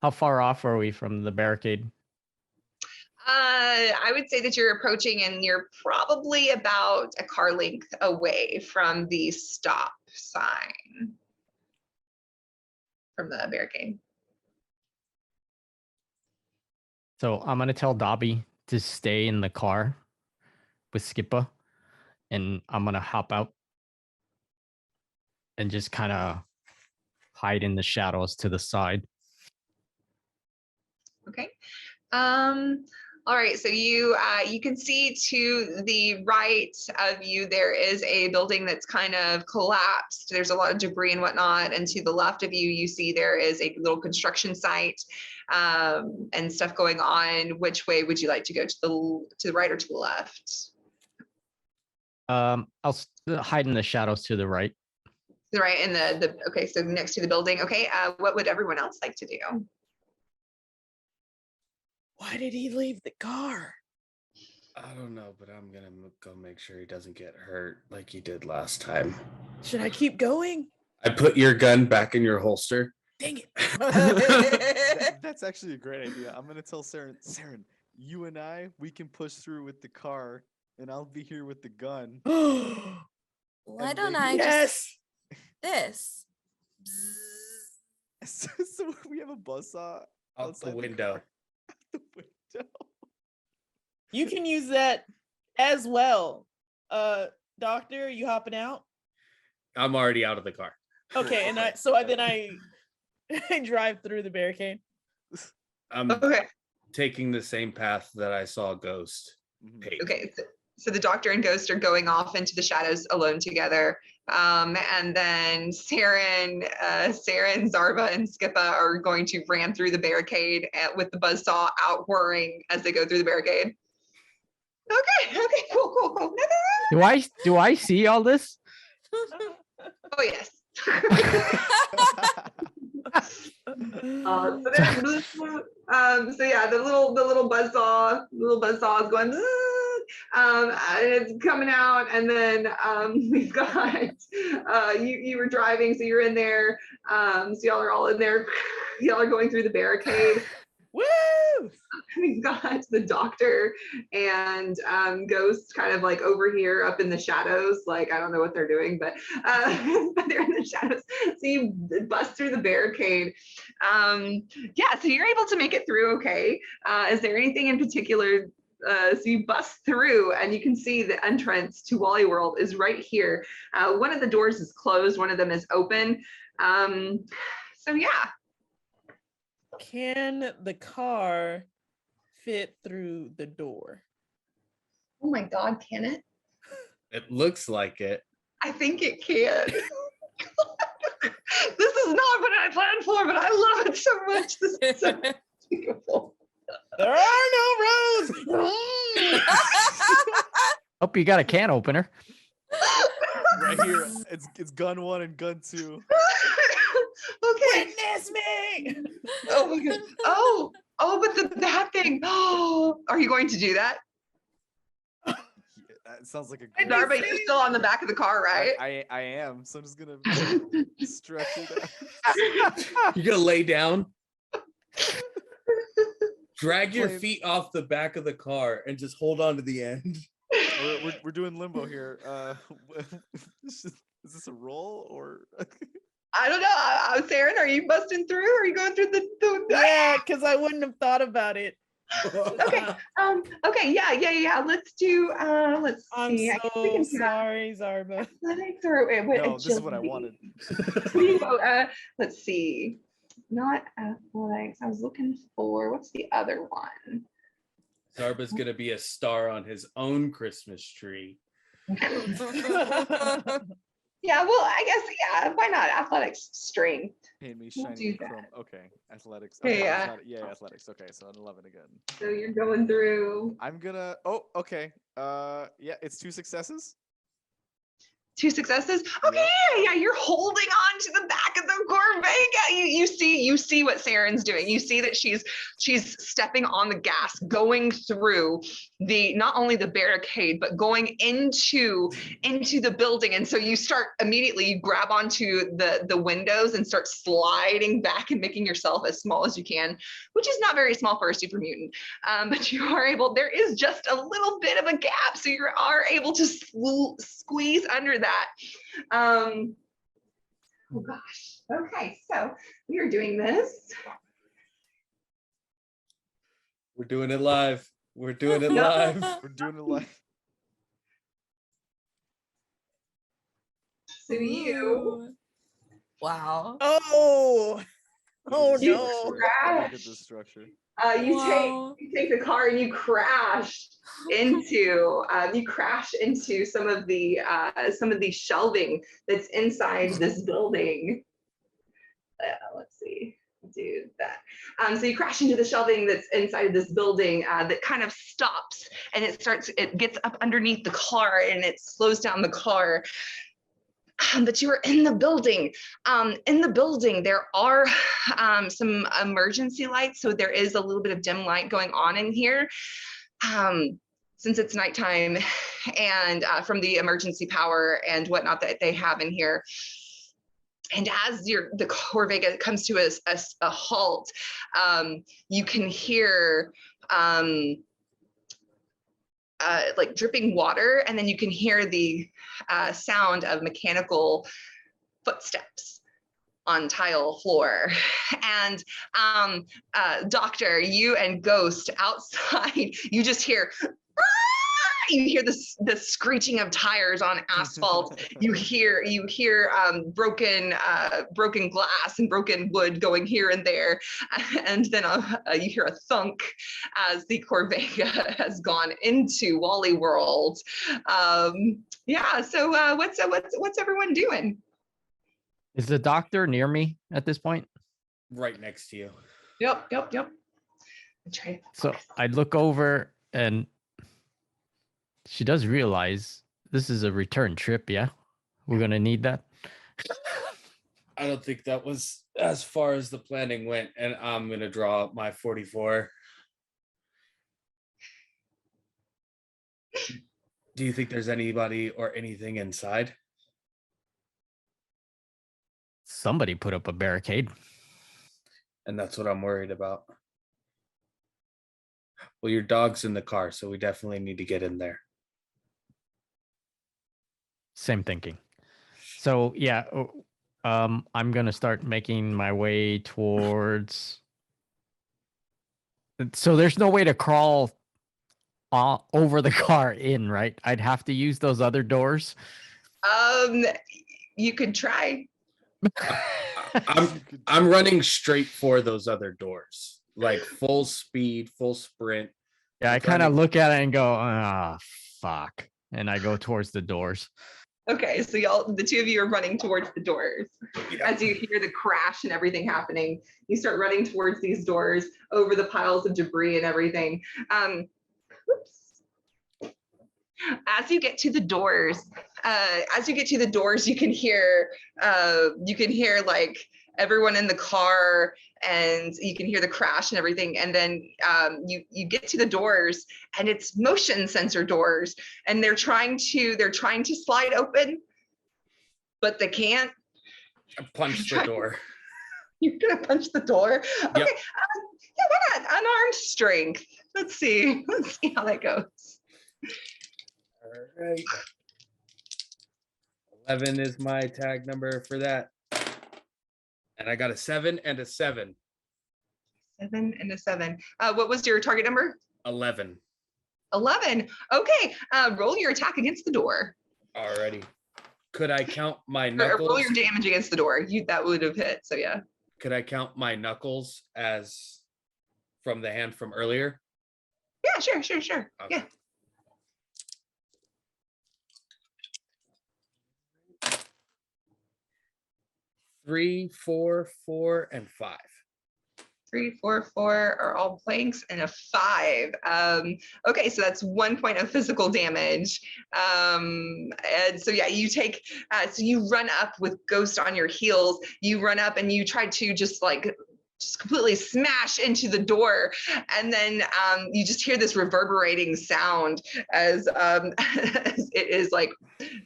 How far off are we from the barricade? I would say that you're approaching, and you're probably about a car length away from the stop sign from the barricade. So I'm gonna tell Dobby to stay in the car with Skippa, and I'm gonna hop out and just kind of hide in the shadows to the side. Okay. All right. So you can see to the right of you there is a building that's kind of collapsed. There's a lot of debris and whatnot. And to the left of you, you see there is a little construction site and stuff going on. Which way would you like to go? To the right or to the left? I'll hide in the shadows to the right. The right in the okay. So next to the building. Okay. What would everyone else like to do? Why did he leave the car? I don't know, but I'm gonna go make sure he doesn't get hurt like he did last time. Should I keep going? I put your gun back in your holster. Dang it. That's actually a great idea. I'm gonna tell Saren, you and we can push through with the car, and I'll be here with the gun. Why don't I just this? So we have a buzzsaw Out the window. The window. You can use that as well. Doctor, you hopping out? I'm already out of the car. Okay, and I drive through the barricade. I'm Okay. taking the same path that I saw Ghost take. Okay. So the doctor and Ghost are going off into the shadows alone together. And then Saren, Zarba, and Skippa are going to ram through the barricade with the buzzsaw out whirring as they go through the barricade. Okay, cool. Do I see all this? Oh yes. So yeah, the little buzzsaw is going, and it's coming out, and then we've got you were driving, so you're in there, so y'all are all in there, y'all are going through the barricade. Woo! We've got the doctor and Ghost kind of like over here up in the shadows. Like, I don't know what they're doing, but they're in the shadows. So you bust through the barricade. Yeah, so you're able to make it through okay. Is there anything in particular? So you bust through, and you can see the entrance to Wally World is right here. One of the doors is closed, one of them is open. So yeah. Can the car fit through the door? Oh my God, can it? It looks like it. I think it can. This is not what I planned for, but I love it so much. This is so beautiful. There are no roads. Hope you got a can opener. Right here, it's gun 1 and gun 2. Okay. Witness me. Oh my God. Oh, but that thing. Oh, are you going to do that? Yeah, it sounds like a great Zarba, you're still on the back of the car, right? I am, so I'm just gonna stretch it out. You're gonna lay down, drag your feet off the back of the car, and just hold on to the end. We're doing limbo here. Is this a roll or? I don't know. Saren, are you busting through? Or are you going through the? Yeah, because I wouldn't have thought about it. Okay. Okay. Yeah. Let's do. Let's I'm see. I guess we so can do sorry, Zarba. athletics or No, this is what I agility. wanted. What do you go? Let's see. Not athletics. I was looking for what's the other one? Zarba's gonna be a star on his own Christmas tree. Yeah. Well, I guess yeah. Why not athletics? Strength. Paint me We'll shiny do that. chrome. Okay, athletics. Yeah, Okay, yeah. yeah, athletics. Okay, so an 11 again. So you're going through I'm gonna. Oh, okay. Yeah, it's 2 successes. 2 successes. Okay, yeah, you're holding on to the back of the Corvega. You see what Saren's doing. You see that she's stepping on the gas, going through the not only the barricade but going into the building. And so you start immediately. You grab onto the windows and start sliding back and making yourself as small as you can, which is not very small for a super mutant. But you are able. There is just a little bit of a gap, so you are able to squeeze under that. Oh gosh. Okay, so we are doing this. We're doing it live. We're doing it Yep. live. We're doing it live. So you Ooh. Wow. Oh Look at this no. structure. Look at this structure. you Wow. take the car and you crash into some of the shelving that's inside this building. Let's see. Do that. So you crash into the shelving that's inside this building that kind of stops, and it gets up underneath the car and it slows down the car. But you are in the building. In the building, there are some emergency lights. So there is a little bit of dim light going on in here since it's nighttime, and from the emergency power and whatnot that they have in here. And as the Corvega comes to a halt, you can hear like dripping water, and then you can hear the sound of mechanical footsteps on tile floor. And Doctor, you and Ghost outside, you just hear you hear the screeching of tires on asphalt. You hear broken glass and broken wood going here and there, and then you hear a thunk as the Corvega has gone into Wally World. Yeah. So what's everyone doing? Is the doctor near me at this point? Right next to you. Yep. So I look over and she does realize this is a return trip, yeah? We're going to need that. I don't think that was as far as the planning went, and I'm going to draw up my 44. Do you think there's anybody or anything inside? Somebody put up a barricade. And that's what I'm worried about. Well, your dog's in the car, so we definitely need to get in there. Same thinking. So yeah, I'm gonna start making my way towards. So there's no way to crawl over the car in, right? I'd have to use those other doors. You could try. I'm running straight for those other doors, like full speed, full sprint. Yeah, I kind of look at it and go, ah, fuck, and I go towards the doors. Okay, so the two of you are running towards the doors. Yeah. As you hear the crash and everything happening, you start running towards these doors over the piles of debris and everything. As you get to the doors, you can hear like everyone in the car, and you can hear the crash and everything. And then you get to the doors, and it's motion sensor doors, and they're trying to slide open, but they can't. I punched the door. You're gonna punch the door? Yep. Okay. Yeah, why not? Unarmed strength. Let's see how that goes. All right. 11 is my tag number for that. And I got a 7 and a 7. 7 and a 7. What was your target number? 11. 11. Okay. Roll your attack against the door. Alrighty. Could I count my Or knuckles? roll your damage against the door. That would have hit. So yeah. Could I count my knuckles as from the hand from earlier? Yeah, sure. Okay. Yeah. Three, 4, 4, and 5. 3, 4, 4 are all blanks and a 5. Okay, so that's 1 point of physical damage. And so yeah, you take, so you run up with Ghost on your heels. You run up and you try to just completely smash into the door, and then you just hear this reverberating sound as, as it is like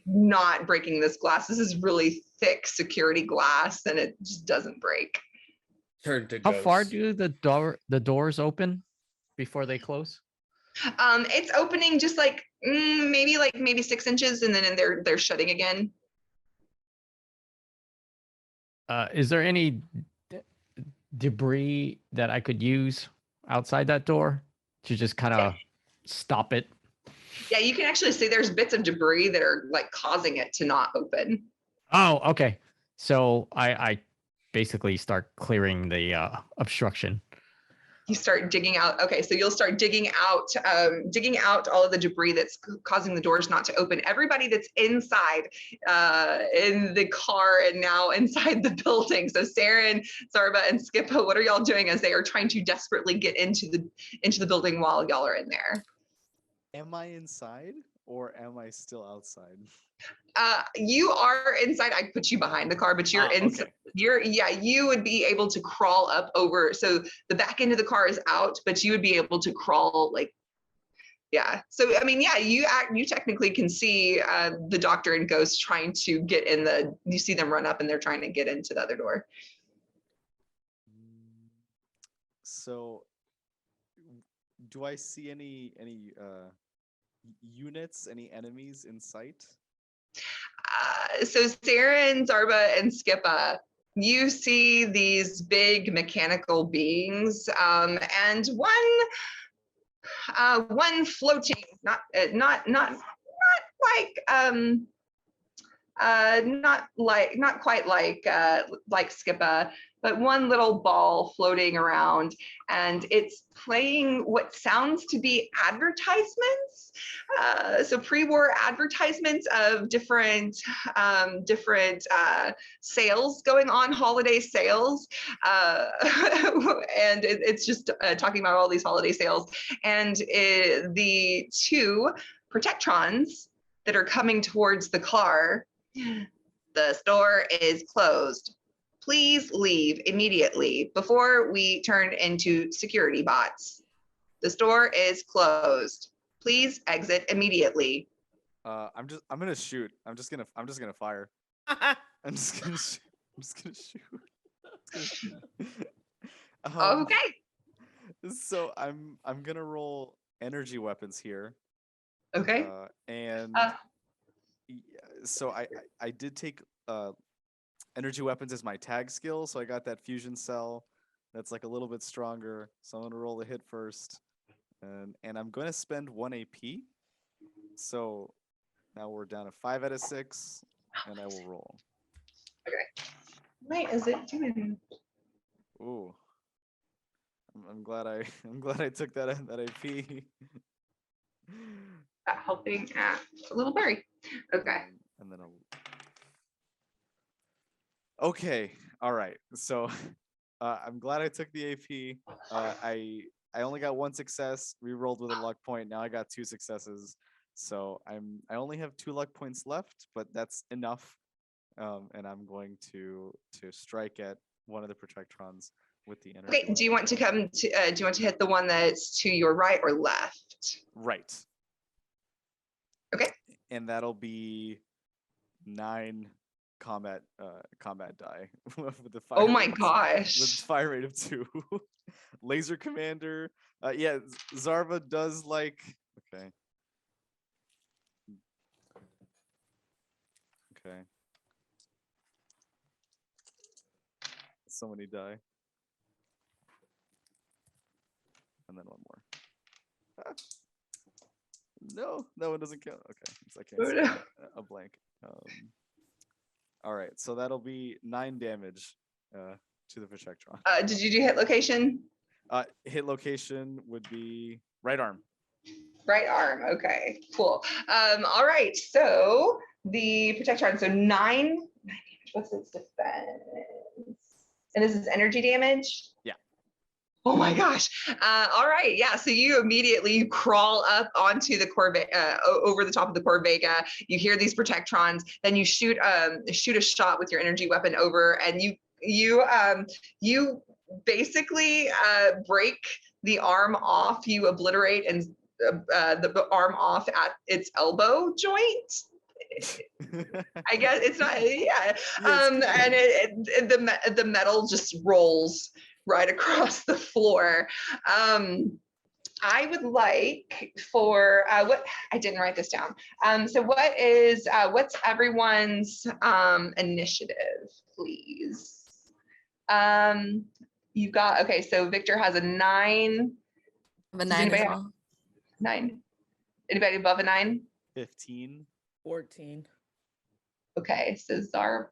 not breaking this glass. This is really thick security glass, and it just doesn't break. Turn to How Ghost. far do the doors open before they close? It's opening just maybe 6 inches, and then they're shutting again. Is there any debris that I could use outside that door to just kind of stop it? Yeah, you can actually see there's bits of debris that are like causing it to not open. Oh, okay. So I basically start clearing the obstruction. You start digging out. Okay, so you'll start digging out all of the debris that's causing the doors not to open. Everybody that's inside in the car and now inside the building. So Saren, Zarba, and Skippa, what are y'all doing as they are trying to desperately get into the building while y'all are in there? Am I inside or am I still outside? You are inside. I put you behind the car, but you're inside. Okay. You would be able to crawl up over. So the back end of the car is out, but you would be able to crawl So I mean, you technically can see the doctor and Ghost trying to get in you see them run up and they're trying to get into the other door. So do I see any units, any enemies in sight? So Saren, Zarba, and Skippa, you see these big mechanical beings, and one floating, not quite like Skippa, but one little ball floating around, and it's playing what sounds to be advertisements. So pre-war advertisements of different sales going on, holiday sales, and it's just talking about all these holiday sales, and the 2 protectrons that are coming towards the car. The store is closed. Please leave immediately before we turn into security bots. The store is closed. Please exit immediately. I'm gonna shoot. I'm just gonna fire. I'm just gonna shoot. Okay. So I'm gonna roll energy weapons here. Okay. So I did take energy weapons as my tag skill, so I got that fusion cell that's like a little bit stronger. So I'm gonna roll the hit first, and I'm gonna spend 1 AP. So now we're down to 5 out of 6, and I will roll. Okay. Wait, is it doing? Ooh, I'm glad I took that AP. Helping at a little berry. Okay. And then okay, all right. So I'm glad I took the AP. I only got 1 success. Rerolled with a luck point. Now I got 2 successes. So I only have 2 luck points left, but that's enough. And I'm going to strike at one of the protectrons with the energy. Okay. Do you want to hit the one that's to your right or left? Right. Okay. And that'll be 9 combat die with the fire. Oh my with gosh. fire rate of 2. Laser commander. Yeah, Zarba does like. Okay. Okay. So many die. No, that one doesn't count. Okay, so I Oh, can't no. see a blank. All right, so that'll be 9 damage to the Protectron. Did you do hit location? Hit location would be right arm. Right arm. Okay, cool. All right. So the Protectron. So 9 damage. What's its defense? And this is energy damage. Yeah. Oh my gosh. All right. Yeah. So you immediately crawl up onto the over the top of the Corvega. You hear these Protectrons. Then you shoot a shot with your energy weapon over, and you basically break the arm off. You obliterate and the arm off at its elbow joint. I guess it's not. Yeah. And the metal just rolls right across the floor. I would like for what I didn't write this down. So what's everyone's initiative, please? You got okay. So Victor has a 9. I have a 9 as anybody well. 9. Anybody above a 9? 15. 14. Okay, so Zarba,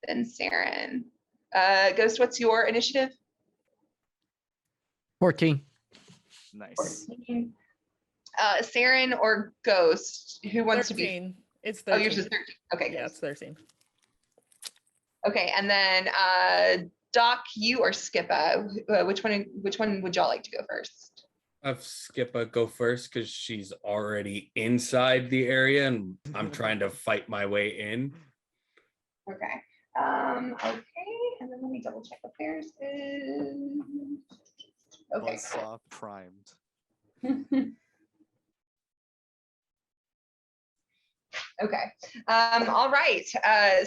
then Saren. Ghost, what's your initiative? 14. Nice. 14. Saren or Ghost? Who wants 13. to be? It's Oh, 13. yours is 13. Okay, Yeah, Ghost. it's 13. Okay, and then Doc, you or Skippa? Which one would y'all like to go first? Have Skippa go first because she's already inside the area and I'm trying to fight my way in. Okay. Okay, and then let me double check what theirs is. Okay. Buzzsaw primed. Okay. All right.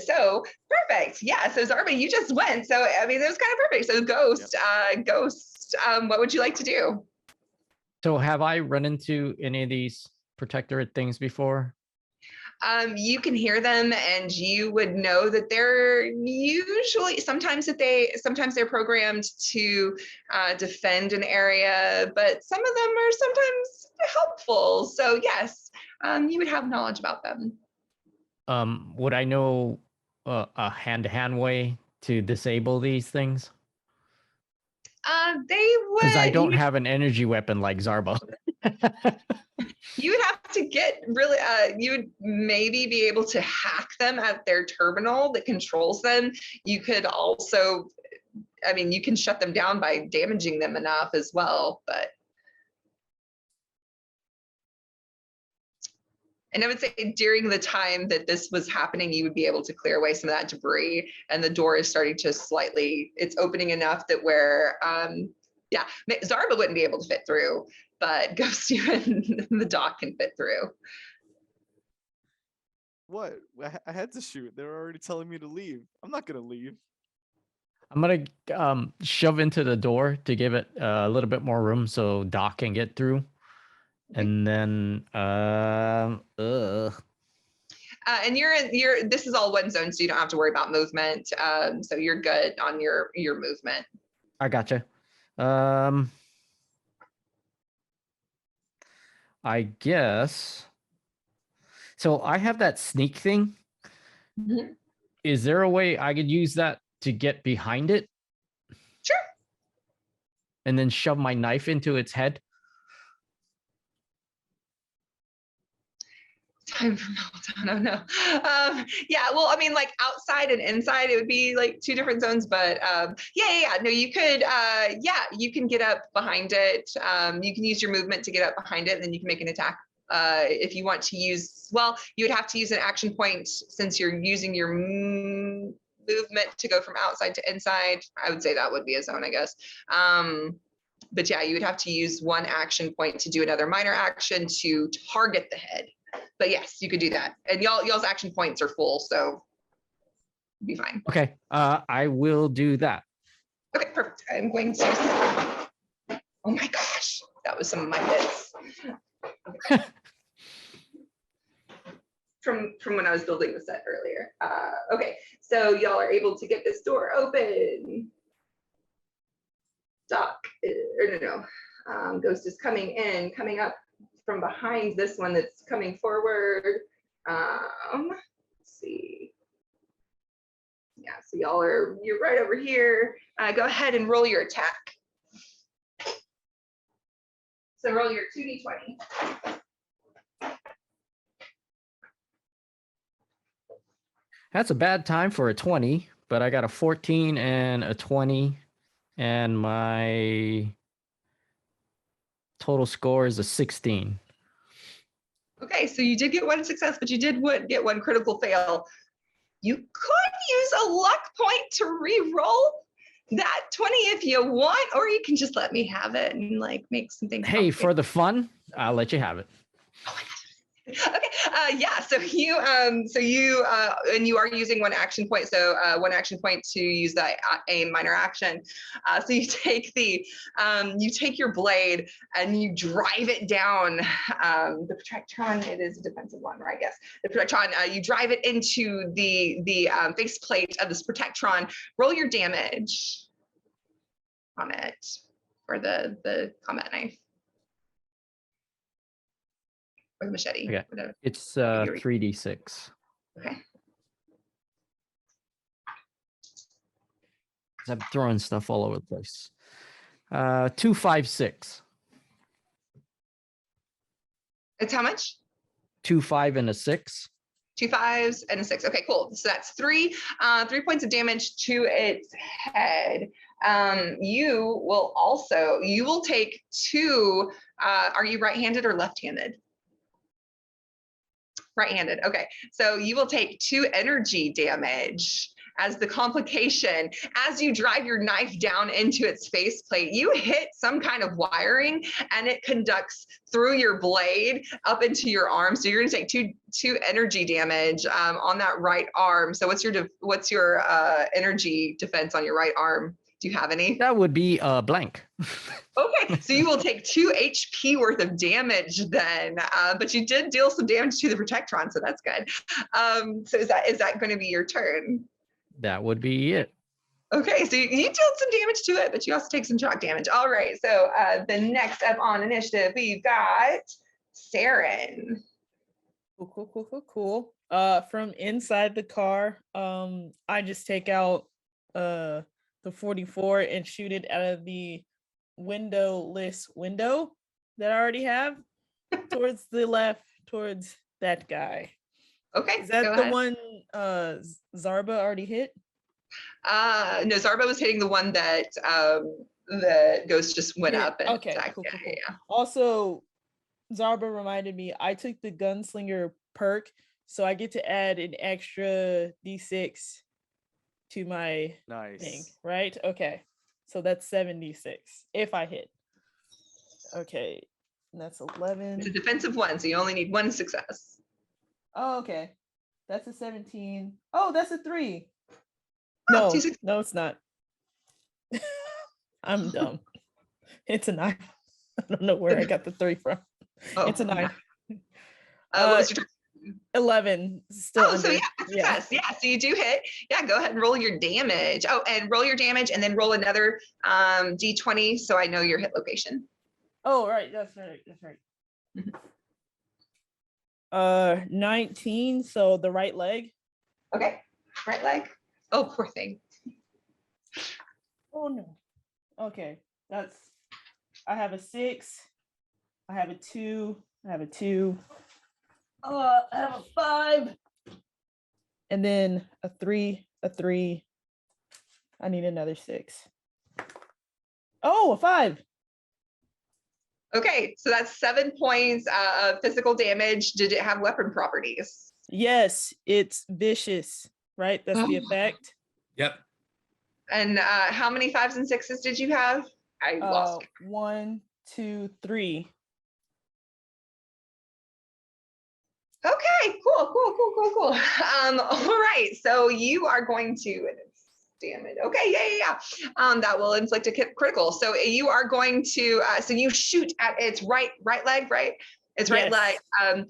So perfect. Yeah. So Zarba, you just went. So I mean, it was kind of perfect. So Ghost, what would you like to do? So have I run into any of these protectorate things before? You can hear them, and you would know that they're usually sometimes they're programmed to defend an area, but some of them are sometimes helpful. So yes, you would have knowledge about them. Would I know a hand-to-hand way to disable these things? They would. Because I don't have an energy weapon like Zarba. You would have to get really, you would maybe be able to hack them at their terminal that controls them. You could also, I mean, you can shut them down by damaging them enough as well, but. And I would say during the time that this was happening, you would be able to clear away some of that debris, and the door is starting to it's opening enough that where, yeah, Zarba wouldn't be able to fit through, but Ghost, you and the Doc can fit through. What? I had to shoot. They were already telling me to leave. I'm not gonna leave. I'm gonna shove into the door to give it a little bit more room so Doc can get through. And then And this is all one zone, so you don't have to worry about movement. So you're good on your movement. I gotcha. I guess. So I have that sneak thing. Mm-hmm. Is there a way I could use that to get behind it? Sure. And then shove my knife into its head? Time for meltdown. Oh no. Yeah. Well, I mean, like outside and inside, it would be like 2 different zones. But yeah. No, you could. Yeah, you can get up behind it. You can use your movement to get up behind it, and then you can make an attack. If you want to use, well, you would have to use an action point since you're using your movement to go from outside to inside. I would say that would be a zone, I guess. But yeah, you would have to use 1 action point to do another minor action to target the head. But yes, you could do that. And y'all's action points are full, so be fine. Okay, I will do that. Okay, perfect. I'm going to. Oh my gosh, that was some of my bits. Okay. From when I was building the set earlier. Okay, so y'all are able to get this door open. Doc, or no, Ghost is coming up from behind this one that's coming forward. Let's see. Yeah, so you're right over here. Go ahead and roll your attack. So roll your 2d20. That's a bad time for a 20, but I got a 14 and a 20, and my total score is a 16. Okay, so you did get one success, but you did get one critical fail. You could use a luck point to re-roll that 20 if you want, or you can just let me have it and like make something. Hey, for the fun, I'll let you have it. Oh my gosh. Okay. Yeah. So you and you are using one action point. So one action point to use that a minor action. So you take your blade and you drive it down. The Protectron, it is a defensive one, right? I guess the Protectron. You drive it into the faceplate of this Protectron. Roll your damage on it for the combat knife. Or the machete. Okay. Whatever. It's 3d6. Okay. I'm throwing stuff all over the place. 2, 5, 6. It's how much? 2, 5, and a 6. 2 5s and a 6. Okay, cool. So that's 3 points of damage to its head. You will take 2. Are you right-handed or left-handed? Right-handed. Okay, so you will take 2 energy damage as the complication. As you drive your knife down into its faceplate, you hit some kind of wiring and it conducts through your blade up into your arm. So you're going to take two energy damage on that right arm. So what's your energy defense on your right arm? Do you have any? That would be blank. Okay, so you will take 2 HP worth of damage then, but you did deal some damage to the Protectron, so that's good. So is that going to be your turn? That would be it. Okay, so you dealt some damage to it, but you also take some shock damage. All right, so the next up on initiative, we've got Saren. Cool. From inside the car, I just take out the 44 and shoot it out of the windowless window that I already have towards the left, towards that guy. Okay, is that the ahead. one Zarba already hit? No, Zarba was hitting the one that the ghost just went up and okay, attacked. cool. Yeah. Also, Zarba reminded me I took the gunslinger perk, so I get to add an extra d6 to my thing, right? Okay, so that's 76 if I hit. Okay, and that's 11. It's a defensive one, so you only need 1 success. Oh, okay, that's a 17. Oh, that's a 3. Oh, No, it's not. I'm dumb. It's a 9. I don't know where I got the 3 from. Oh. It's a 9. What was your 11. Still under. So yeah, success. Yeah, so you do hit. Yeah, go ahead and roll your damage. Oh, and roll your damage and then roll another d20 so I know your hit location. Oh, right. That's right. 19, so the right leg. Okay, right leg. Oh, poor thing. Oh no. Okay, I have a 6. I have a 2. I have a 2. I have a 5. And then a 3, a 3. I need another 6. Oh, a 5. Okay, so that's 7 points of physical damage. Did it have weapon properties? Yes, it's vicious, right? That's the effect. Yep. And how many 5s and 6s did you have? I lost. 1, 2, 3. Okay, cool. All right, so you are going to damage. Okay, yeah. That will inflict a critical. So you are going to, so you shoot at its right leg, right? It's right Yes. leg.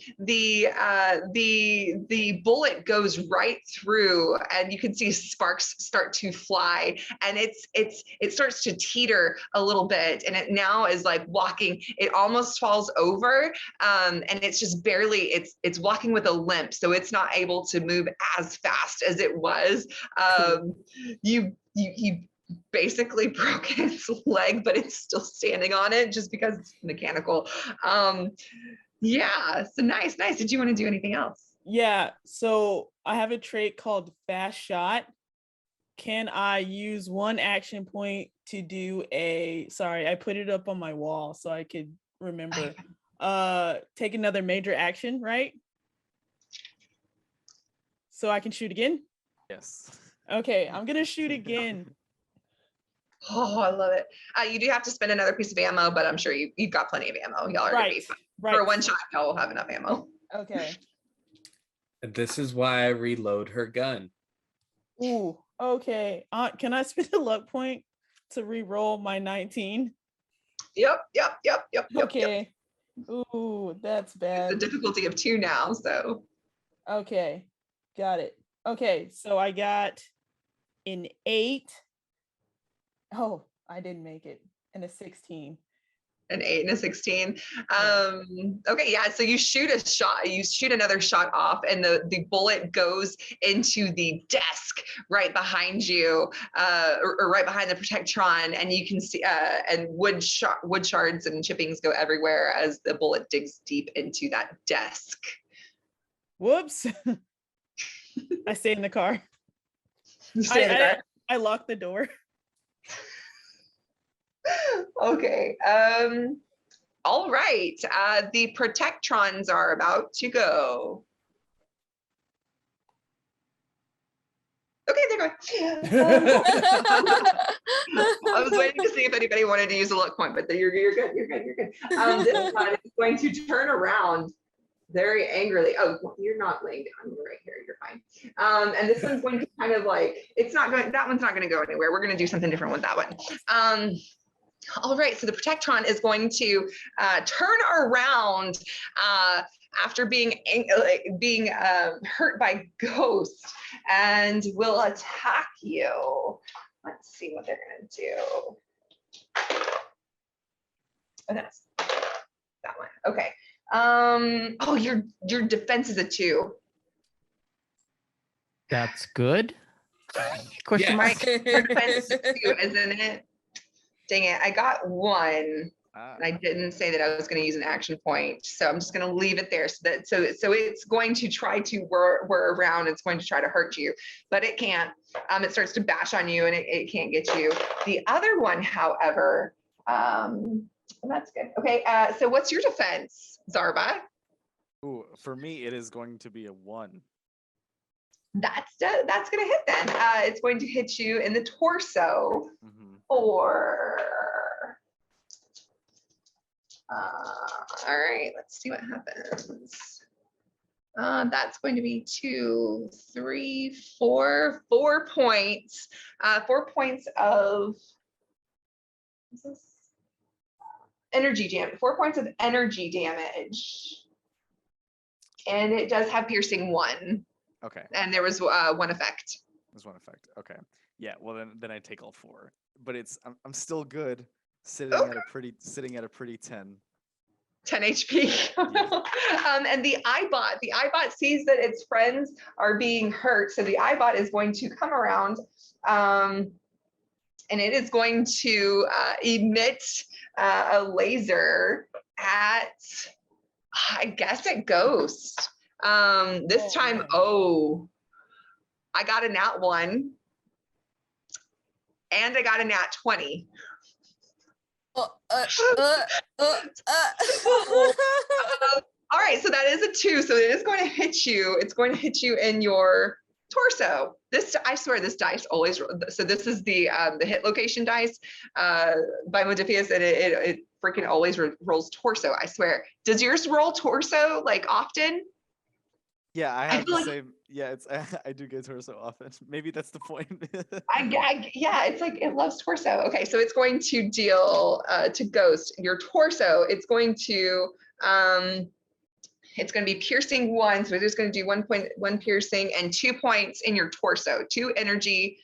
The bullet goes right through, and you can see sparks start to fly, and it starts to teeter a little bit, and it now is like walking. It almost falls over, and it's just barely. It's walking with a limp, so it's not able to move as fast as it was. You basically broke its leg, but it's still standing on it just because it's mechanical. Yeah, so nice. Did you want to do anything else? Yeah, so I have a trait called fast shot. Can I use one action point to do sorry, I put it up on my wall so I could remember. Take another major action, right? So I can shoot again? Yes. Okay, I'm gonna shoot again. Oh, I love it. You do have to spend another piece of ammo, but I'm sure you've got plenty of ammo. Y'all are gonna be fine. For one shot, y'all will have enough ammo. Okay. And this is why I reload her gun. Ooh, okay. Can I spend a luck point to re-roll my 19? Yep. Okay. Ooh, that's bad. The difficulty of 2 now, so. Okay, got it. Okay, so I got an 8. Oh, I didn't make it. And a 16. An 8 and a 16. Okay, yeah. So you shoot another shot off, and the bullet goes into the desk right behind you, or right behind the Protectron, and you can see and wood shards and chippings go everywhere as the bullet digs deep into that desk. Whoops. I stay in the car. You stay in the car? I lock the door. Okay. All right. The Protectrons are about to go. Okay, they're going. I was waiting to see if anybody wanted to use a luck point, but you're good. This one is going to turn around very angrily. Oh, you're not laying down. You're right here. You're fine. And this one's going to kind of like, that one's not going to go anywhere. We're going to do something different with that one. All right, so the Protectron is going to turn around after being hurt by Ghost, and will attack you. Let's see what they're going to do. Oh, that's that one. Okay. Oh, your defense is a 2. That's good. Question mark. Your defense is a 2, isn't it? Dang it, I got 1, and I didn't say that I was going to use an action point, so I'm just going to leave it there. So it's going to try to whir around. It's going to try to hurt you, but it can't. It starts to bash on you, and it can't get you. The other one, however, that's good. Okay, so what's your defense, Zarba? Ooh, for me, it is going to be a 1. That's going to hit then. It's going to hit you in the torso. Mm-hmm. Or all right, let's see what happens. That's going to be 2, 3, 4 points. 4 points of energy damage. 4 points of energy damage, and it does have piercing 1. Okay. And there was one effect. There's one effect. Okay. Yeah. Well, then I take all 4. But I'm still good, sitting at a pretty 10. 10 HP. Yes. And the iBot sees that its friends are being hurt, so the iBot is going to come around, and it is going to emit a laser at, I guess, at Ghost. This time, I got a nat 1. And I got a nat 20. All right, so that is a 2. So it is going to hit you. It's going to hit you in your torso. I swear, this dice always. So this is the hit location dice by Modifius, and it freaking always rolls torso. I swear. Does yours roll torso like often? Yeah, I have the same. Yeah, I do get torso often. Maybe that's the point. Yeah, it's like it loves torso. Okay, so it's going to deal to Ghost your torso. It's going to it's going to be piercing 1. So we're just going to do 1 point, 1 piercing, and 2 points in your torso, 2 energy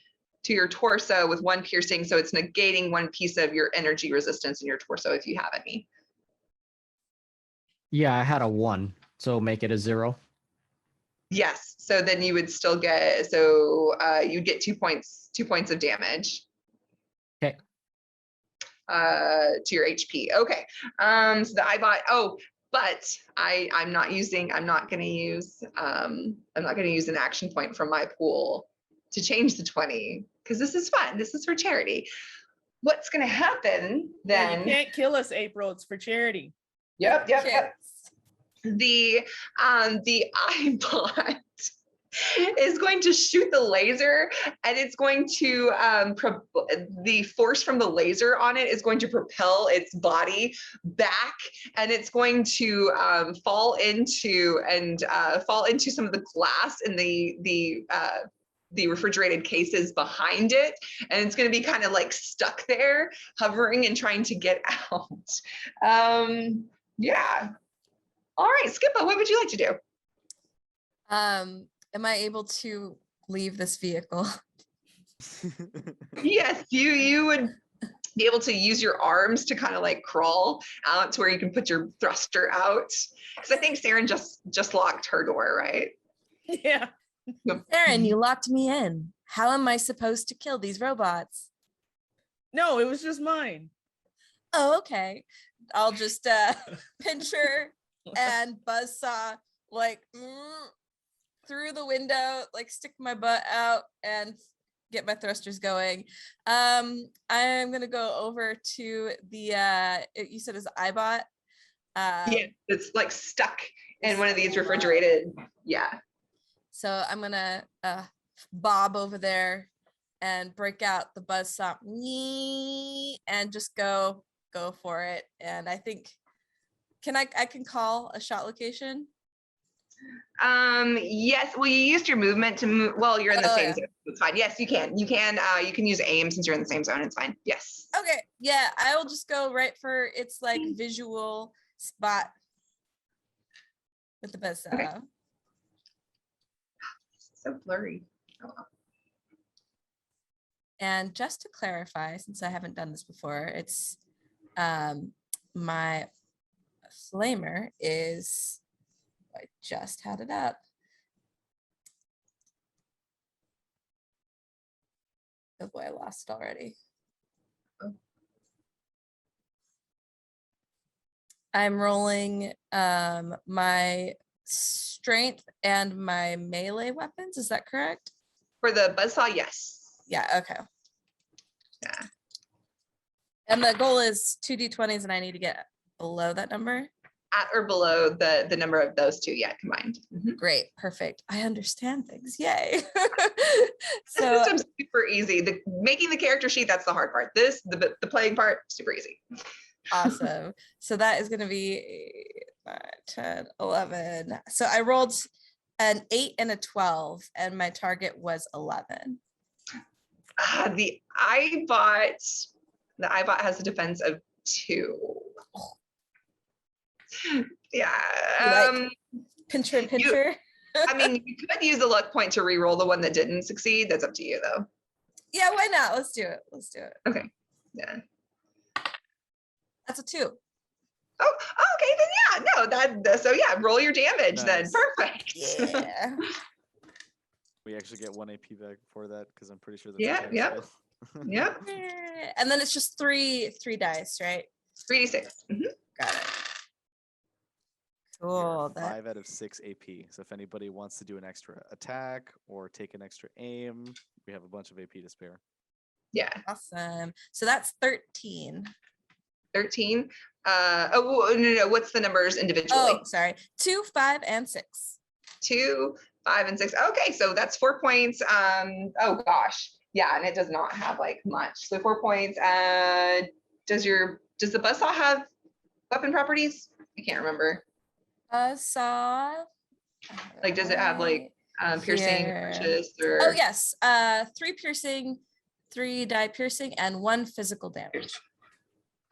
to your torso with 1 piercing. So it's negating 1 piece of your energy resistance in your torso if you have any. Yeah, I had a 1, so make it a 0. Yes. So then you would still get, so you'd get 2 points, 2 points of damage. Okay. To your HP. Okay. So the iBot, oh, but I'm not going to use an action point from my pool to change the 20, because this is fun. This is for charity. What's going to happen then? You can't kill us, April. It's for charity. Yep. The iBot is going to shoot the laser, and it's going to the force from the laser on it is going to propel its body back, and it's going to fall into some of the glass in the refrigerated cases behind it, and it's going to be kind of like stuck there, hovering and trying to get out. Yeah. All right, Skippa, what would you like to do? Am I able to leave this vehicle? Yes, you would be able to use your arms to kind of like crawl out to where you can put your thruster out. Because I think Saren just locked her door, right? Yeah. Saren, you locked me in. How am I supposed to kill these robots? No, it was just mine. Oh, okay. I'll just pinch her and buzzsaw like through the window, like stick my butt out and get my thrusters going. I'm gonna go over to the you said is iBot. Yeah, it's like stuck in one of these refrigerated. Yeah. So I'm gonna bob over there and break out the buzzsaw and just go for it. And I think I can call a shot location. Yes. Well, you used your movement to move. Well, you're in the same zone. It's fine. Yes, you can. You can use aim since you're in the same zone. It's fine. Yes. Okay. Yeah, I will just go right for its like visual spot with the buzz. Okay. So blurry. Oh. And just to clarify, since I haven't done this before, it's my flamer is. I just had it up. Oh boy, I lost it already. Oh. I'm rolling my strength and my melee weapons. Is that correct? For the buzzsaw, yes. Yeah, okay. Yeah. And the goal is 2d20s and I need to get below that number? At or below the number of those two, yeah, combined. Mm-hmm. Great, perfect. I understand things. Yay. So the system's super easy. Making the character sheet, that's the hard part. The playing part, super easy. Awesome. So that is going to be 9, 10, 11. So I rolled an 8 and a 12, and my target was 11. The iBot has a defense of 2. Yeah. Pincher. I mean, you could use a luck point to re-roll the one that didn't succeed. That's up to you, though. Yeah, why not? Let's do it. Okay. Yeah. That's a 2. Oh, okay. Then yeah, no, so yeah, roll your damage then. Nice. Perfect. Yeah. We actually get 1 AP back for that because I'm pretty sure that's Yeah, yep. Yep. And then it's just three dice, right? 3d6. Mm-hmm. Got it. Cool. 5 out of 6 AP. So if anybody wants to do an extra attack or take an extra aim, we have a bunch of AP to spare. Yeah. Awesome. So that's 13. 13. No. What's the numbers individually? Oh, sorry. 2, 5, and 6. 2, 5, and 6. Okay, so that's 4 points. Oh gosh. Yeah, and it does not have like much. So 4 points. Does the buzzsaw have weapon properties? I can't remember. Buzzsaw. Like, does it have like piercing, purchase, or? Oh yes. 3 piercing, 3 die piercing, and 1 physical damage.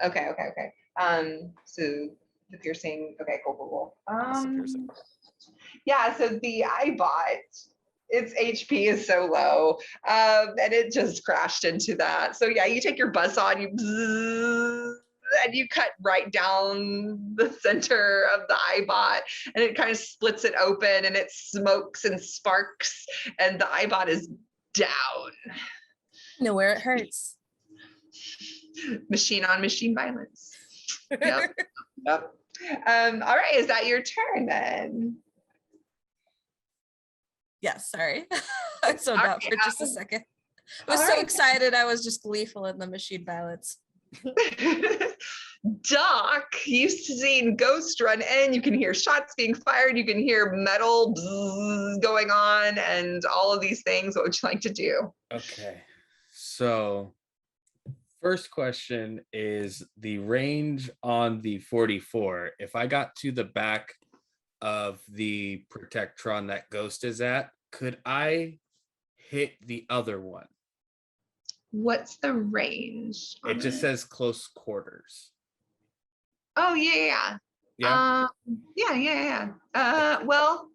Okay. So The piercing. Okay, cool. That's the piercing. Yeah, so the iBot, its HP is so low, and it just crashed into that. So yeah, you take your buzzsaw and and you cut right down the center of the iBot, and it kind of splits it open, and it smokes and sparks, and the iBot is down. I know where it hurts. Machine on machine violence. Yep. Yep. All right, is that your turn then? Yes, sorry. I zoned out for just a second. I was all so right. excited. I was just gleeful in the machine violence. Doc, you've seen Ghost run in. You can hear shots being fired. You can hear metal going on and all of these things. What would you like to do? Okay. So first question is the range on the 44. If I got to the back of the Protectron that Ghost is at, could I hit the other one? What's the range? It just says close quarters. Oh, yeah. Yeah. Well,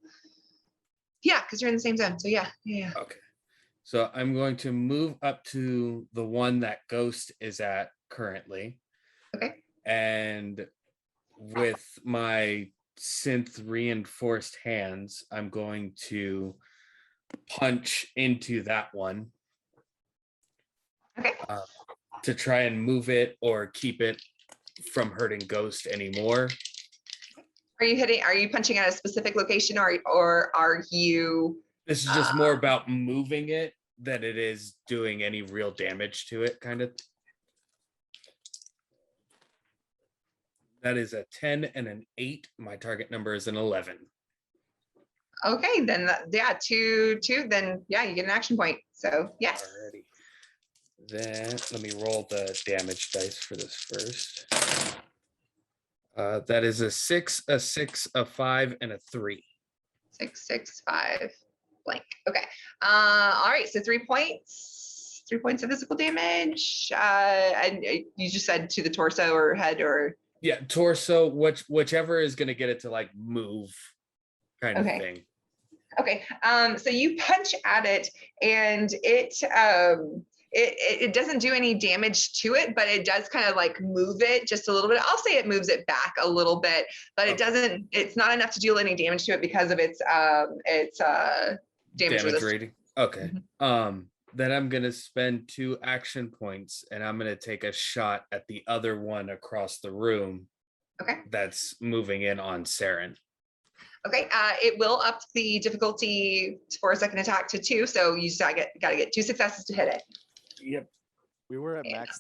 yeah, because you're in the same zone. So yeah. Okay. So I'm going to move up to the one that Ghost is at currently. Okay. And with my synth reinforced hands, I'm going to punch into that one. Okay. To try and move it or keep it from hurting Ghost anymore. Are you punching at a specific location, or are you? This is just more about moving it than it is doing any real damage to it, kind of. That is a 10 and an 8. My target number is an 11. Okay, then two. Then yeah, you get an action point. So yes. Alrighty. Then let me roll the damage dice for this first. That is a 6, a 6, a 5, and a 3. 6, 6, 5, blank. Okay. All right. So 3 points. 3 points of physical damage. And you just said to the torso or head or. Yeah, torso, whichever is going to get it to like move, kind of thing. Okay. So you punch at it, and it doesn't do any damage to it, but it does kind of like move it just a little bit. I'll say it moves it back a little bit, but it doesn't. It's not enough to deal any damage to it because of its damage rating. Okay. Then I'm gonna spend 2 action points, and I'm gonna take a shot at the other one across the room. Okay. That's moving in on Saren. Okay, it will up the difficulty for a second attack to 2, so you just gotta get 2 successes to hit it. Yep. We were at max.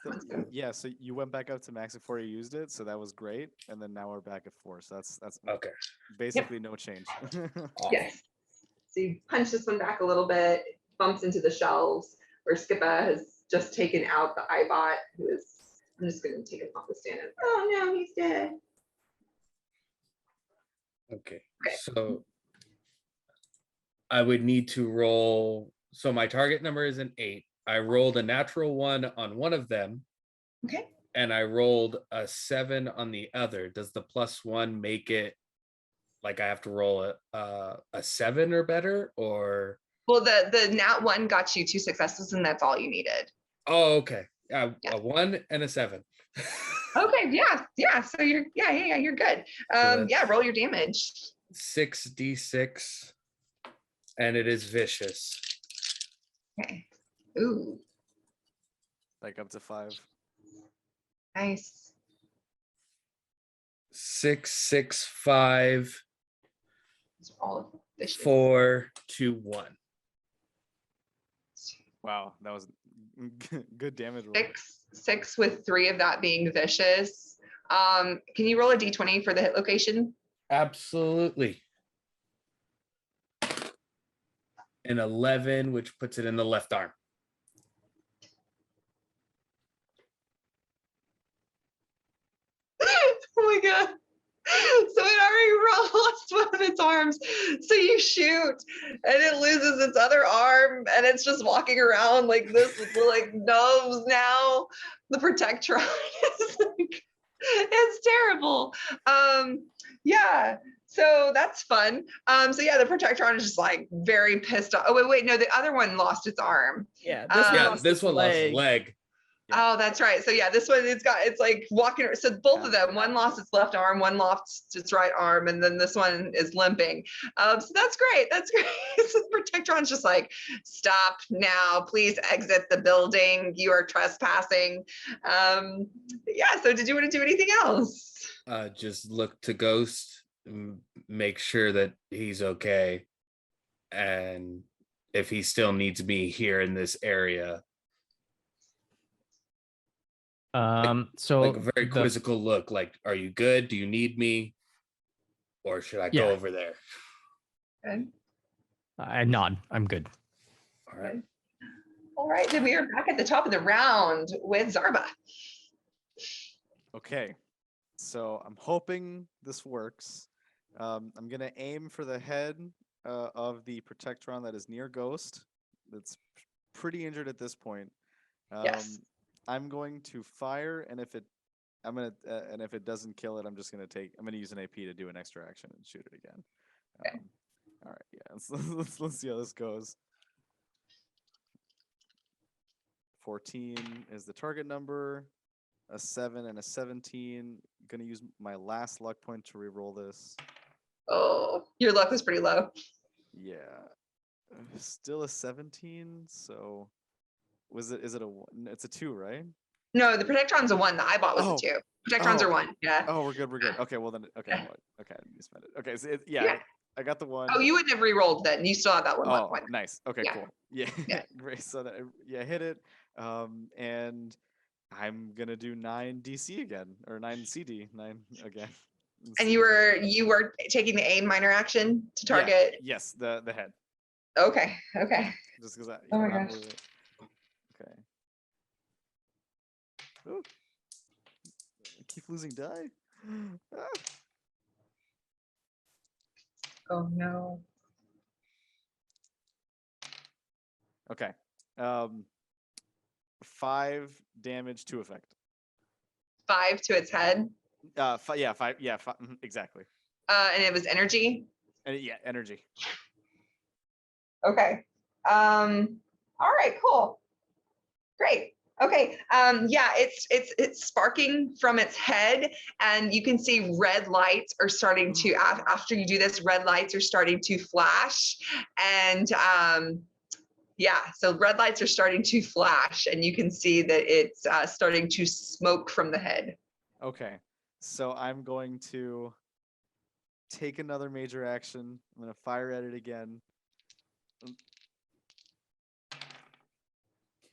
Yeah, so you went back up to max before you used it, so that was great. And then now we're back at 4, so that's okay. Basically no change. Yes. So you punch this one back a little bit, bumps into the shelves where Skippa has just taken out the iBot, who is. I'm just gonna take him off the stand. Oh no, he's dead. Okay. So I would need to roll. So my target number is an 8. I rolled a natural 1 on one of them. Okay. And I rolled a 7 on the other. Does the +1 make it like I have to roll a 7 or better, or? Well, the nat 1 got you 2 successes, and that's all you needed. Oh, okay. A 1 and a 7. Okay. Yeah. So you're you're good. Roll your damage. 6d6, and it is vicious. Okay. Ooh. Like up to 5. Nice. 6, 6, 5, All vicious. 4, 2, 1. Wow, that was good damage roll. 6 with 3 of that being vicious. Can you roll a d20 for the hit location? Absolutely. An 11, which puts it in the left arm. Oh my god. So it already lost one of its arms. So you shoot and it loses its other arm, and it's just walking around like this with like nubs now. The Protectron is like It's terrible. Yeah. So that's fun. So yeah, the Protectron is just like very pissed off. Oh wait, no, the other one lost its arm. Yeah, this one Yeah, lost this its one lost his leg. leg. Yeah. Oh, that's right. So yeah, this one it's like walking. So both of them, one lost its left arm, one lost its right arm, and then this one is limping. So that's great. That's great. So the Protectron's just like, stop now, please exit the building. You are trespassing. Yeah. So did you want to do anything else? Just look to Ghost, make sure that he's okay, and if he still needs me here in this area. So Like a very quizzical look, like, are you good? Do you need me? Or should I go over there? Good. I nod. I'm good. All right. All right. Then we are back at the top of the round with Zarba. Okay, so I'm hoping this works. I'm gonna aim for the head of the Protectron that is near Ghost. That's pretty injured at this point. Yes. I'm going to fire, and if it doesn't kill it, I'm gonna use an AP to do an extra action and shoot it again. Okay. All right, yeah. Let's see how this goes. 14 is the target number. A 7 and a 17. Gonna use my last luck point to re-roll this. Oh, your luck was pretty low. Yeah, still a 17. So, is it a 1? It's a 2, right? No, the Protectron's a 1. The I bought was a 2. Protectrons are 1. Yeah. Oh, we're good. Okay, well then. Okay, okay, you spent it. Okay, so Yeah. I got the 1. Oh, you wouldn't have re-rolled then. You still have that 1 luck Oh, point. nice. Okay, Yeah. cool. Yeah, Yeah. great. So that hit it. And I'm gonna do 9 DC again, or 9 CD, 9 again. And you were taking the aim minor action to target. Yeah, yes, the head. Okay. Okay. Just because I. Oh my gosh. Okay. Ooh. I keep losing die. Ah. Oh no. Okay. 5 damage to effect. 5 to its head. 5. Yeah, 5. Yeah, 5, exactly. And it was energy. And yeah, energy. Okay. All right, cool. Great. Okay. Yeah, it's sparking from its head, and you can see red lights are starting to, after you do this, red lights are starting to flash. And yeah, so red lights are starting to flash, and you can see that it's starting to smoke from the head. Okay. So I'm going to take another major action. I'm going to fire at it again.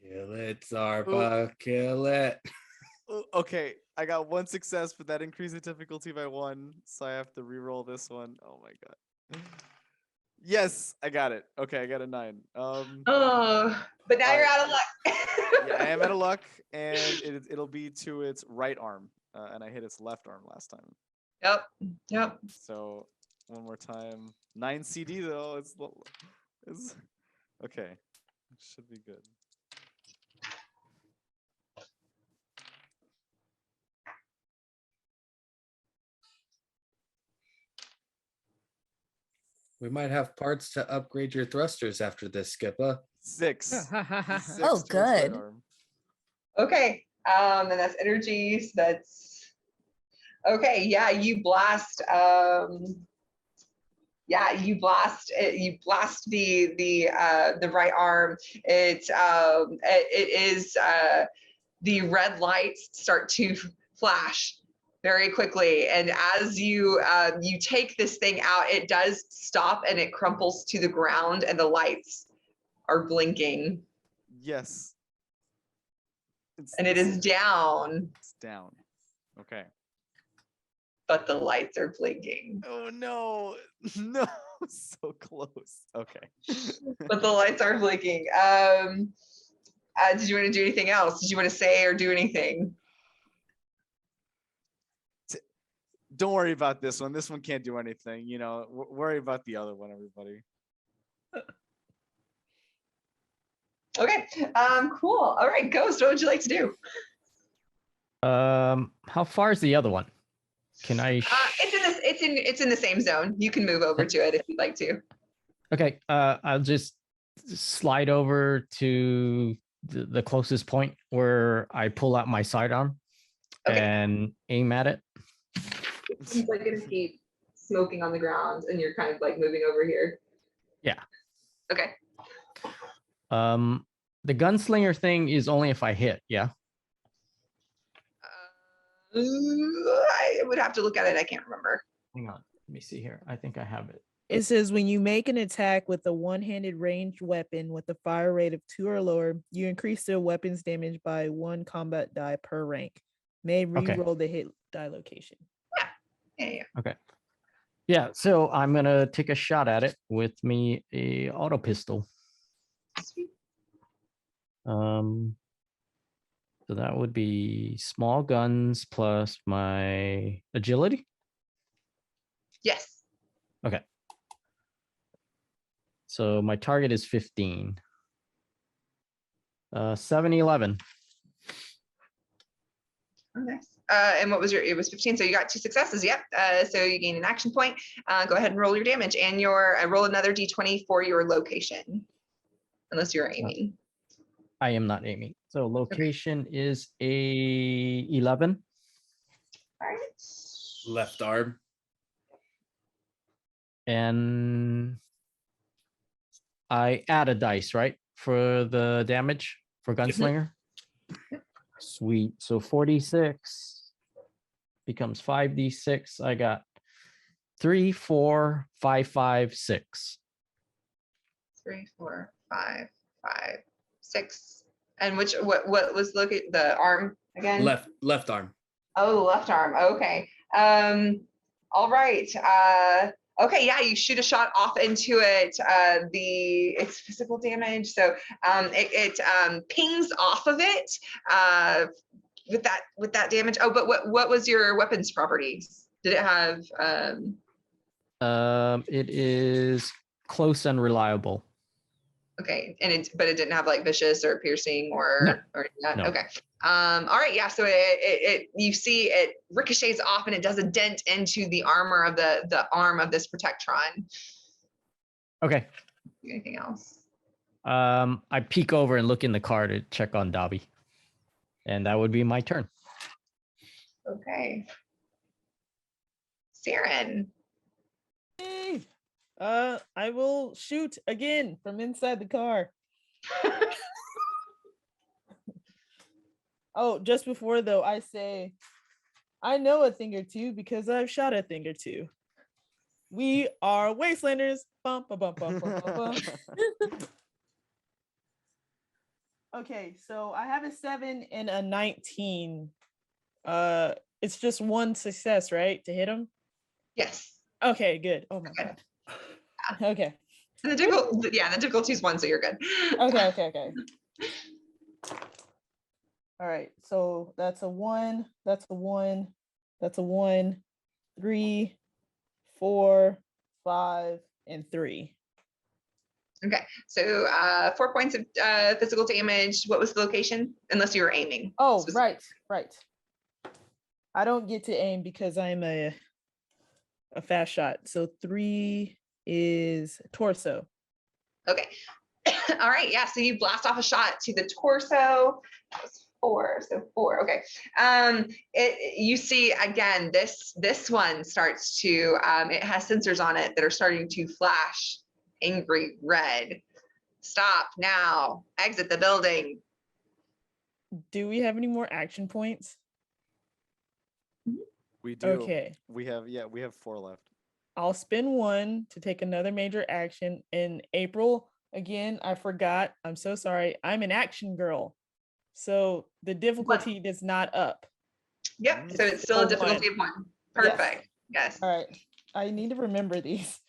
Kill it, Zarba. Kill it. Okay, I got 1 success, but that increased the difficulty by 1, so I have to re-roll this one. Oh my god. Yes, I got it. Okay, I got a 9. Oh, but now you're out of luck. Yeah, I am out of luck, and it'll be to its right arm, and I hit its left arm last time. Yep. So 1 more time. 9 CD though. It's okay. It should be good. We might have parts to upgrade your thrusters after this, Skippa. 6. 6 Oh, to its right good. arm. Okay. And that's energy. So that's okay. Yeah, you blast. Yeah, you blast it. You blast the right arm. It is the red lights start to flash very quickly, and as you take this thing out, it does stop and it crumples to the ground, and the lights are blinking. Yes. And it is down. It's down. Okay. But the lights are blinking. Oh no. No. So close. Okay. But the lights are blinking. Did you want to do anything else? Did you want to say or do anything? Don't worry about this one. This one can't do anything. Worry about the other one, everybody. Okay. Cool. All right, Ghost, what would you like to do? How far is the other one? Can I? It's in the same zone. You can move over to it if you'd like to. Okay. I'll just slide over to the closest point where I pull out my sidearm and aim at it. He's like gonna keep smoking on the ground, and you're kind of like moving over here. Yeah. Okay. The gunslinger thing is only if I hit. Yeah. I would have to look at it. I can't remember. Hang on. Let me see here. I think I have it. It says when you make an attack with a one-handed ranged weapon with a fire rate of 2 or lower, you increase the weapon's damage by 1 combat die per rank. May re-roll the hit die location. Yeah. Okay. Yeah, so I'm gonna take a shot at it with me a auto pistol. Sweet. So that would be small guns plus my agility. Yes. Okay. So my target is 15. 7-11. Oh, nice. And what was it was 15, so you got 2 successes. Yep. So you gain an action point. Go ahead and roll your damage, and roll another d20 for your location, unless you're aiming. I am not aiming. So location is a 11. All right. Left arm. And I add a dice, right? For the damage for gunslinger. Sweet. So 46 becomes 5d6. I got 3, 4, 5, 5, 6. 3, 4, 5, 5, 6. And what was the arm again? Left arm. Oh, the left arm. Okay. All right. Okay, yeah, you shoot a shot off into it. It's physical damage, so it pings off of it with that damage. Oh, but what was your weapon's properties? Did it have? It is close and reliable. Okay, but it didn't have like vicious or piercing or that. No. Okay. All right, yeah. So it you see it ricochets off and it does a dent into the armor of the arm of this protectron. Okay. Anything else? I peek over and look in the car to check on Dobby, and that would be my turn. Okay. Saren. Hey, I will shoot again from inside the car. Oh, just before though, I say, I know a thing or two because I've shot a thing or two. We are wastelanders. Bum, bum, bum, bum, bum, bum, bum. Okay, so I have a 7 and a 19. It's just 1 success, right, to hit him? Yes. Okay, good. Oh my god. Okay. And the difficulty is 1, so you're good. Okay. All right, so that's a 1, that's a 1, that's a 1, 3, 4, 5, and 3. Okay, so 4 points of physical damage. What was the location? Unless you were aiming. Oh, right. I don't get to aim because I'm a fast shot. So 3 is torso. Okay. All right, yeah, so you blast off a shot to the torso. That was 4, so 4. Okay. You see again, this one starts to it has sensors on it that are starting to flash angry red. Stop now. Exit the building. Do we have any more action points? We do. Okay. We have 4 left. I'll spend 1 to take another major action. In April, again, I forgot. I'm so sorry. I'm an action girl. So the difficulty does not up. Yep. So it's still a difficulty of 1. Perfect. Yes. All right. I need to remember these.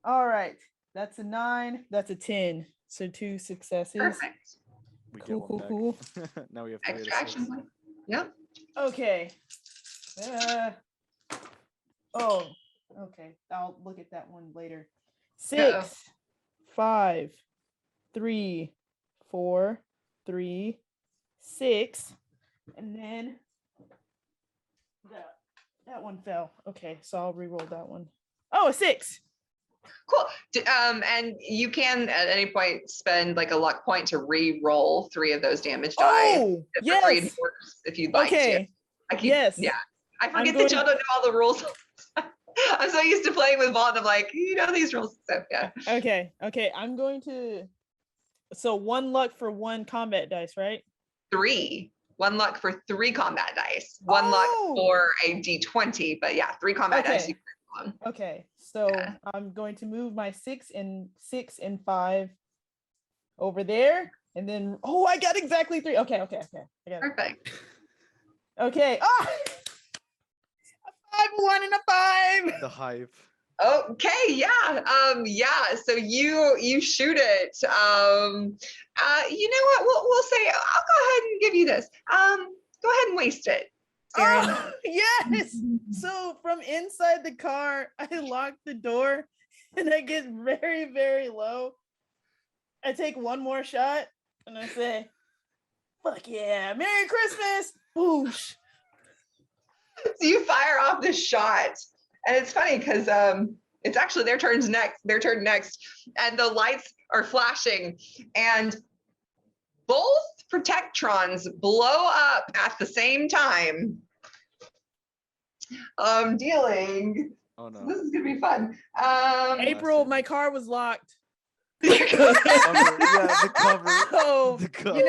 All right. That's a 9. That's a 10. So 2 successes. Perfect. We get Cool. one back. Now we have 3 Extra action point. Yep. Okay. Okay. I'll look at that one later. 6, 5, 3, 4, 3, 6. And then that one fell. Okay, so I'll re-roll that one. Oh, a 6. Cool. And you can at any point spend like a luck point to re-roll 3 of those damage die. Oh, For yes. reinforce if you'd like to. Okay. Yeah. I forget that y'all don't know all the rules. I'm so used to playing with Vaughn. I'm like, you know these rules. So yeah. Okay. I'm going to. So 1 luck for 1 combat dice, right? 3. 1 luck for 3 combat dice. 1 luck for a d20. But yeah, 3 combat dice. You can roll. Okay. So I'm going to move my 6 and 5 over there, and then I got exactly 3. Okay. I got it. Perfect. Okay. A 5, 1, and a 5. The hype. Okay, yeah. So you shoot it. You know what? We'll say I'll go ahead and give you this. Go ahead and waste it, Saren. Oh, yes. So from inside the car, I lock the door and I get very, very low. I take 1 more shot and I say, "Fuck yeah, Merry Christmas!" Boosh. So you fire off this shot, and it's funny because it's actually their turn next, and the lights are flashing, and both protectrons blow up at the same time. Dealing. Oh no. This is gonna be fun. April, my car was locked. The cover. So, The cover.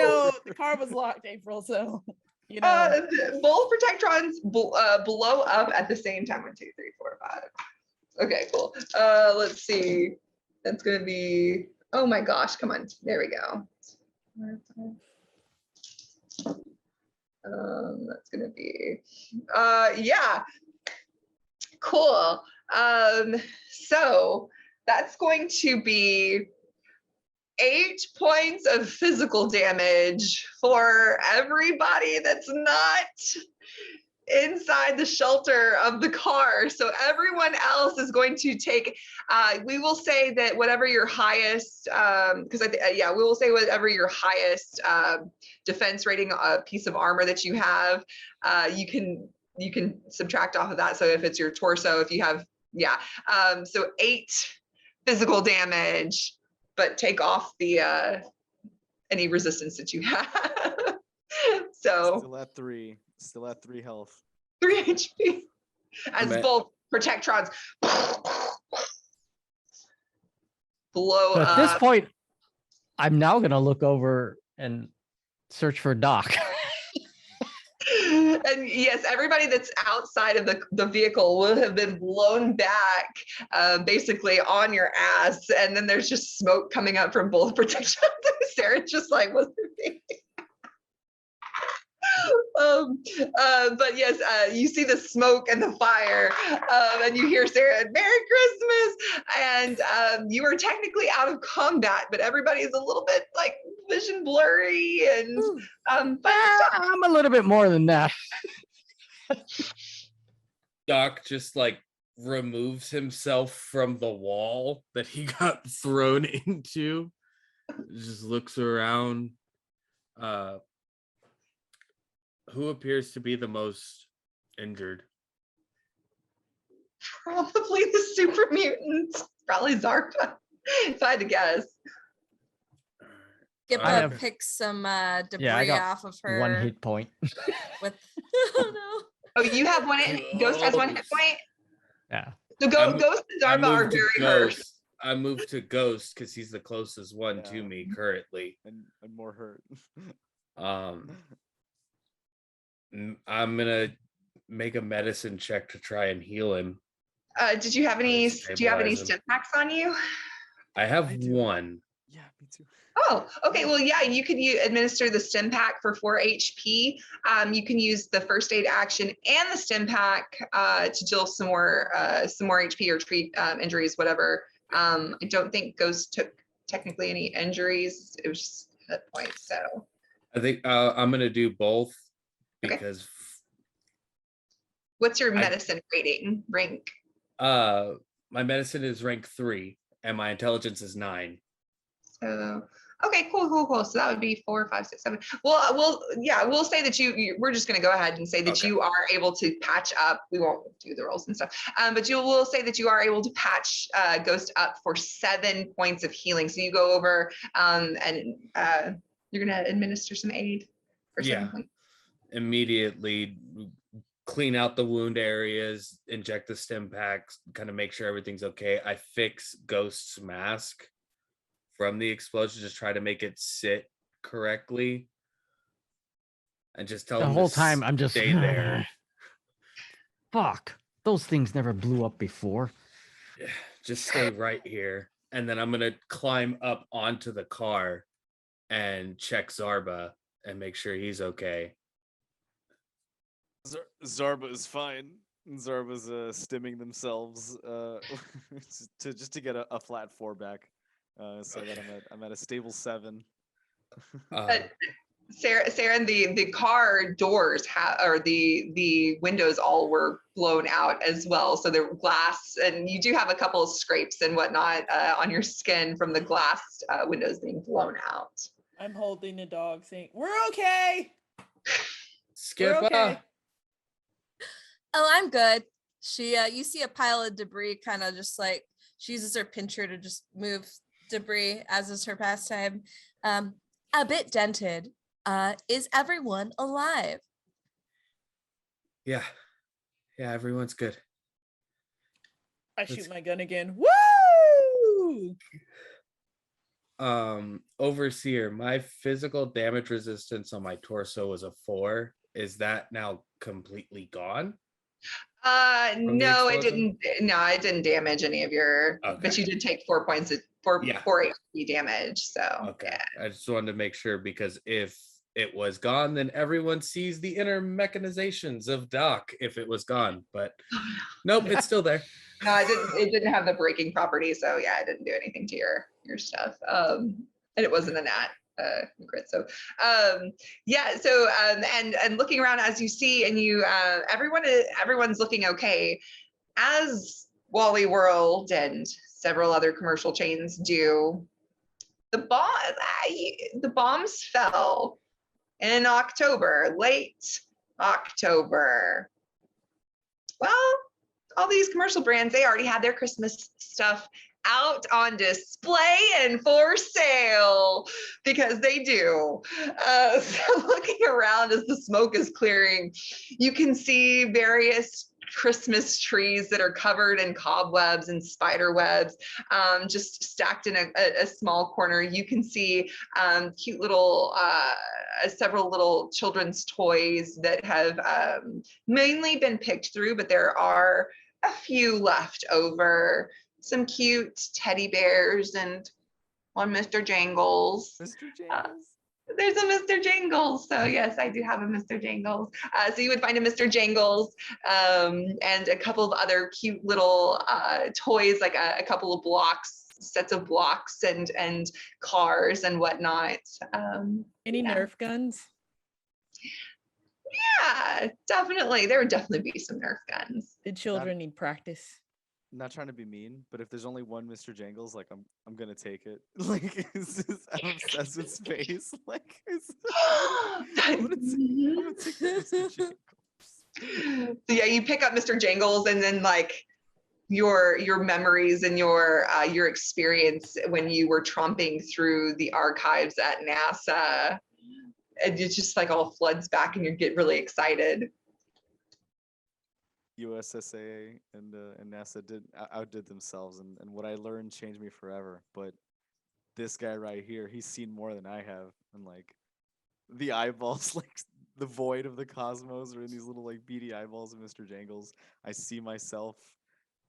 the car was locked, April. So, both protectrons blow up at the same time. 1, 2, 3, 4, 5. Okay, cool. Let's see. That's gonna be. Oh my gosh! Come on. There we go. That's gonna be. Yeah. Cool. So that's going to be 8 points of physical damage for everybody that's not inside the shelter of the car. So everyone else is going to take, we will say that whatever your highest, we will say whatever your highest defense rating piece of armor that you have, you can subtract off of that. So if it's your torso, if you have, so 8 physical damage, but take off the any resistance that you have. So still at 3 health. 3 HP as both protectrons blow So up. at this point, I'm now gonna look over and search for Doc. And yes, everybody that's outside of the vehicle will have been blown back, basically on your ass, and then there's just smoke coming up from both protections. Sarah's just like, what's the thing? But yes, you see the smoke and the fire, and you hear Sarah, "Merry Christmas!" And you are technically out of combat, but everybody is a little bit like vision blurry and I'm a little bit more than that. Doc just like removes himself from the wall that he got thrown into. Just looks around. Who appears to be the most injured? probably the super mutant, probably Zarba, if I had to guess. Skippa picks some debris I got off of her. 1 hit point. With oh no. Oh, you have 1 Ghost has 1 hit point? Yeah. So Ghost and Zarba are very hurt. I moved to Ghost because he's the closest one to me currently. And more hurt. I'm gonna make a medicine check to try and heal him. Do you have any stim packs on you? I have 1. Yeah, me too. Oh, okay. Well, yeah, you could administer the stim pack for 4 HP. You can use the first aid action and the stim pack to deal some more HP or treat injuries, whatever. I don't think Ghost took technically any injuries. It was just hit points. So I think I'm gonna do both because. What's your medicine rank? My medicine is rank 3 and my intelligence is 9. So Okay, cool. So that would be 4, 5, 6, 7. Well, we'll say that we're just going to go ahead and say that Okay. you are able to patch up. We won't do the rolls and stuff, but will say that you are able to patch Ghost up for 7 points of healing. So you go over and you're going to administer some aid for 7 points. Immediately clean out the wound areas, inject the stim packs, kind of make sure everything's okay. I fix Ghost's mask from the explosion, just try to make it sit correctly, and just tell The him whole to time I'm just stay there. Fuck, those things never blew up before. Just stay right here, and then I'm gonna climb up onto the car and check Zarba and make sure he's okay. Zarba is fine. Zarba's stimming themselves to get a flat 4 back, so that I'm at a stable 7. Saren, the car doors or the windows all were blown out as well. So there were glass, and you do have a couple of scrapes and whatnot on your skin from the glass windows being blown out. I'm holding the dog saying, "We're okay. Skippa. We're okay." Oh, I'm good. She, you see a pile of debris, kind of just like she uses her pincher to just move debris, as is her pastime. A bit dented. Is everyone alive? Yeah, everyone's good. I shoot my gun again. Woo! Overseer, my physical damage resistance on my torso was a 4. Is that now completely gone? No, it didn't. No, it didn't damage any of your. Okay. But you did take 4 points of 4 HP damage. So okay, I just wanted to make sure, because if it was gone, then everyone sees the inner mechanizations of Doc if it was gone. But nope, it's still there. No, it didn't have the breaking property. So yeah, it didn't do anything to your stuff. And it wasn't a nat crit. So and looking around as you see, and you everyone's looking okay, as Wally World and several other commercial chains do. The bombs fell in October, late October. Well, all these commercial brands, they already had their Christmas stuff out on display and for sale, because they do. So looking around as the smoke is clearing, you can see various Christmas trees that are covered in cobwebs and spider webs, just stacked in a small corner. You can see cute little several little children's toys that have mainly been picked through, but there are a few left over. Some cute teddy bears and one Mr. Jangles. Mr. Jangles? There's a Mr. Jangles. So yes, I do have a Mr. Jangles. So you would find a Mr. Jangles and a couple of other cute little toys, like a couple of sets of blocks and cars and whatnot. Any Nerf guns? Yeah, definitely. There would definitely be some Nerf guns. The children need practice. Not trying to be mean, but if there's only one Mr. Jangles, like I'm gonna take it. Like I'm obsessed with space. Like I'm gonna take Mr. Jangles. So yeah, you pick up Mr. Jangles, and then like your memories and your experience when you were tromping through the archives at NASA, and it just like all floods back, and you get really excited. USSA and NASA outdid themselves, and what I learned changed me forever. But this guy right here, he's seen more than I have, and like the eyeballs, like the void of the cosmos, are in these little like beady eyeballs of Mr. Jangles. I see myself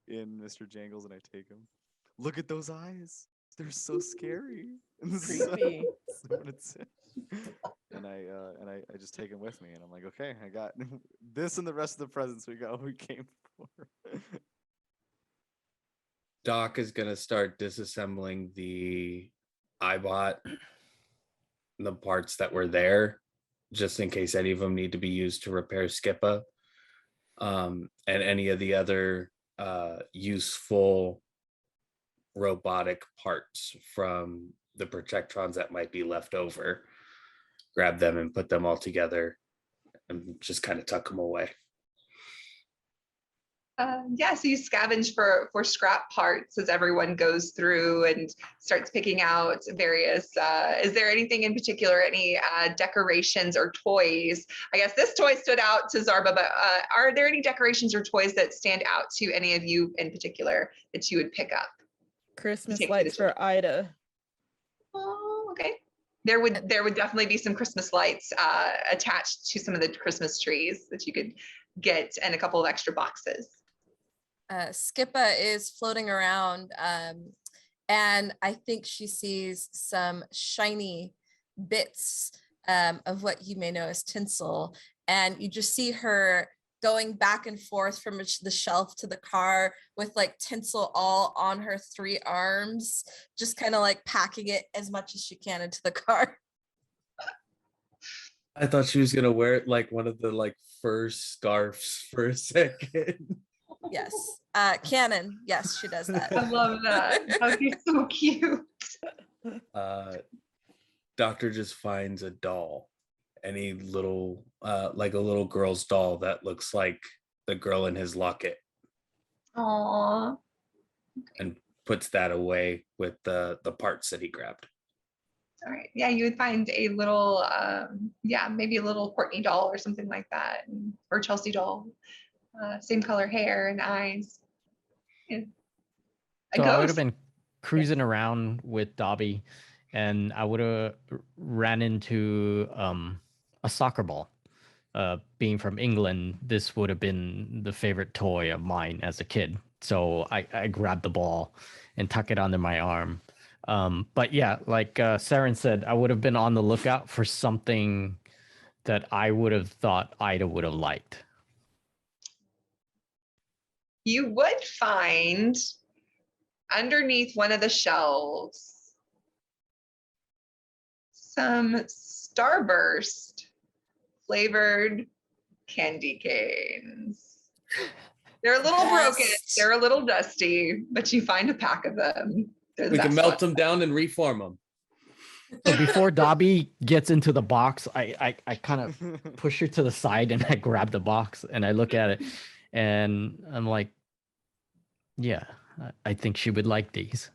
in Mr. Jangles, and I take him. Look at those eyes; they're so scary. Creepy. And I just take him with me, and I'm like, okay, I got this and the rest of the presents we came for. Doc is gonna start disassembling the iBot, the parts that were there, just in case any of them need to be used to repair Skippa, and any of the other useful robotic parts from the protectrons that might be left over, grab them and put them all together and just kind of tuck them away. Yeah, so you scavenge for scrap parts as everyone goes through and starts picking out various. Is there anything in particular, any decorations or toys? I guess this toy stood out to Zarba, but are there any decorations or toys that stand out to any of you in particular that you would pick up? Christmas Take to lights the for Ida. Oh, okay. There would definitely be some Christmas lights attached to some of the Christmas trees that you could get, and a couple of extra boxes. Skippa is floating around, and I think she sees some shiny bits of what you may know as tinsel, and you just see her going back and forth from the shelf to the car with like tinsel all on her 3 arms, just kind of like packing it as much as she can into the car. I thought she was gonna wear it like one of the like fur scarves for a second. Yes. Canon. Yes, she does that. I love that. That would be so cute. Doctor just finds a doll, any little like a little girl's doll that looks like the girl in his locket, Aww. and puts that away with the parts that he grabbed. All right. Yeah, you would find a little, maybe a little Courtney doll or something like that, or Chelsea doll. Same color hair and eyes. Yeah. So I would have been cruising around with Dobby, and I would have ran into a soccer ball. Being from England, this would have been the favorite toy of mine as a kid. So I grabbed the ball and tuck it under my arm. But yeah, like Saren said, I would have been on the lookout for something that I would have thought Ida would have liked. You would find underneath one of the shelves some Starburst flavored candy canes. They're a little broken, they're a little dusty, but you find a pack of them. We can melt them down and reform them. So before Dobby gets into the box, I kind of push her to the side and I grab the box and I look at it and I'm like, yeah, I think she would like these.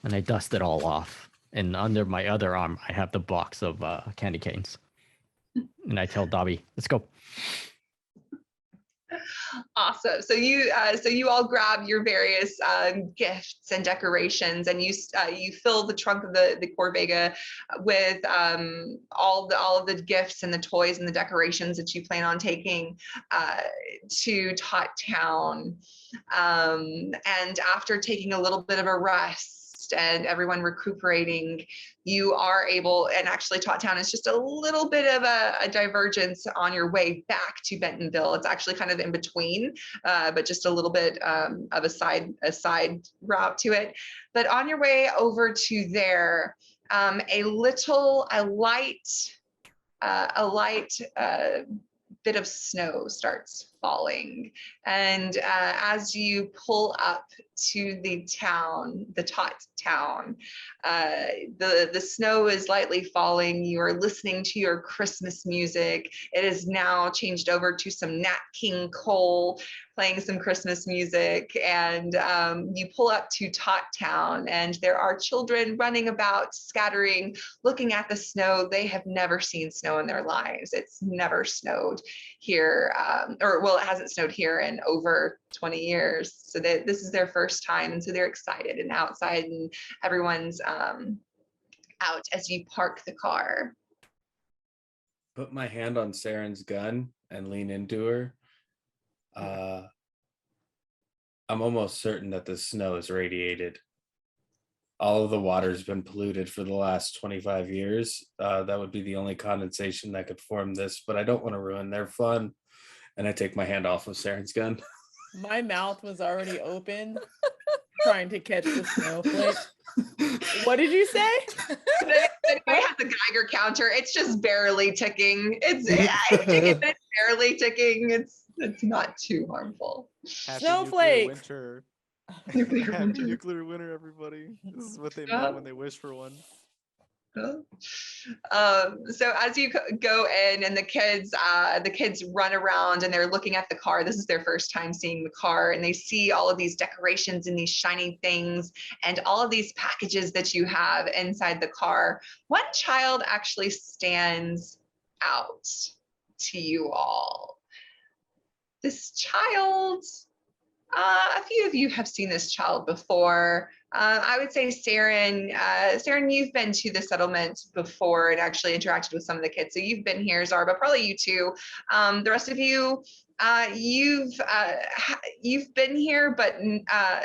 And I dust it all off. And under my other arm, I have the box of candy canes. And I tell Dobby, let's go. Awesome. So you all grab your various gifts and decorations, and you fill the trunk of the Corvega with all of the gifts and the toys and the decorations that you plan on taking to Tot Town. And after taking a little bit of a rest and everyone recuperating, you are able, and actually Tot Town is just a little bit of a divergence on your way back to Bentonville. It's actually kind of in between, but just a little bit of a side route to it. But on your way over to there, a light bit of snow starts falling, and as you pull up to the Tot Town, the snow is lightly falling. You are listening to your Christmas music. It is now changed over to some Nat King Cole playing some Christmas music, and you pull up to Tot Town, and there are children running about, scattering, looking at the snow. They have never seen snow in their lives. It's never snowed here, it hasn't snowed here in over 20 years. So this is their first time, and so they're excited and outside, and everyone's out as you park the car. Put my hand on Saren's gun and lean into her. I'm almost certain that the snow is radiated. All of the water's been polluted for the last 25 years. That would be the only condensation that could form this, but I don't want to ruin their fun. And I take my hand off of Saren's gun. My mouth was already open, trying to catch the snowflake. What did you say? I have the Geiger counter. It's just barely ticking. It's barely ticking. It's not too harmful. Happy Snowflakes. Nuclear winter. Nuclear Happy winter. nuclear winter, everybody. This is what they meant when they wish for one. So as you go in and the kids run around and they're looking at the car. This is their first time seeing the car, and they see all of these decorations and these shiny things and all of these packages that you have inside the car. One child actually stands out to you all. This child, a few of you have seen this child before. I would say Saren, Saren, you've been to the settlement before and actually interacted with some of the kids. So you've been here, Zarba, probably you too. The rest of you, you've been here, but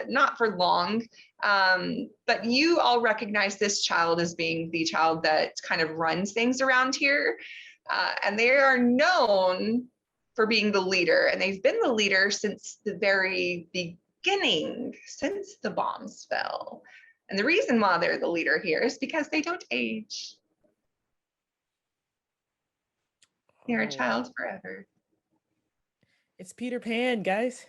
not for long. But you all recognize this child as being the child that kind of runs things around here. And they are known for being the leader, and they've been the leader since the very beginning, since the bombs fell. And the reason why they're the leader here is because they don't age. They're a child forever. It's Peter Pan, guys.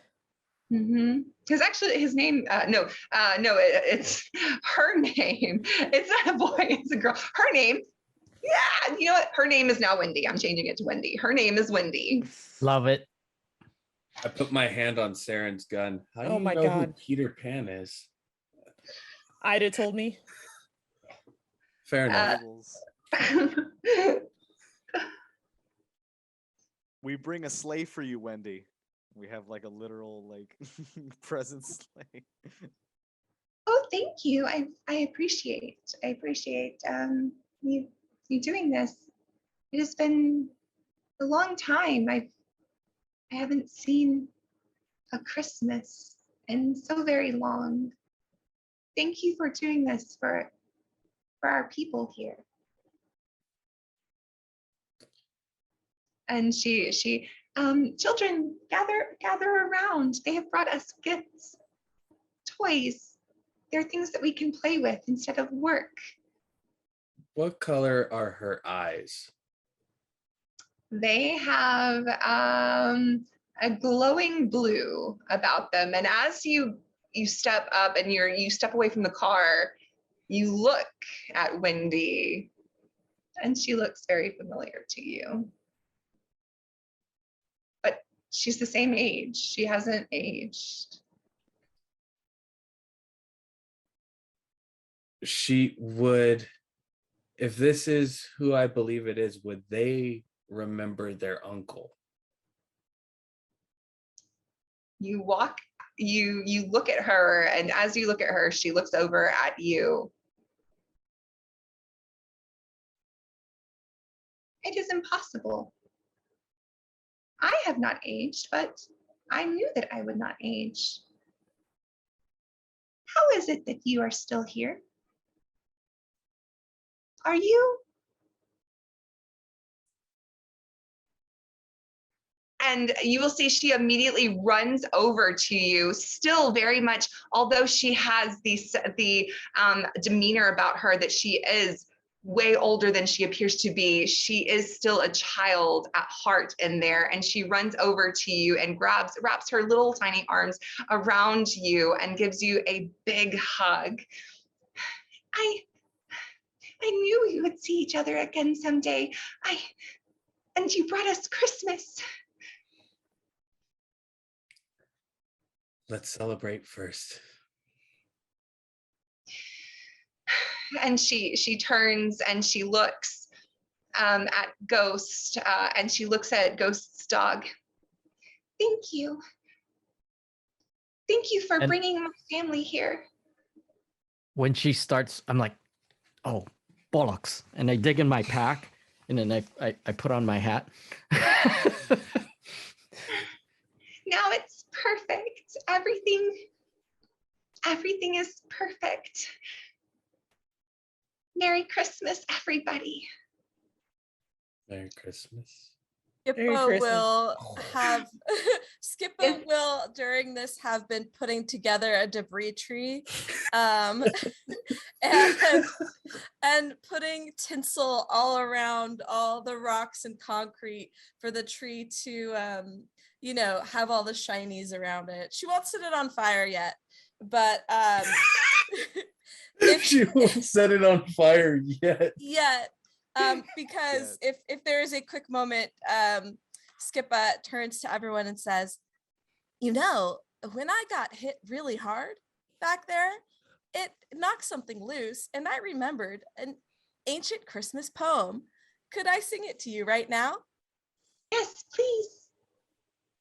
Because actually his name, it's her name. It's not a boy, it's a girl. Her name, yeah, you know what? Her name is now Wendy. I'm changing it to Wendy. Her name is Wendy. Love it. I put my hand on Saren's gun. How do you my know God. who Peter Pan is? Ida told me. Fair enough. We bring a sleigh for you, Wendy. We have like a literal like present sleigh. Oh, thank you. I appreciate you doing this. It has been a long time. I haven't seen a Christmas in so very long. Thank you for doing this for our people here. And she children, gather around. They have brought us gifts, toys. They're things that we can play with instead of work. What color are her eyes? They have a glowing blue about them. And as you step up and you step away from the car, you look at Wendy, and she looks very familiar to you. But she's the same age. She hasn't aged. She would, if this is who I believe it is, would they remember their uncle? You look at her, and as you look at her, she looks over at you. It is impossible. I have not aged, but I knew that I would not age. How is it that you are still here? Are you? And you will see she immediately runs over to you, still very much, although she has the demeanor about her that she is way older than she appears to be, she is still a child at heart in there. And she runs over to you and wraps her little tiny arms around you and gives you a big hug. I knew we would see each other again someday. And you brought us Christmas. Let's celebrate first. And she turns and she looks at Ghost, and she looks at Ghost's dog. Thank you. Thank you for bringing my family here. When she starts, I'm like, oh, bollocks. And I dig in my pack, and then I put on my hat. Now it's perfect. Everything is perfect. Merry Christmas, everybody. Merry Christmas. Skippa will have Skippa will during this have been putting together a debris tree and putting tinsel all around all the rocks and concrete for the tree to have all the shinies around it. She won't set it on fire yet, but She won't set it on fire yet. Yet. Because if there is a quick moment, Skippa turns to everyone and says, you know, when I got hit really hard back there, it knocked something loose, and I remembered an ancient Christmas poem. Could I sing it to you right now? Yes, please.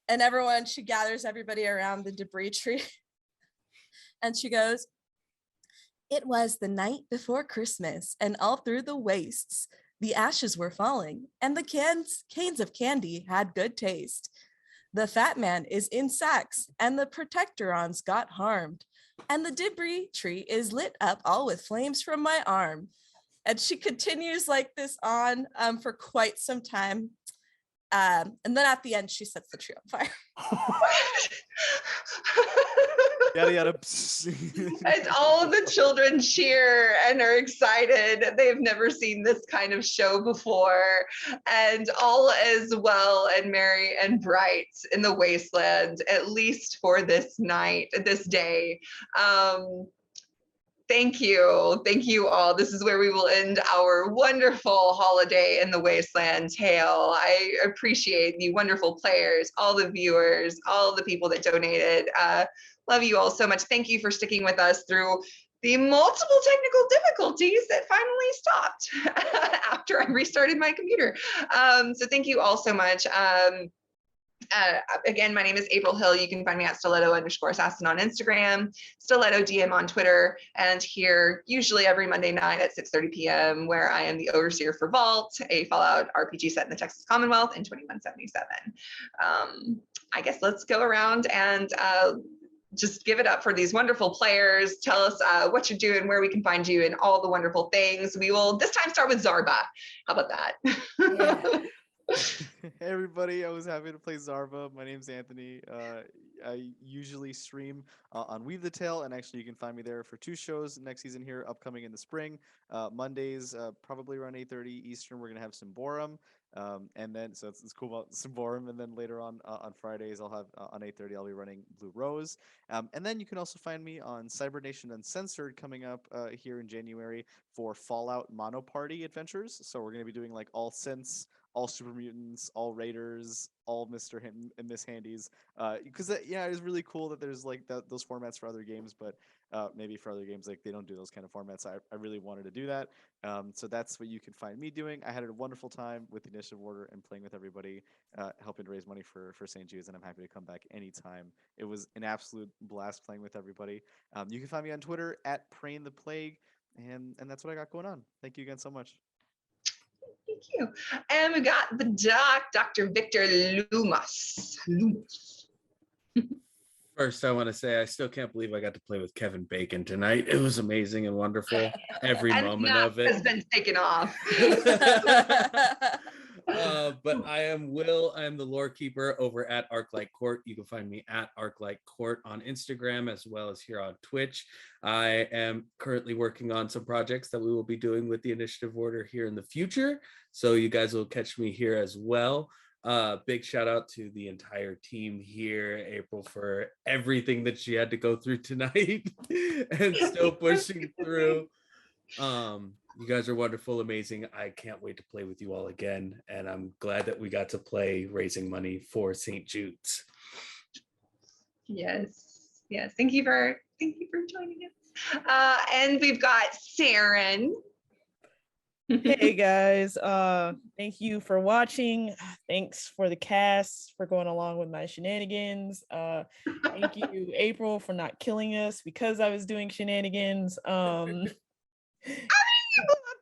And she gathers everybody around the debris tree. And she goes, it was the night before Christmas, and all through the wastes, the ashes were falling, and the canes of candy had good taste. The fat man is in sacks, and the protectorons got harmed, and the debris tree is lit up all with flames from my arm. And she continues like this on for quite some time. And then at the end, she sets the tree on fire. Yada yada. And all of the children cheer and are excited. They've never seen this kind of show before. And all is well and merry and bright in the wasteland, at least for this night, this day. Thank you. Thank you all. This is where we will end our wonderful holiday in the wasteland tale. I appreciate the wonderful players, all the viewers, all the people that donated. Love you all so much. Thank you for sticking with us through the multiple technical difficulties that finally stopped after I restarted my computer. So thank you all so much. Again, my name is April Hill. You can find me at stiletto_assassin on Instagram, stiletto DM on Twitter, and here usually every Monday night at 6:30 p.m. where I am the overseer for Vault, a Fallout RPG set in the Texas Commonwealth in 2177. I guess let's go around and just give it up for these wonderful players. Tell us what you're doing, where we can find you, and all the wonderful things. We will this time start with Zarba. How about that? Yeah. Hey everybody, I was happy to play Zarba. My name's Anthony. I usually stream on Weave the Tale, and actually you can find me there for 2 shows next season here, upcoming in the spring. Mondays, probably around 8:30 Eastern, we're gonna have Symborum, and then so it's cool about Symborum, and then later on Fridays I'll have on 8:30 I'll be running Blue Rose, and then you can also find me on Cybernation Uncensored coming up here in January for Fallout Mono Party adventures. So we're gonna be doing like all synths, all super mutants, all raiders, all Mr. and Miss Handies, because yeah, it's really cool that there's like those formats for other games, but maybe for other games like they don't do those kind of formats. I really wanted to do that, so that's what you can find me doing. I had a wonderful time with the Initiative Order and playing with everybody, helping to raise money for St. Jude's, and I'm happy to come back anytime. It was an absolute blast playing with everybody. You can find me on Twitter at Praying the Plague, and that's what I got going on. Thank you again so much. Thank you. And we got the Dr. Victor Lumas. First, I want to say I still can't believe I got to play with Kevin Bacon tonight. It was amazing and wonderful. Every moment of it has been taken off. But I am Will. I am the lore keeper over at Arclight Court. You can find me at Arclight Court on Instagram as well as here on Twitch. I am currently working on some projects that we will be doing with the Initiative Order here in the future. So you guys will catch me here as well. Big shout out to the entire team here, April, for everything that she had to go through tonight and still pushing through. You guys are wonderful, amazing. I can't wait to play with you all again, and I'm glad that we got to play raising money for St. Jude's. Yes. Thank you for joining us. And we've got Saren. Hey guys, thank you for watching. Thanks for the cast for going along with my shenanigans. Thank you, April, for not killing us because I was doing shenanigans.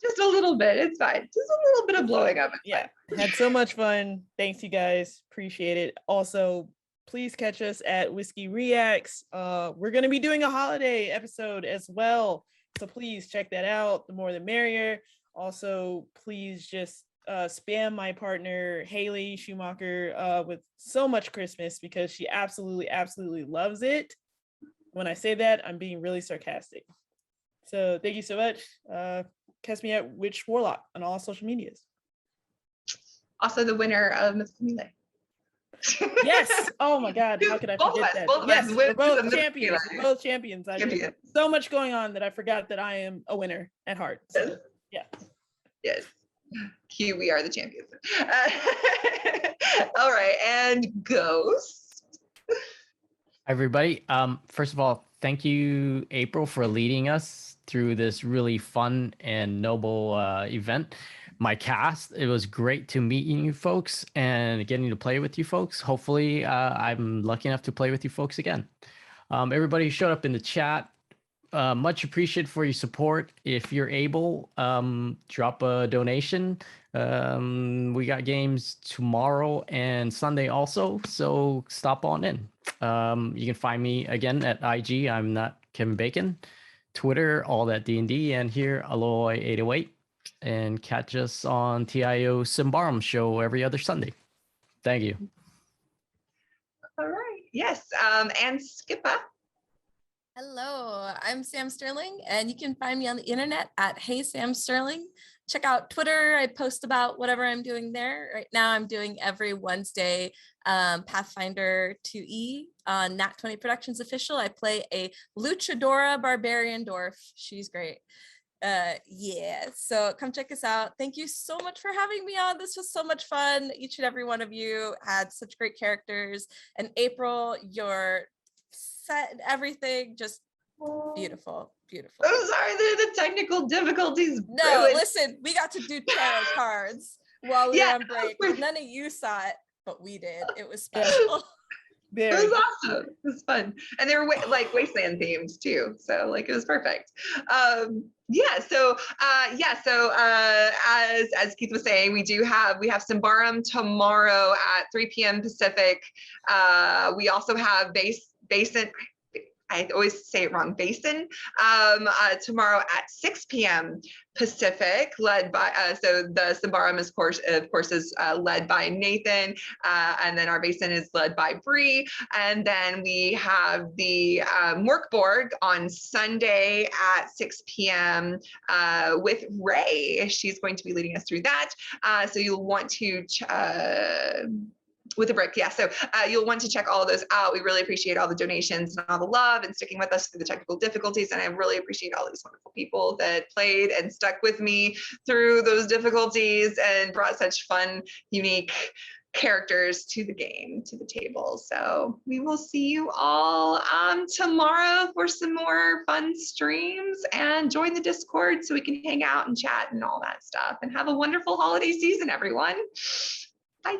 Just a little bit. It's fine. Just a little bit of blowing up. Yeah, had so much fun. Thanks, you guys. Appreciate it. Also, please catch us at Whiskey Reacts. We're going to be doing a holiday episode as well. So please check that out. The more the merrier. Also, please just spam my partner, Haley Schumacher, with so much Christmas because she absolutely loves it. When I say that, I'm being really sarcastic. So thank you so much. Catch me at Witch Warlock on all social medias. Also the winner of Miss Camille. Yes. Oh my God. How could I Both of forget us, that? both of Yes, us we're went both to the champions. We're both champions. I did champion. so much going on that I forgot that I am a winner at heart. So, yeah. Yes. Q, we are the champions. All right, and Ghost. Everybody, first of all, thank you, April, for leading us through this really fun and noble event. My cast, it was great to meet you folks and getting to play with you folks. Hopefully, I'm lucky enough to play with you folks again. Everybody who showed up in the chat, much appreciated for your support. If you're able, drop a donation. We got games tomorrow and Sunday also, so stop on in. You can find me again at IG. I'm not Kevin Bacon. Twitter, all that D&D, and here Aloy 808, and catch us on TIO Symbarum show every other Sunday. Thank you. All right. Yes. And Skippa. Hello, I'm Sam Sterling, and you can find me on the internet at Hey Sam Sterling. Check out Twitter. I post about whatever I'm doing there. Right now, I'm doing every Wednesday Pathfinder 2E on Nat 20 Productions Official. I play a Luchadora Barbarian Dwarf. She's great. Yeah, so come check us out. Thank you so much for having me on. This was so much fun. Each and every one of you had such great characters. And April, your set and everything, just beautiful. I'm sorry, the technical difficulties. No, ruined. listen, we got to do tarot cards while we were on break. we're- None of you saw it, but we did. It was special. It was awesome. It was fun, and they were like wasteland themes too. So like it was perfect. So as Keith was saying, we have Symbarum tomorrow at 3 p.m. Pacific. We also have Basin. I always say it wrong, Basin, tomorrow at 6 p.m. Pacific, led by, so the Symbarum of course is led by Nathan, and then our Basin is led by Bree, and then we have the Morkborg on Sunday at 6 p.m. With Ray. She's going to be leading us through that, so you'll want to with a brick, yeah. So you'll want to check all of those out. We really appreciate all the donations and all the love and sticking with us through the technical difficulties. And I really appreciate all these wonderful people that played and stuck with me through those difficulties and brought such fun, unique characters to the game, to the table. So we will see you all tomorrow for some more fun streams, and join the Discord so we can hang out and chat and all that stuff, and have a wonderful holiday season, everyone. Bye.